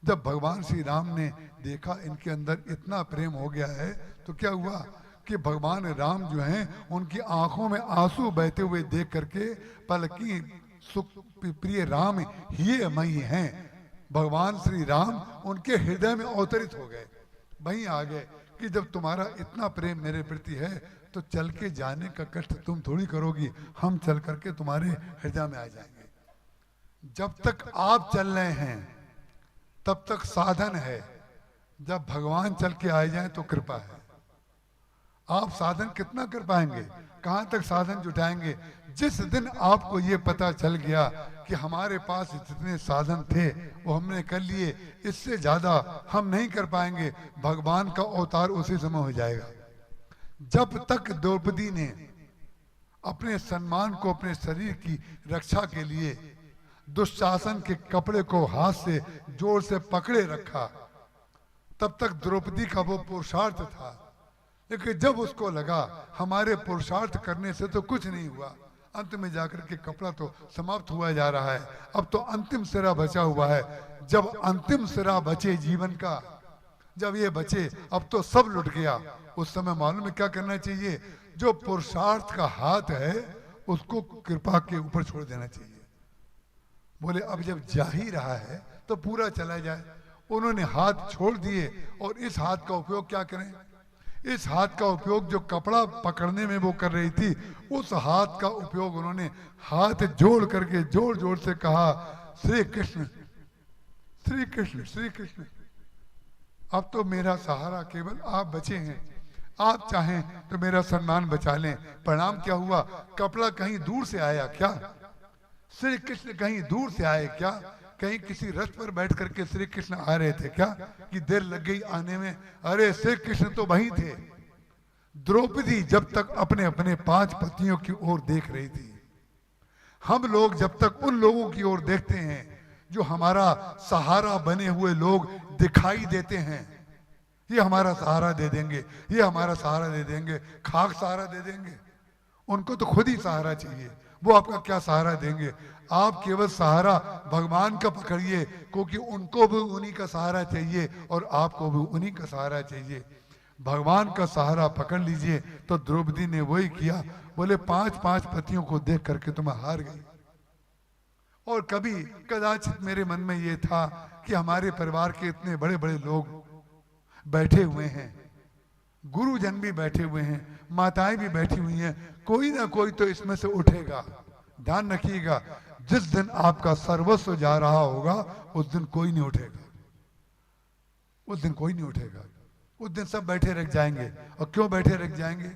जब भगवान श्री राम ने देखा इनके अंदर इतना प्रेम हो गया है तो क्या हुआ कि भगवान राम जो हैं उनकी आंखों में आंसू बहते हुए देख करके पलकी सुख प्रिय राम ही मई हैं, भगवान श्री राम उनके हृदय में अवतरित हो गए। वहीं आ गए कि जब तुम्हारा इतना प्रेम मेरे प्रति है तो चल के जाने का कष्ट तुम थोड़ी करोगी, हम चल करके तुम्हारे हृदय में आ जाएंगे। जब तक आप चल रहे हैं तब तक साधन है, जब भगवान चल के आ जाए तो कृपा है। आप साधन कितना कर पाएंगे, कहां तक साधन जुटाएंगे? जिस दिन आपको ये पता चल गया कि हमारे पास जितने साधन थे वो हमने कर लिए, इससे ज्यादा हम नहीं कर पाएंगे, भगवान का अवतार उसी समय हो जाएगा। जब तक द्रौपदी ने अपने सम्मान को, अपने शरीर की रक्षा के लिए दुशासन के कपड़े को हाथ से जोर से पकड़े रखा, तब तक द्रौपदी का वो पुरुषार्थ था। लेकिन जब उसको लगा हमारे पुरुषार्थ करने से तो कुछ नहीं हुआ, अंत में जाकर के कपड़ा तो समाप्त हुआ जा रहा है, अब तो अंतिम सिरा बचा हुआ है। जब अंतिम सिरा बचे जीवन का, जब ये बचे अब तो सब लुट गया। उस समय मालूम है क्या करना चाहिए? जो पुरुषार्थ का हाथ है उसको कृपा के ऊपर छोड़ देना चाहिए। बोले अब जब जा ही रहा है तो पूरा चला जाए। उन्होंने हाथ छोड़ दिए और इस हाथ का उपयोग क्या करें? इस हाथ का उपयोग जो कपड़ा पकड़ने में वो कर रही थी, उस हाथ का उपयोग उन्होंने हाथ जोड़ करके जोर जोर से कहा, श्री कृष्ण श्री कृष्ण श्री कृष्ण, अब तो मेरा सहारा केवल आप बचे हैं, आप चाहें तो मेरा सम्मान बचा लें। परिणाम क्या हुआ? कपड़ा कहीं दूर से आया क्या? श्री कृष्ण कहीं दूर से आए क्या? कहीं किसी रथ पर बैठ करके श्री कृष्ण आ रहे थे क्या कि देर लग गई आने में? अरे श्री कृष्ण तो वहीं थे। द्रौपदी जब तक अपने अपने 5 पतियों की ओर देख रही थी, हम लोग जब तक उन लोगों की ओर देखते हैं जो हमारा सहारा बने हुए लोग दिखाई देते हैं, ये हमारा सहारा दे देंगे, ये हमारा सहारा दे देंगे, खाक सहारा दे देंगे, उनको तो खुद ही सहारा चाहिए, वो आपका क्या सहारा देंगे? आप केवल सहारा भगवान का पकड़िए, क्योंकि उनको भी उन्हीं का सहारा चाहिए और आपको भी उन्हीं का सहारा चाहिए। भगवान का सहारा पकड़ लीजिए। तो द्रौपदी ने वही किया। बोले 5 पतियों को देख करके तो मैं हार गई। और कभी कदाचित मेरे मन में ये था कि हमारे परिवार के इतने बड़े बड़े लोग बैठे हुए हैं, गुरुजन भी बैठे हुए हैं, माताएं भी बैठी हुई हैं, कोई ना कोई तो इसमें से उठेगा। ध्यान रखिएगा, जिस दिन आपका सर्वस्व जा रहा होगा उस दिन कोई नहीं उठेगा, उस दिन कोई नहीं उठेगा, उस दिन सब बैठे रह जाएंगे। और क्यों बैठे रह जाएंगे?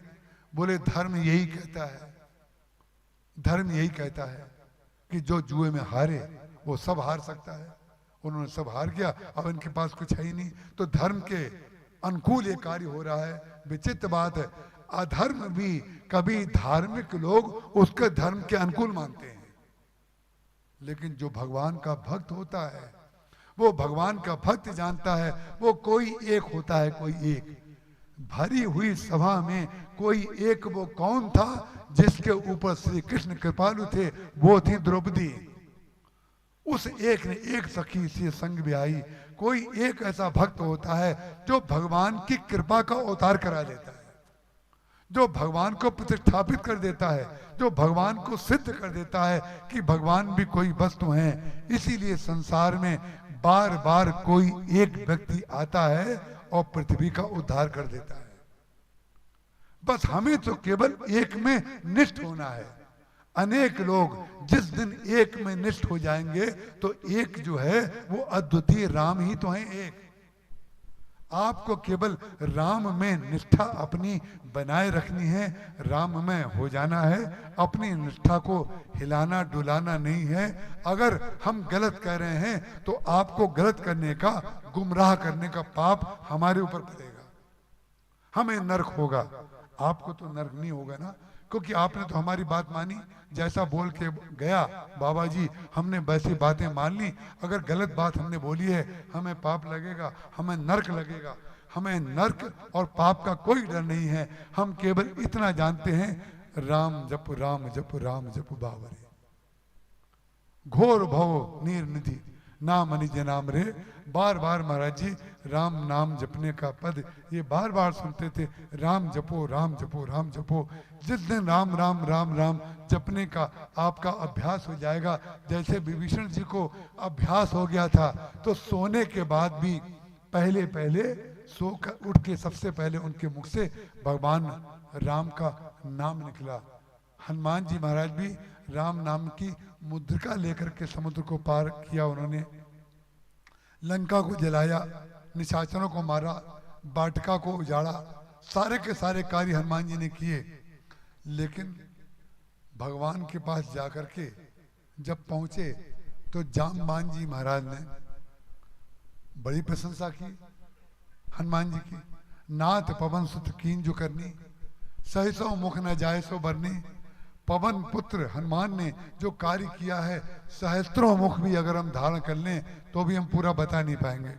बोले धर्म यही कहता है, धर्म यही कहता है कि जो जुए में हारे वो सब हार सकता है। उन्होंने सब हार गया, अब इनके पास कुछ है ही नहीं, तो धर्म के अनुकूल ये कार्य हो रहा है। विचित्र बात है, अधर्म भी कभी धार्मिक लोग उसके धर्म के अनुकूल मानते हैं, लेकिन जो भगवान का भक्त होता है, वो भगवान का भक्त जानता है वो कोई एक होता है, कोई एक। भरी हुई सभा में कोई एक वो कौन था जिसके ऊपर श्री कृष्ण कृपालु थे? वो थी द्रौपदी। उस एक ने एक सखी से संग भी आई। कोई एक ऐसा भक्त होता है जो भगवान की कृपा का अवतार करा देता है, जो भगवान को प्रतिष्ठापित कर देता है, जो भगवान को सिद्ध कर देता है कि भगवान भी कोई वस्तु हैं। इसीलिए संसार में बार बार कोई एक व्यक्ति आता है और पृथ्वी का उद्धार कर देता है। बस हमें तो केवल एक में निष्ठ होना है। अनेक लोग जिस दिन एक में निष्ठ हो जाएंगे तो एक जो है वो अद्वितीय राम ही तो है एक। आपको केवल राम में निष्ठा अपनी बनाए रखनी है, राम में हो जाना है, अपनी निष्ठा को हिलाना डुलाना नहीं है। अगर हम गलत कह रहे हैं तो आपको गलत करने का, गुमराह करने का पाप हमारे ऊपर पड़ेगा, हमें नरक होगा। आपको तो नरक नहीं होगा ना, क्योंकि आपने तो हमारी बात मानी, जैसा बोल के गया बाबा जी हमने वैसी बातें मान ली। अगर गलत बात हमने बोली है हमें पाप लगेगा, हमें नरक लगेगा। हमें नरक और पाप का कोई डर नहीं है। हम केवल इतना जानते हैं, राम जप राम जप राम जप बावरे, घोर भव नीर निधि नाम निज नाम रे। बार बार महाराज जी राम नाम जपने का पद ये बार बार सुनते थे, राम जपो राम जपो राम जपो। जिस दिन राम राम राम राम जपने का आपका अभ्यास हो जाएगा, जैसे विभीषण जी को अभ्यास हो गया था, तो सोने के बाद भी पहले पहले सो कर उठ के सबसे पहले उनके मुख से भगवान राम का नाम निकला। हनुमान जी महाराज भी राम नाम की मुद्रिका लेकर के समुद्र को पार किया, उन्होंने लंका को जलाया, निशाचरों को मारा, वाटिका को उजाड़ा, सारे के सारे कार्य हनुमान जी ने किए। लेकिन भगवान के पास जाकर के जब पहुंचे तो जामवान जी महाराज ने बड़ी प्रशंसा की हनुमान जी की। नाथ पवन सुत कीन जो करनी, सहसो मुख न जाए सो बरनी। पवन पुत्र हनुमान ने जो कार्य किया है, सहस्त्रों मुख भी अगर हम धारण कर लें तो भी हम पूरा बता नहीं पाएंगे।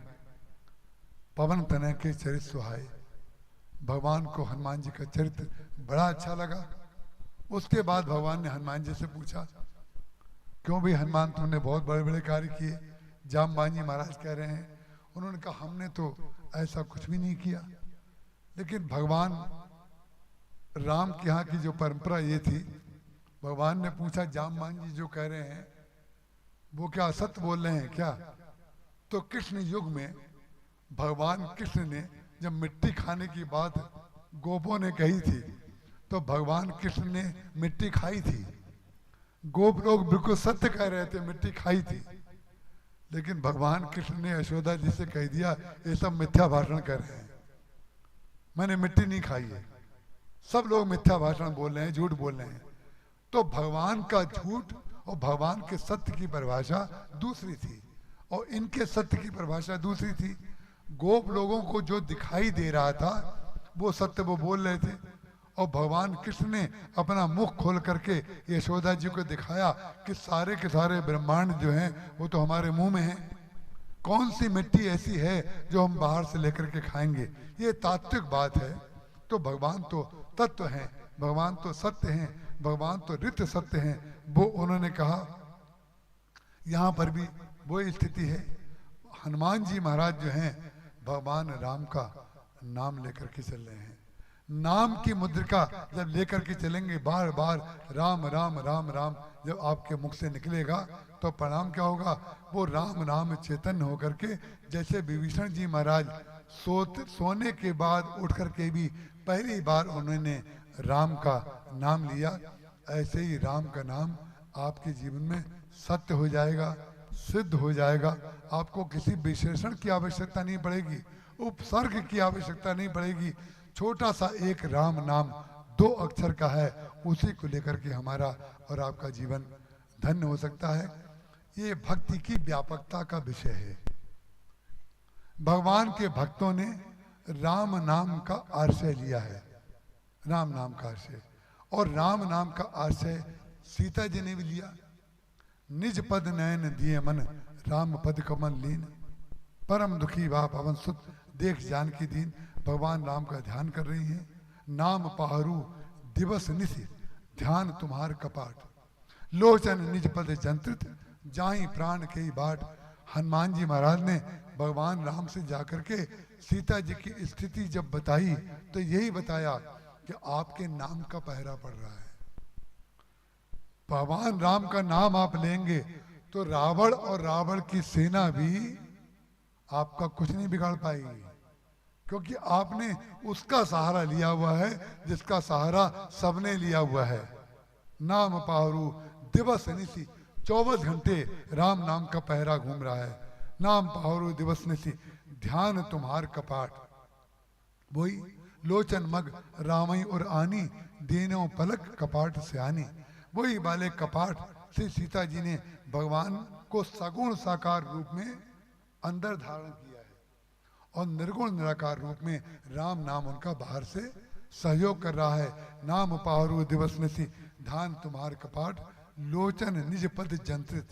पवन तनय के चरित्र सुहाए। भगवान को हनुमान जी का चरित्र बड़ा अच्छा लगा। उसके बाद भगवान ने हनुमान जी से पूछा, क्यों भी हनुमान तुमने बहुत बड़े बड़े कार्य किए? जामवान जी महाराज कह रहे हैं, उन्होंने कहा हमने तो ऐसा कुछ भी नहीं किया। लेकिन भगवान राम के यहाँ की जो परंपरा ये थी, भगवान ने पूछा जामवान जी जो कह रहे हैं वो क्या असत्य बोल रहे हैं क्या? तो कृष्ण युग में भगवान कृष्ण ने जब मिट्टी खाने की बात गोपों ने कही थी, तो भगवान कृष्ण ने मिट्टी खाई थी। गोप लोग बिल्कुल सत्य कह रहे थे, मिट्टी खाई थी। लेकिन भगवान कृष्ण ने यशोदा जी से कह दिया ये सब मिथ्या भाषण कर रहे हैं, मैंने मिट्टी नहीं खाई है। सब लोग मिथ्या भाषण बोल रहे हैं, झूठ बोल रहे हैं। तो भगवान का झूठ और भगवान के सत्य की परिभाषा दूसरी थी और इनके सत्य की परिभाषा दूसरी थी। गोप लोगों को जो दिखाई दे रहा था वो सत्य वो बोल रहे थे, और भगवान कृष्ण ने अपना मुख खोल करके यशोदा जी को दिखाया कि सारे के सारे ब्रह्मांड जो हैं वो तो हमारे मुंह में हैं। कौन सी मिट्टी ऐसी है जो हम बाहर से लेकर के खाएंगे? ये तात्विक बात है। तो भगवान तो तत्व हैं, भगवान तो सत्य हैं, भगवान तो नित्य सत्य हैं। वो उन्होंने कहा यहाँ पर भी वही स्थिति है। हनुमान जी महाराज जो हैं भगवान राम का नाम लेकर के चल रहे हैं। नाम की मुद्रिका जब लेकर के चलेंगे, बार बार राम राम राम राम जब आपके मुख से निकलेगा तो परिणाम क्या होगा? वो राम नाम चैतन्य होकर के, जैसे विभीषण जी महाराज सोने के बाद उठ करके भी पहली बार उन्होंने राम का नाम लिया, ऐसे ही राम का नाम आपके जीवन में सत्य हो जाएगा, सिद्ध हो जाएगा। आपको किसी विशेषण की आवश्यकता नहीं पड़ेगी, उपसर्ग की आवश्यकता नहीं पड़ेगी। छोटा सा एक राम नाम 2 अक्षर का है, उसी को लेकर के हमारा और आपका जीवन धन्य हो सकता है। ये भक्ति की व्यापकता का विषय है। भगवान के भक्तों ने राम नाम का आश्रय लिया है, राम नाम का आश्रय, और राम नाम का आश्रय सीता जी ने भी लिया। निज पद नयन दिए मन, राम पद कमल लीन, परम दुखी बा पवन सुत, देख जानकी दीन। भगवान राम का ध्यान कर रही हैं। नाम पाहरू दिवस निशि, ध्यान तुम्हार कपाट, लोचन निज पद जंत्रित, जाई प्राण के बाट। हनुमान जी महाराज ने भगवान राम से जाकर के सीता जी की स्थिति जब बताई तो यही बताया कि आपके नाम का पहरा पड़ रहा है। भगवान राम का नाम आप लेंगे तो रावण और रावण की सेना भी आपका कुछ नहीं बिगाड़ पाएगी, क्योंकि आपने उसका सहारा लिया हुआ है जिसका सहारा सबने लिया हुआ है। नाम पारू दिवस निशि, 24 घंटे राम नाम का पहरा घूम रहा है। नाम पारू दिवस निशि, ध्यान तुम्हार कपाट, वही लोचन मग रामई और आनी, देनो पलक कपाट से आनी। वही वाले कपाट से सीता जी ने भगवान को सगुण साकार रूप में अंदर धारण किया है और निर्गुण निराकार रूप में राम नाम उनका बाहर से सहयोग कर रहा है। नाम पाहरू दिवस निशि, ध्यान तुम्हार कपाट, लोचन निज पद जंत्रित।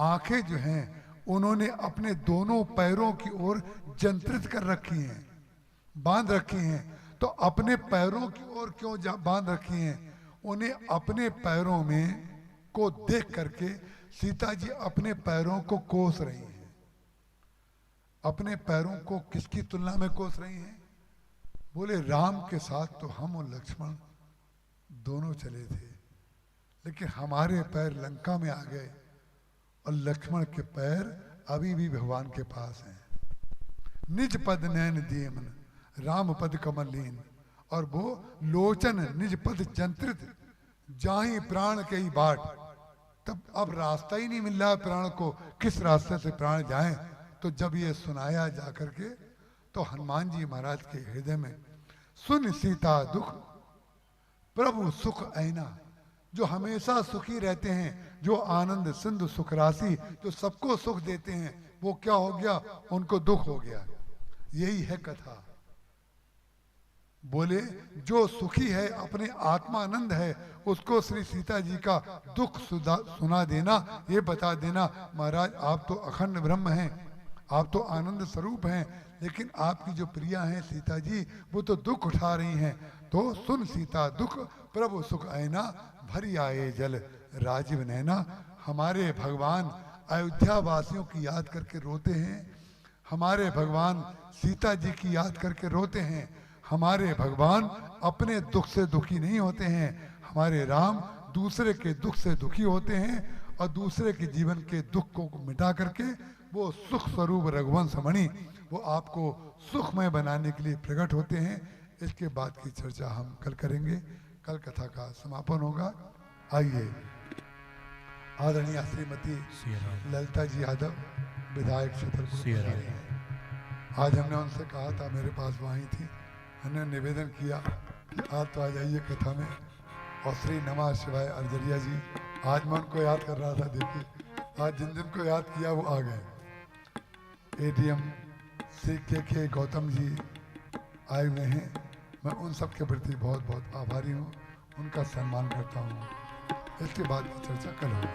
आंखें जो हैं उन्होंने अपने दोनों पैरों की ओर जंत्रित कर रखी हैं, बांध रखी हैं। तो अपने पैरों की ओर क्यों बांध रखी हैं? उन्हें अपने पैरों में को देख करके सीता जी अपने पैरों को कोस रही हैं। अपने पैरों को किसकी तुलना में कोस रही हैं? बोले राम के साथ तो हम और लक्ष्मण दोनों चले थे, लेकिन हमारे पैर लंका में आ गए और लक्ष्मण के पैर अभी भी भगवान के पास हैं। निज पद नैन दिए मन राम पद कमल लीन, और वो लोचन निज पद जंत्रित जाहि प्राण के ही बाट। तब अब रास्ता ही नहीं मिल रहा प्राण को, किस रास्ते से प्राण जाएं। तो जब ये सुनाया जा करके तो हनुमान जी महाराज के हृदय में सुन सीता दुख प्रभु सुख ऐना, जो हमेशा सुखी रहते हैं, जो आनंद सिंधु सुख राशि, जो सबको सुख देते हैं, वो क्या हो गया? उनको दुख हो गया। यही है कथा। बोले जो सुखी है, अपने आत्मानंद है, उसको श्री सीता जी का दुख सुना देना, ये बता देना महाराज आप तो अखंड ब्रह्म हैं, आप तो आनंद स्वरूप हैं, लेकिन आपकी जो प्रिया हैं सीता जी, वो तो दुख उठा रही हैं। तो सुन सीता दुख प्रभु सुख ऐना, भरी आए जल राजीव नैना। हमारे भगवान अयोध्या वासियों की याद करके रोते हैं, हमारे भगवान सीता जी की याद करके रोते हैं। हमारे भगवान अपने दुख से दुखी नहीं होते हैं, हमारे राम दूसरे के दुख से दुखी होते हैं और दूसरे के जीवन के दुख को मिटा करके वो सुख स्वरूप रघुवंश मणि, वो आपको सुखमय बनाने के लिए प्रकट होते हैं। इसके बाद की चर्चा हम कल करेंगे, कल कथा का समापन होगा। आइए आदरणीय श्रीमती ललिता जी यादव विधायक छतरपुर, आज हमने उनसे कहा था, मेरे पास वहीं थी, हमने निवेदन किया कि आप तो आ जाइए कथा में। और श्री नमा शिवाय अर्जरिया जी, आज मैं उनको याद कर रहा था, देखिए आज जिन जिन को याद किया वो आ गए। एडीएम के गौतम जी आए हुए हैं, मैं उन सब के प्रति बहुत बहुत आभारी हूँ, उनका सम्मान करता हूँ। इसके बाद की चर्चा कल होगी।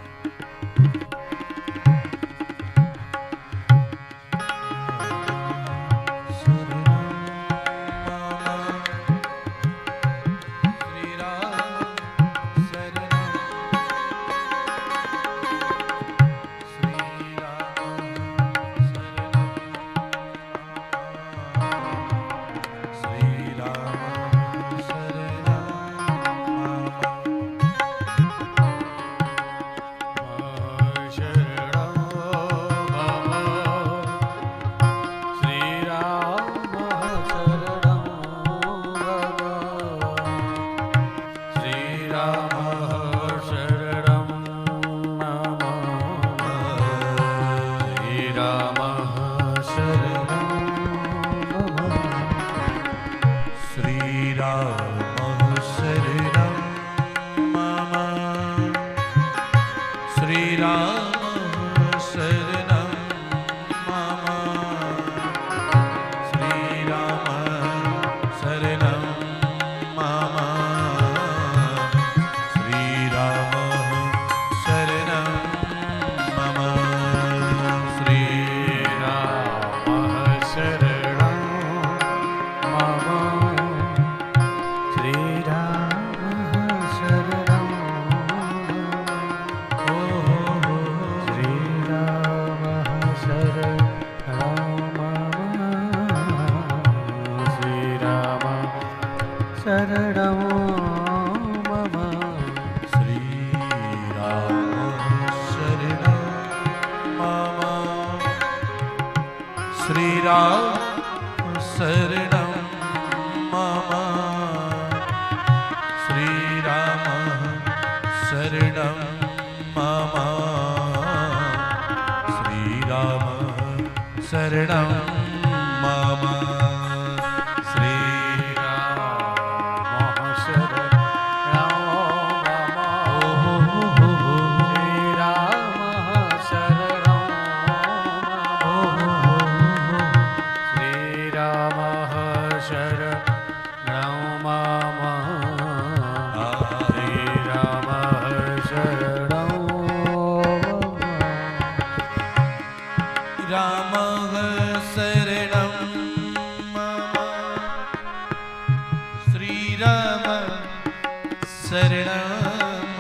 राम